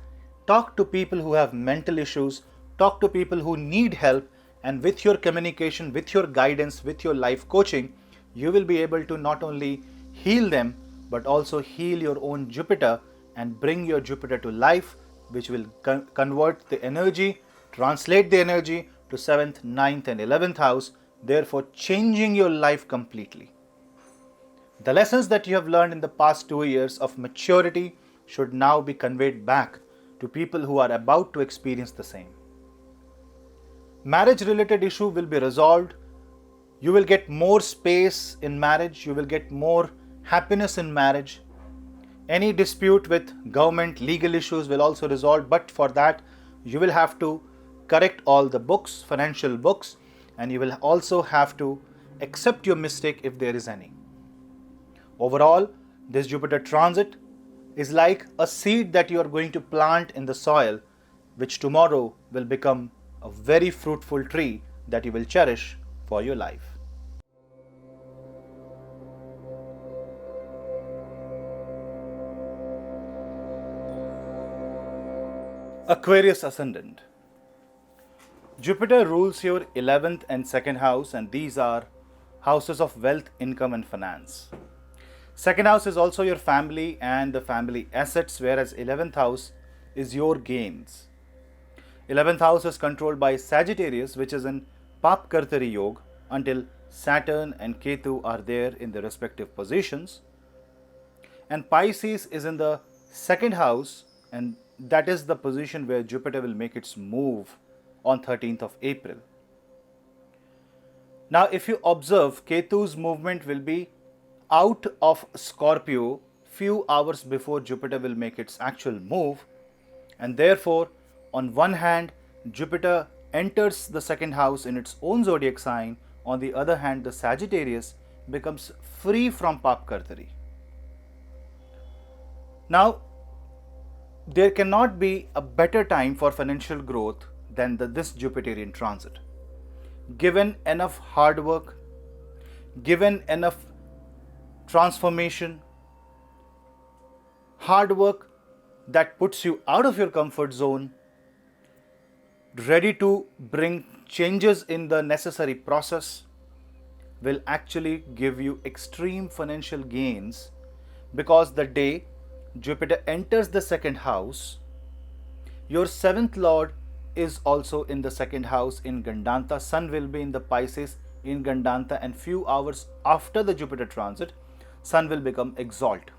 Talk to people who have mental issues, talk to people who need help, and with your communication, with your guidance, with your life coaching, you will be able to not only heal them, but also heal your own Jupiter and bring your Jupiter to life, which will convert the energy, translate the energy to 7th, 9th and 11th house, therefore changing your life completely. The lessons that you have learned in the past 2 years of maturity should now be conveyed back to people who are about to experience the same. Marriage related issue will be resolved. You will get more space in marriage. You will get more happiness in marriage. Any dispute with government, legal issues will also resolve, but for that you will have to correct all the books, financial books, and you will also have to accept your mistake if there is any. Overall, this Jupiter transit is like a seed that you are going to plant in the soil, which tomorrow will become a very fruitful tree that you will cherish for your life. Aquarius Ascendant. Jupiter rules your 11th and 2nd house, and these are houses of wealth, income and finance. 2nd house is also your family and the family assets, whereas 11th house is your gains. 11th house is controlled by Sagittarius, which is in Papkartari Yoga until Saturn and Ketu are there in their respective positions. And Pisces is in the 2nd house, and that is the position where Jupiter will make its move on 13th of April. Now, if you observe, Ketu's movement will be out of Scorpio few hours before Jupiter will make its actual move, and therefore, on one hand, Jupiter enters the 2nd house in its own zodiac sign. On the other hand, the Sagittarius becomes free from Papkartari. Now, there cannot be a better time for financial growth than this Jupiterian transit. Given enough hard work, given enough transformation, hard work that puts you out of your comfort zone, ready to bring changes in the necessary process, will actually give you extreme financial gains, because the day Jupiter enters the 2nd house, your 7th lord is also in the 2nd house in Gandanta. Sun will be in the Pisces in Gandanta, and few hours after the Jupiter transit, Sun will become exalt.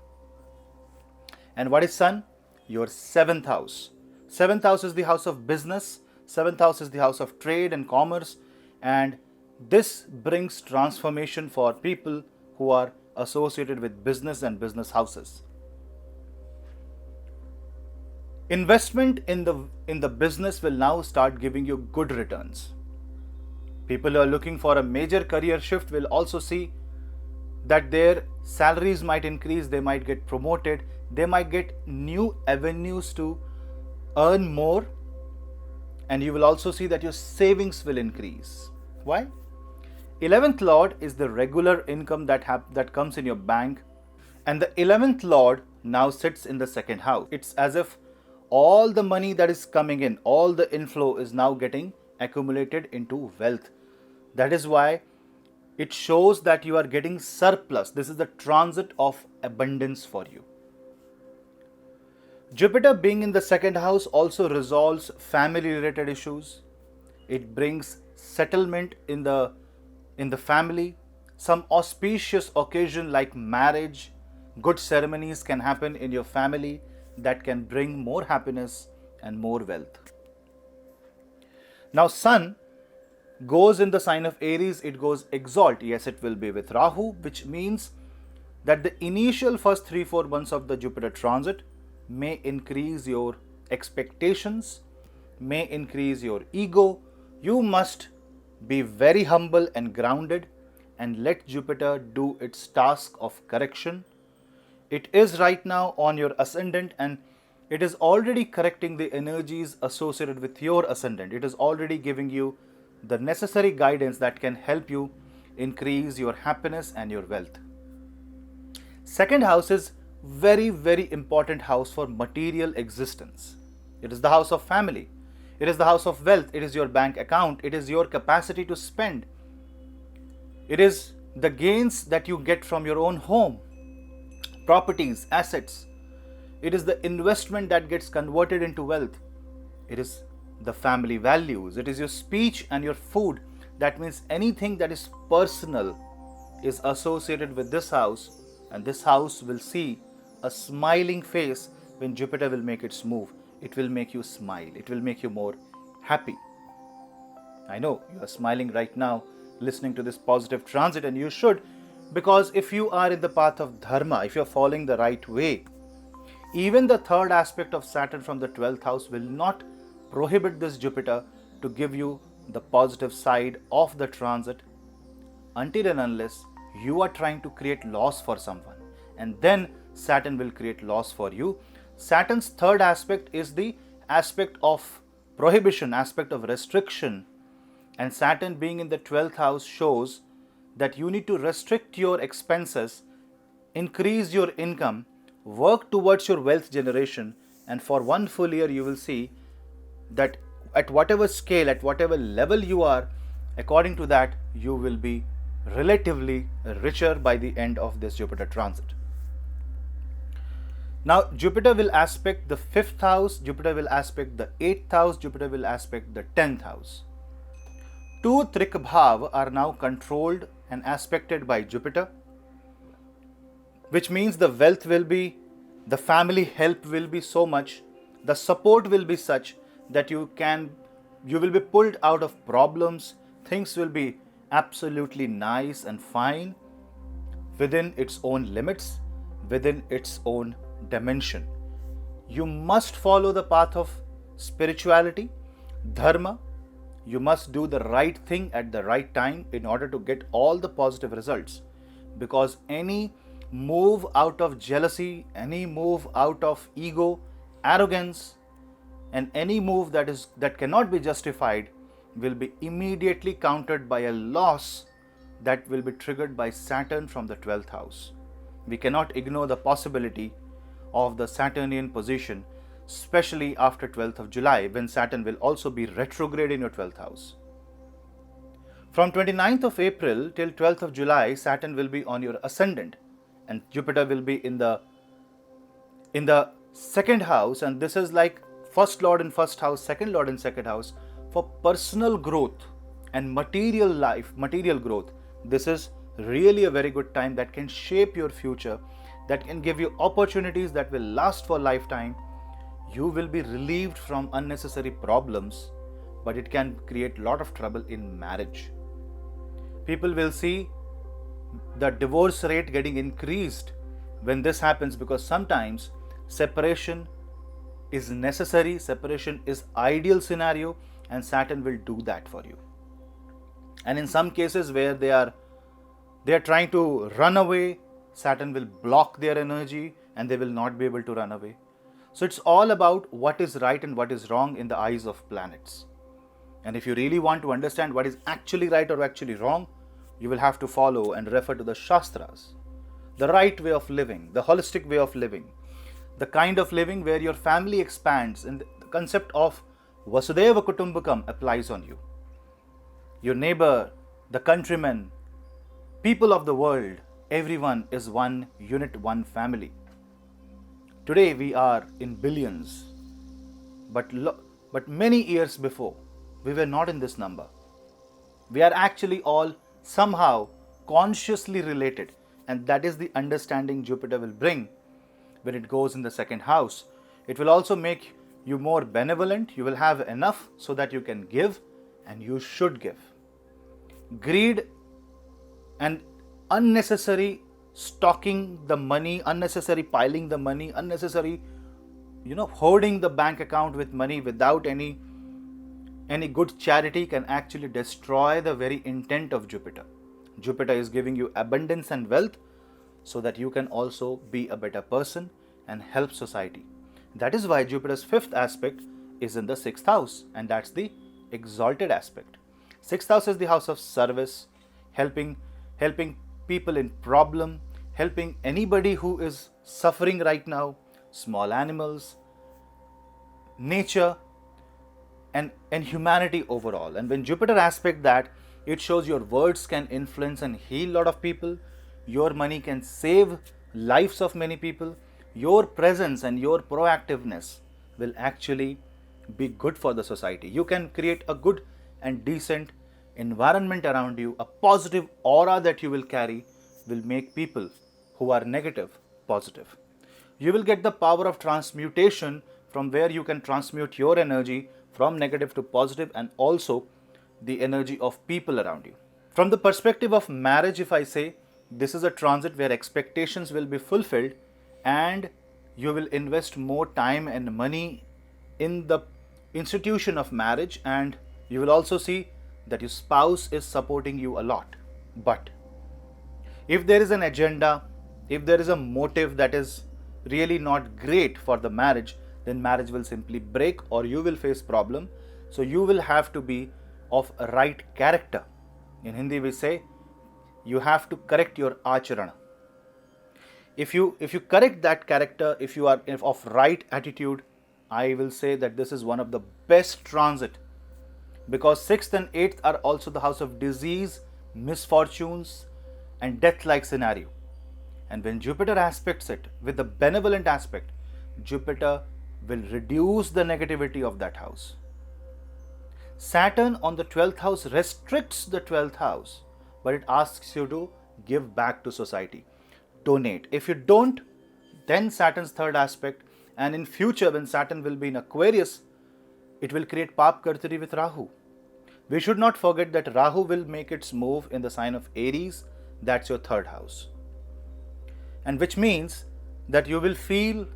And what is Sun? Your 7th house. 7th house is the house of business. 7th house is the house of trade and commerce, and this brings transformation for people who are associated with business and business houses. Investment in the business will now start giving you good returns. People who are looking for a major career shift will also see that their salaries might increase, they might get promoted, they might get new avenues to earn more, and you will also see that your savings will increase. Why? 11th Lord is the regular income that comes in your bank, and the 11th Lord now sits in the second house. It's as if all the money that is coming in, all the inflow is now getting accumulated into wealth. That is why it shows that you are getting surplus. This is the transit of abundance for you. Jupiter being in the second house also resolves family related issues. It brings settlement in the family. Some auspicious occasion like marriage, good ceremonies can happen in your family that can bring more happiness and more wealth. Now Sun goes in the sign of Aries, it goes exalt. Yes, it will be with Rahu, which means that the initial first 3-4 months of the Jupiter transit may increase your expectations, may increase your ego. You must be very humble and grounded and let Jupiter do its task of correction. It is right now on your ascendant and it is already correcting the energies associated with your ascendant. It is already giving you the necessary guidance that can help you increase your happiness and your wealth. Second house is very, very important house for material existence. It is the house of family. It is the house of wealth. It is your bank account. It is your capacity to spend. It is the gains that you get from your own home, properties, assets. It is the investment that gets converted into wealth. It is the family values. It is your speech and your food. That means anything that is personal is associated with this house, and this house will see a smiling face when Jupiter will make its move. It will make you smile. It will make you more happy. I know you are smiling right now listening to this positive transit, and you should, because if you are in the path of dharma, if you are following the right way, even the third aspect of Saturn from the 12th house will not prohibit this Jupiter to give you the positive side of the transit until and unless you are trying to create loss for someone, and then Saturn will create loss for you. Saturn's third aspect is the aspect of prohibition, aspect of restriction, and Saturn being in the 12th house shows that you need to restrict your expenses, increase your income, work towards your wealth generation, and for one full year you will see that at whatever scale, at whatever level you are, according to that you will be relatively richer by the end of this Jupiter transit. Now Jupiter will aspect the 5th house, Jupiter will aspect the 8th house, Jupiter will aspect the 10th house. Two Trikbhav are now controlled and aspected by Jupiter, which means the wealth will be, the family help will be so much, the support will be such that you will be pulled out of problems, things will be absolutely nice and fine within its own limits, within its own dimension. You must follow the path of spirituality, dharma. You must do the right thing at the right time in order to get all the positive results, because any move out of jealousy, any move out of ego, arrogance, and any move that cannot be justified will be immediately countered by a loss that will be triggered by Saturn from the 12th house. We cannot ignore the possibility of the Saturnian position, especially after 12th of July when Saturn will also be retrograde in your 12th house. From 29th of April till 12th of July, Saturn will be on your ascendant and Jupiter will be in the second house, and this is like first lord in first house, second lord in second house for personal growth and material life, material growth. This is really a very good time that can shape your future, that can give you opportunities that will last for a lifetime. You will be relieved from unnecessary problems, but it can create a lot of trouble in marriage. People will see the divorce rate getting increased when this happens, because sometimes separation is necessary, separation is ideal scenario, and Saturn will do that for you. And in some cases where they They are trying to run away. Saturn will block their energy and they will not be able to run away. So it's all about what is right and what is wrong in the eyes of planets. And if you really want to understand what is actually right or actually wrong, you will have to follow and refer to the Shastras. The right way of living, the holistic way of living, the kind of living where your family expands and the concept of Vasudeva Kutumbakam applies on you. Your neighbor, the countrymen, people of the world, everyone is one unit, one family. Today we are in billions, but many years before, we were not in this number. We are actually all somehow consciously related, and that is the understanding Jupiter will bring when it goes in the second house. It will also make you more benevolent. You will have enough so that you can give, and you should give. Greed and unnecessary stocking the money, unnecessary piling the money, unnecessary, hoarding the bank account with money without any good charity can actually destroy the very intent of Jupiter. Jupiter is giving you abundance and wealth so that you can also be a better person and help society. That is why Jupiter's fifth aspect is in the sixth house, and that's the exalted aspect. Sixth house is the house of service, helping people in problem, helping anybody who is suffering right now, small animals, nature, and humanity overall. And when Jupiter aspect that, it shows your words can influence and heal a lot of people. Your money can save lives of many people. Your presence and your proactiveness will actually be good for the society. You can create a good and decent environment around you. A positive aura that you will carry will make people who are negative positive. You will get the power of transmutation, from where you can transmute your energy from negative to positive, and also the energy of people around you. From the perspective of marriage, if I say, this is a transit where expectations will be fulfilled and you will invest more time and money in the institution of marriage, and you will also see that your spouse is supporting you a lot. But if there is an agenda, if there is a motive that is really not great for the marriage, then marriage will simply break or you will face problem. So you will have to be of a right character. In Hindi we say, you have to correct your acharana. If you correct that character, if you are of right attitude, I will say that this is one of the best transit, because 6th and 8th are also the house of disease, misfortunes and death-like scenario. And when Jupiter aspects it with the benevolent aspect, Jupiter will reduce the negativity of that house. Saturn on the 12th house restricts the 12th house, but it asks you to give back to society, donate. If you don't, then Saturn's third aspect, and in future when Saturn will be in Aquarius, it will create Pap Kartari with Rahu. We should not forget that Rahu will make its move in the sign of Aries, that's your third house. And which means that you will feel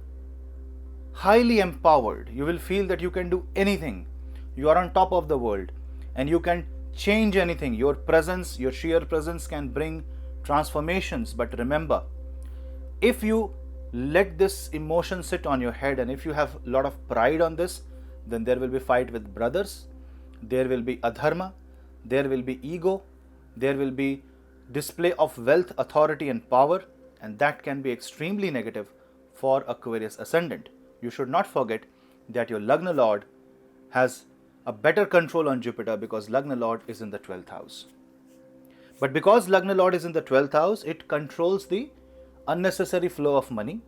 highly empowered. You will feel that you can do anything. You are on top of the world and you can change anything. Your presence, your sheer presence can bring transformations. But remember, if you let this emotion sit on your head and if you have a lot of pride on this, then there will be fight with brothers, there will be adharma, there will be ego, there will be display of wealth, authority and power, and that can be extremely negative for Aquarius ascendant. You should not forget that your Lagna Lord has a better control on Jupiter because Lagna Lord is in the 12th house. But because Lagna Lord is in the 12th house, it controls the unnecessary flow of money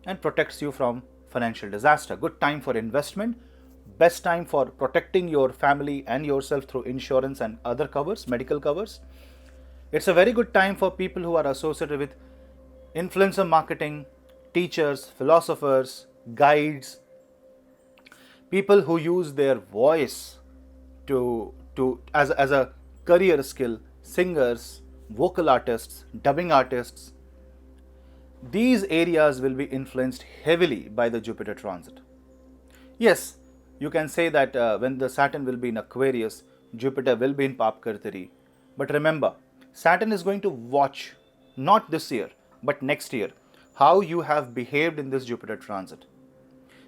and protects you from financial disaster. Good time for investment, best time for protecting your family and yourself through insurance and other covers, medical covers. It's a very good time for people who are associated with influencer marketing, teachers, philosophers, guides, people who use their voice as a career skill, singers, vocal artists, dubbing artists. These areas will be influenced heavily by the Jupiter transit. Yes, you can say that when the Saturn will be in Aquarius, Jupiter will be in Pap Kartari. But remember, Saturn is going to watch, not this year, but next year, how you have behaved in this Jupiter transit.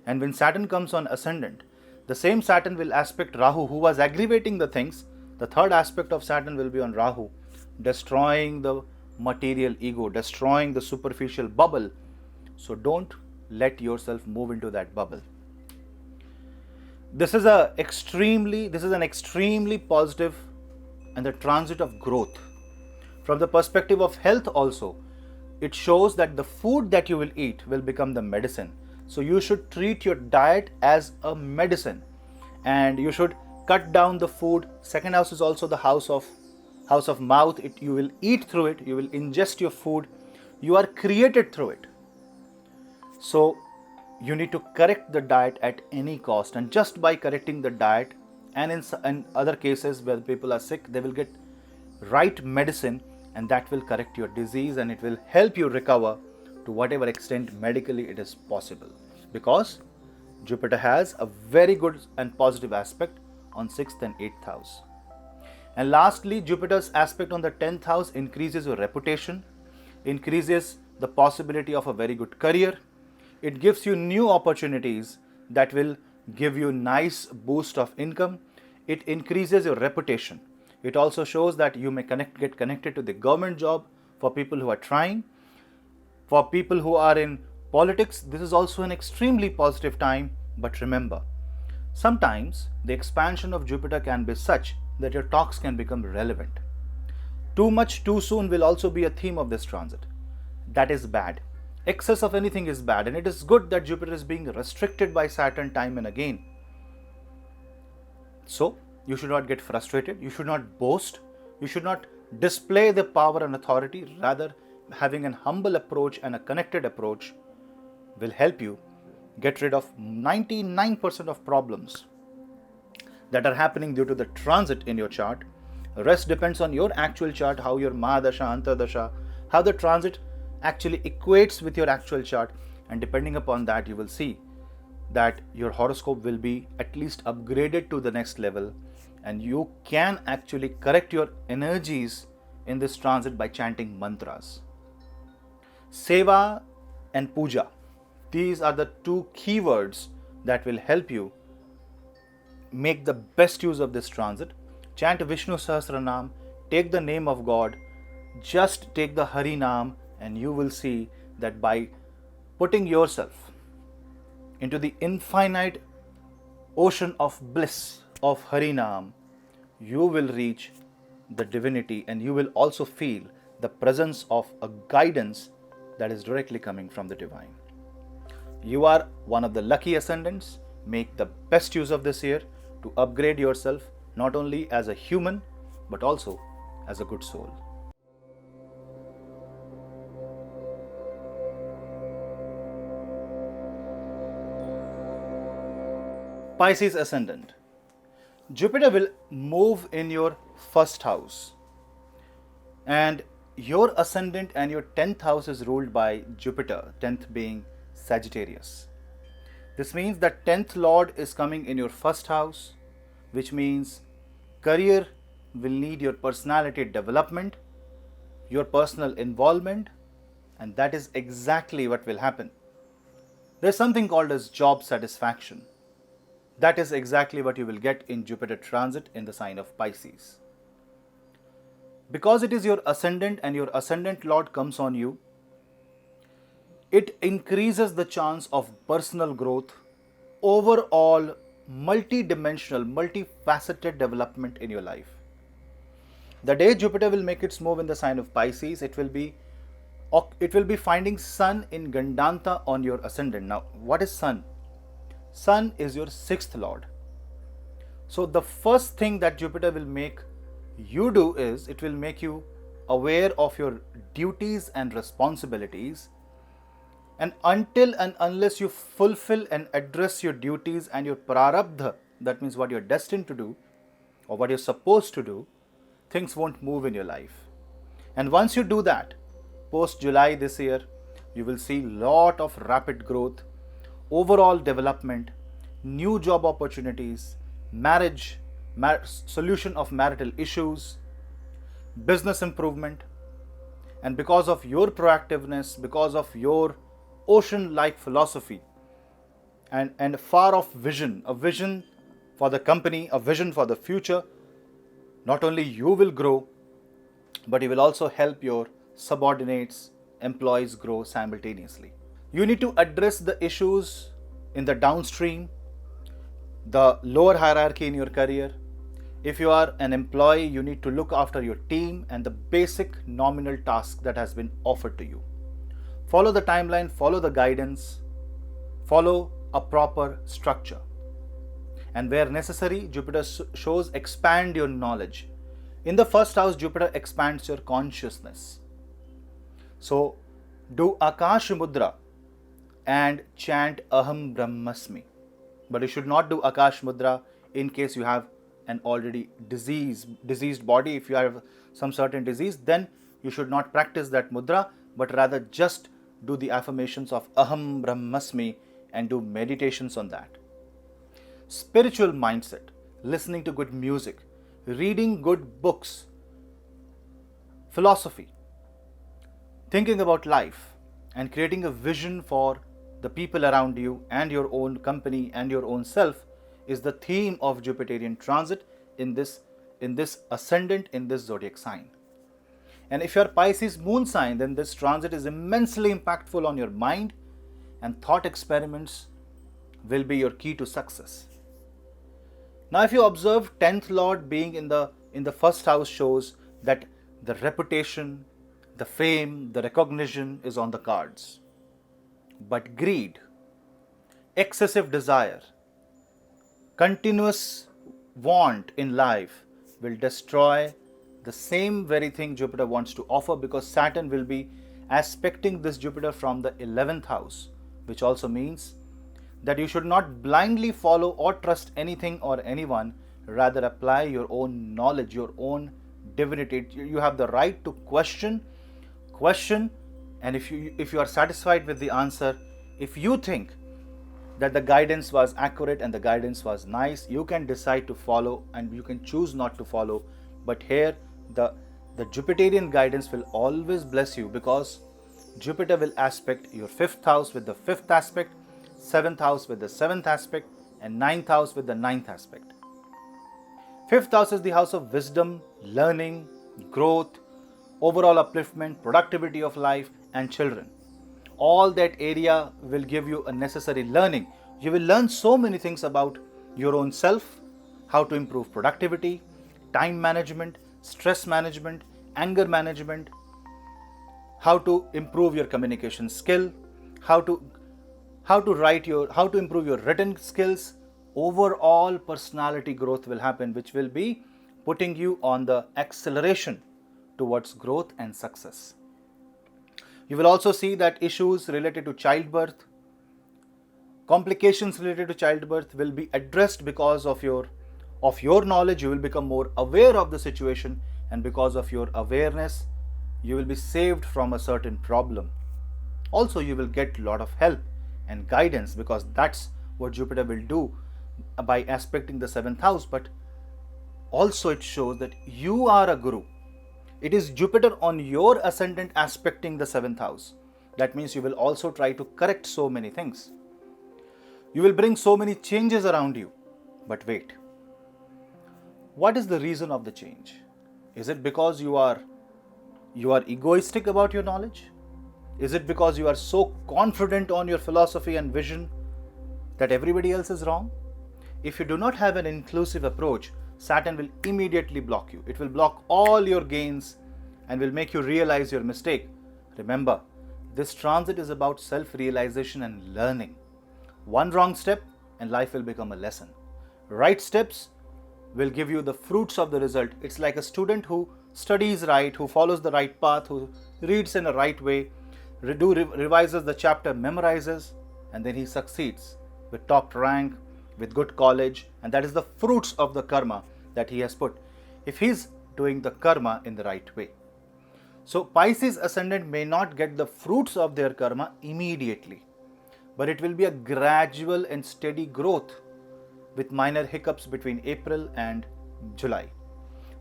And when Saturn comes on ascendant, the same Saturn will aspect Rahu, who was aggravating the things. The third aspect of Saturn will be on Rahu, destroying the material ego, destroying the superficial bubble. So don't let yourself move into that bubble. This is an extremely positive and the transit of growth. From the perspective of health also, it shows that the food that you will eat will become the medicine. So you should treat your diet as a medicine, and you should cut down the food. Second house is also the house of mouth. You will eat through it, you will ingest your food, you are created through it. So you need to correct the diet at any cost, and just by correcting the diet, and in other cases where people are sick, they will get right medicine, and that will correct your disease, and it will help you recover to whatever extent medically it is possible, because Jupiter has a very good and positive aspect on 6th and 8th house. And lastly, Jupiter's aspect on the 10th house increases your reputation, increases the possibility of a very good career. It gives you new opportunities that will give you nice boost of income. It increases your reputation. It also shows that you may get connected to the government job for people who are trying. For people who are in politics, this is also an extremely positive time. But remember, sometimes the expansion of Jupiter can be such that your talks can become relevant. Too much too soon will also be a theme of this transit. That is bad. Excess of anything is bad, and it is good that Jupiter is being restricted by Saturn time and again. So you should not get frustrated, you should not boast, you should not display the power and authority. Rather, having an humble approach and a connected approach will help you get rid of 99% of problems that are happening due to the transit in your chart. The rest depends on your actual chart, how your Mahadasha, Antardasha, how the transit actually equates with your actual chart, and depending upon that, you will see that your horoscope will be at least upgraded to the next level, and you can actually correct your energies in this transit by chanting mantras. Seva and puja, these are the two keywords that will help you make the best use of this transit. Chant Vishnu Sahasranam, take the name of God, just take the Hari Nam, and you will see that by putting yourself into the infinite ocean of bliss of Hari Nam, you will reach the divinity, and you will also feel the presence of a guidance that is directly coming from the divine. You are one of the lucky ascendants. Make the best use of this year to upgrade yourself, not only as a human but also as a good soul. Pisces ascendant. Jupiter will move in your first house, and your ascendant and your 10th house is ruled by Jupiter, 10th being Sagittarius. This means that 10th Lord is coming in your first house, which means career will need your personality development, your personal involvement, and that is exactly what will happen. There's something called as job satisfaction. That is exactly what you will get in Jupiter transit in the sign of Pisces. Because it is your ascendant and your ascendant Lord comes on you, it increases the chance of personal growth, overall multi-dimensional, multifaceted development in your life. The day Jupiter will make its move in the sign of Pisces, it will be finding Sun in Gandanta on your ascendant. Now, what is Sun? Sun is your 6th Lord. So the first thing that Jupiter will make you do is, it will make you aware of your duties and responsibilities, and until and unless you fulfill and address your duties and your prarabdha, that means what you're destined to do or what you're supposed to do, things won't move in your life. And once you do that, post July this year, you will see lot of rapid growth, overall development, new job opportunities, marriage, solution of marital issues, business improvement, and because of your proactiveness, because of your ocean-like philosophy and far-off vision, a vision for the company, a vision for the future, not only you will grow, but you will also help your subordinates, employees grow simultaneously. You need to address the issues in the downstream, the lower hierarchy in your career. If you are an employee, you need to look after your team and the basic nominal task that has been offered to you. Follow the timeline, follow the guidance, follow a proper structure. And where necessary, Jupiter shows expand your knowledge. In the first house, Jupiter expands your consciousness. So do Akash Mudra and chant Aham Brahmasmi. But you should not do Akash Mudra in case you have an already diseased body. If you have some certain disease, then you should not practice that mudra, but rather just do the affirmations of Aham Brahmasmi and do meditations on that. Spiritual mindset, listening to good music, reading good books, philosophy, thinking about life, and creating a vision for the people around you and your own company and your own self is the theme of Jupiterian transit in this ascendant, in this zodiac sign. And if you are Pisces moon sign, then this transit is immensely impactful on your mind, and thought experiments will be your key to success. Now, if you observe 10th Lord being in the first house shows that the reputation, the fame, the recognition is on the cards. But greed, excessive desire, continuous want in life will destroy the same very thing Jupiter wants to offer, because Saturn will be aspecting this Jupiter from the 11th house, which also means that you should not blindly follow or trust anything or anyone, rather apply your own knowledge, your own divinity. You have the right to question, and if you are satisfied with the answer, if you think that the guidance was accurate and the guidance was nice, you can decide to follow and you can choose not to follow. But here the Jupiterian guidance will always bless you, because Jupiter will aspect your 5th house with the 5th aspect, 7th house with the 7th aspect, and 9th house with the 9th aspect. 5th house is the house of wisdom, learning, growth, overall upliftment, productivity of life, and children. All that area will give you a necessary learning. You will learn so many things about your own self, how to improve productivity, time management, stress management, anger management, how to improve your communication skill, how to improve your written skills. Overall personality growth will happen, which will be putting you on the acceleration towards growth and success. You will also see that issues related to childbirth, complications related to childbirth will be addressed because of your knowledge. You will become more aware of the situation, and because of your awareness, you will be saved from a certain problem. Also, you will get a lot of help and guidance, because that's what Jupiter will do by aspecting the 7th house. But also it shows that you are a guru. It is Jupiter on your ascendant aspecting the 7th house. That means you will also try to correct so many things. You will bring so many changes around you. But wait, what is the reason of the change? Is it because you are egoistic about your knowledge? Is it because you are so confident on your philosophy and vision that everybody else is wrong? If you do not have an inclusive approach, Saturn will immediately block you. It will block all your gains and will make you realize your mistake. Remember, this transit is about self-realization and learning. One wrong step and life will become a lesson. Right steps will give you the fruits of the result. It's like a student who studies right, who follows the right path, who reads in a right way, revises the chapter, memorizes, and then he succeeds with top rank, with good college, and that is the fruits of the karma that he has put, if he's doing the karma in the right way. So Pisces ascendant may not get the fruits of their karma immediately, but it will be a gradual and steady growth with minor hiccups between April and July.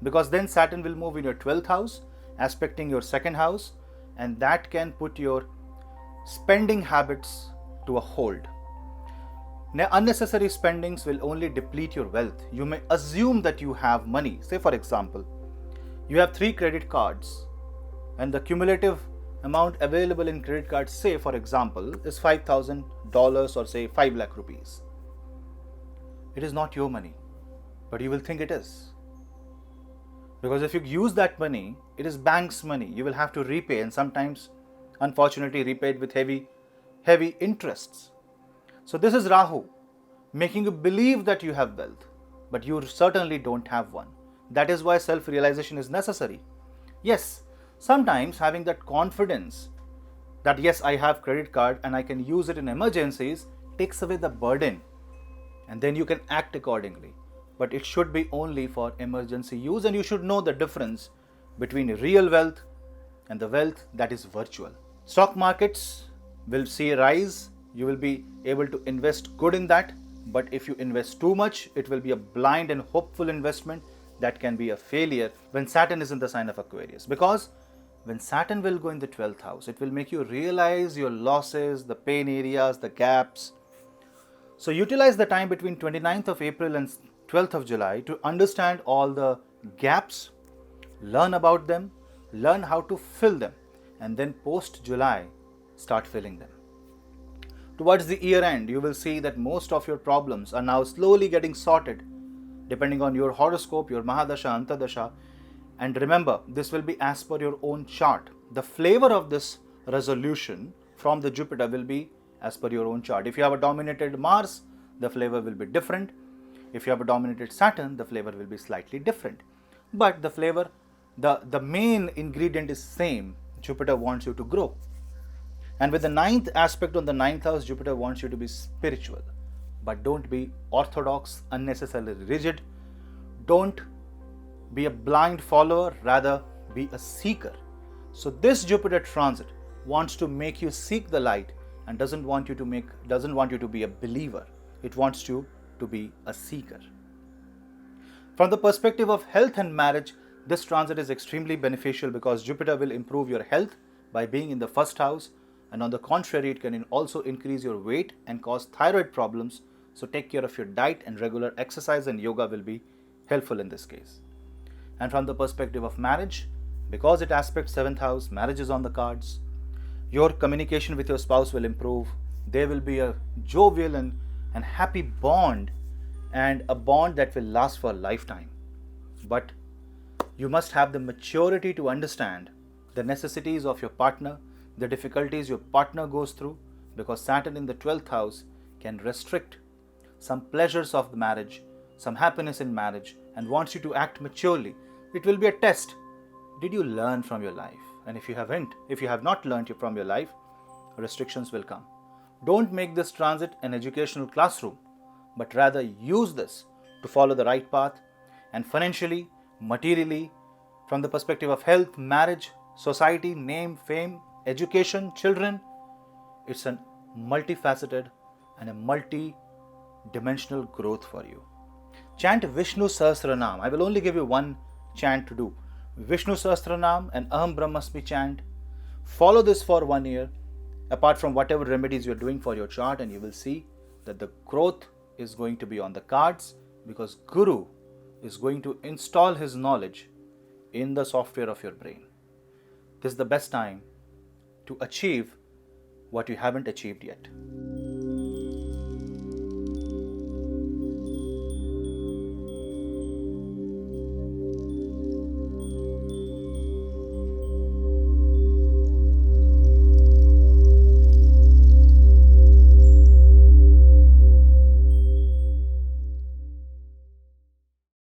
because then Saturn will move in your 12th house, aspecting your second house, and that can put your spending habits to a hold. Now, unnecessary spendings will only deplete your wealth. You may assume that you have money. Say, for example, you have 3 credit cards, and the cumulative amount available in credit cards, say, for example, is $5,000 or say 5 lakh rupees. It is not your money, but you will think it is. Because if you use that money, it is bank's money. You will have to repay, and sometimes, unfortunately, repaid with heavy interests. So this is Rahu, making you believe that you have wealth, but you certainly don't have one. That is why self-realization is necessary. Yes, sometimes having that confidence that yes, I have credit card and I can use it in emergencies takes away the burden, and then you can act accordingly. But it should be only for emergency use, and you should know the difference between real wealth and the wealth that is virtual. Stock markets will see a rise. You will be able to invest good in that, but if you invest too much, it will be a blind and hopeful investment that can be a failure when Saturn is in the sign of Aquarius. Because when Saturn will go in the 12th house, it will make you realize your losses, the pain areas, the gaps. So utilize the time between 29th of April and 12th of July to understand all the gaps, learn about them, learn how to fill them, and then post July, start filling them. Towards the year end, you will see that most of your problems are now slowly getting sorted depending on your horoscope, your Mahadasha, Antardasha. And remember, this will be as per your own chart. The flavor of this resolution from the Jupiter will be as per your own chart. If you have a dominated Mars, the flavor will be different. If you have a dominated Saturn, the flavor will be slightly different. But the flavor, the main ingredient is same. Jupiter wants you to grow. And with the 9th aspect on the 9th house, Jupiter wants you to be spiritual. But don't be orthodox, unnecessarily rigid. Don't be a blind follower, rather be a seeker. So this Jupiter transit wants to make you seek the light and doesn't want you to be a believer. It wants you to be a seeker. From the perspective of health and marriage, this transit is extremely beneficial because Jupiter will improve your health by being in the first house, and on the contrary, it can also increase your weight and cause thyroid problems. So take care of your diet, and regular exercise and yoga will be helpful in this case. And from the perspective of marriage, because it aspects 7th house, marriage is on the cards. Your communication with your spouse will improve. There will be a jovial and happy bond, and a bond that will last for a lifetime. But you must have the maturity to understand the necessities of your partner, the difficulties your partner goes through, because Saturn in the 12th house can restrict some pleasures of the marriage, some happiness in marriage, and wants you to act maturely. It will be a test. Did you learn from your life? And if you have not learned from your life, restrictions will come. Don't make this transit an educational classroom, but rather use this to follow the right path, and financially, materially, from the perspective of health, marriage, society, name, fame, education, children, it's a multifaceted and a multi-dimensional growth for you. Chant Vishnu Sahasranam. I will only give you one chant to do. Vishnu Sahasranam and Aham Brahmasmi chant. Follow this for 1 year, apart from whatever remedies you're doing for your chart, and you will see that the growth is going to be on the cards, because Guru is going to install his knowledge in the software of your brain. This is the best time to achieve what you haven't achieved yet.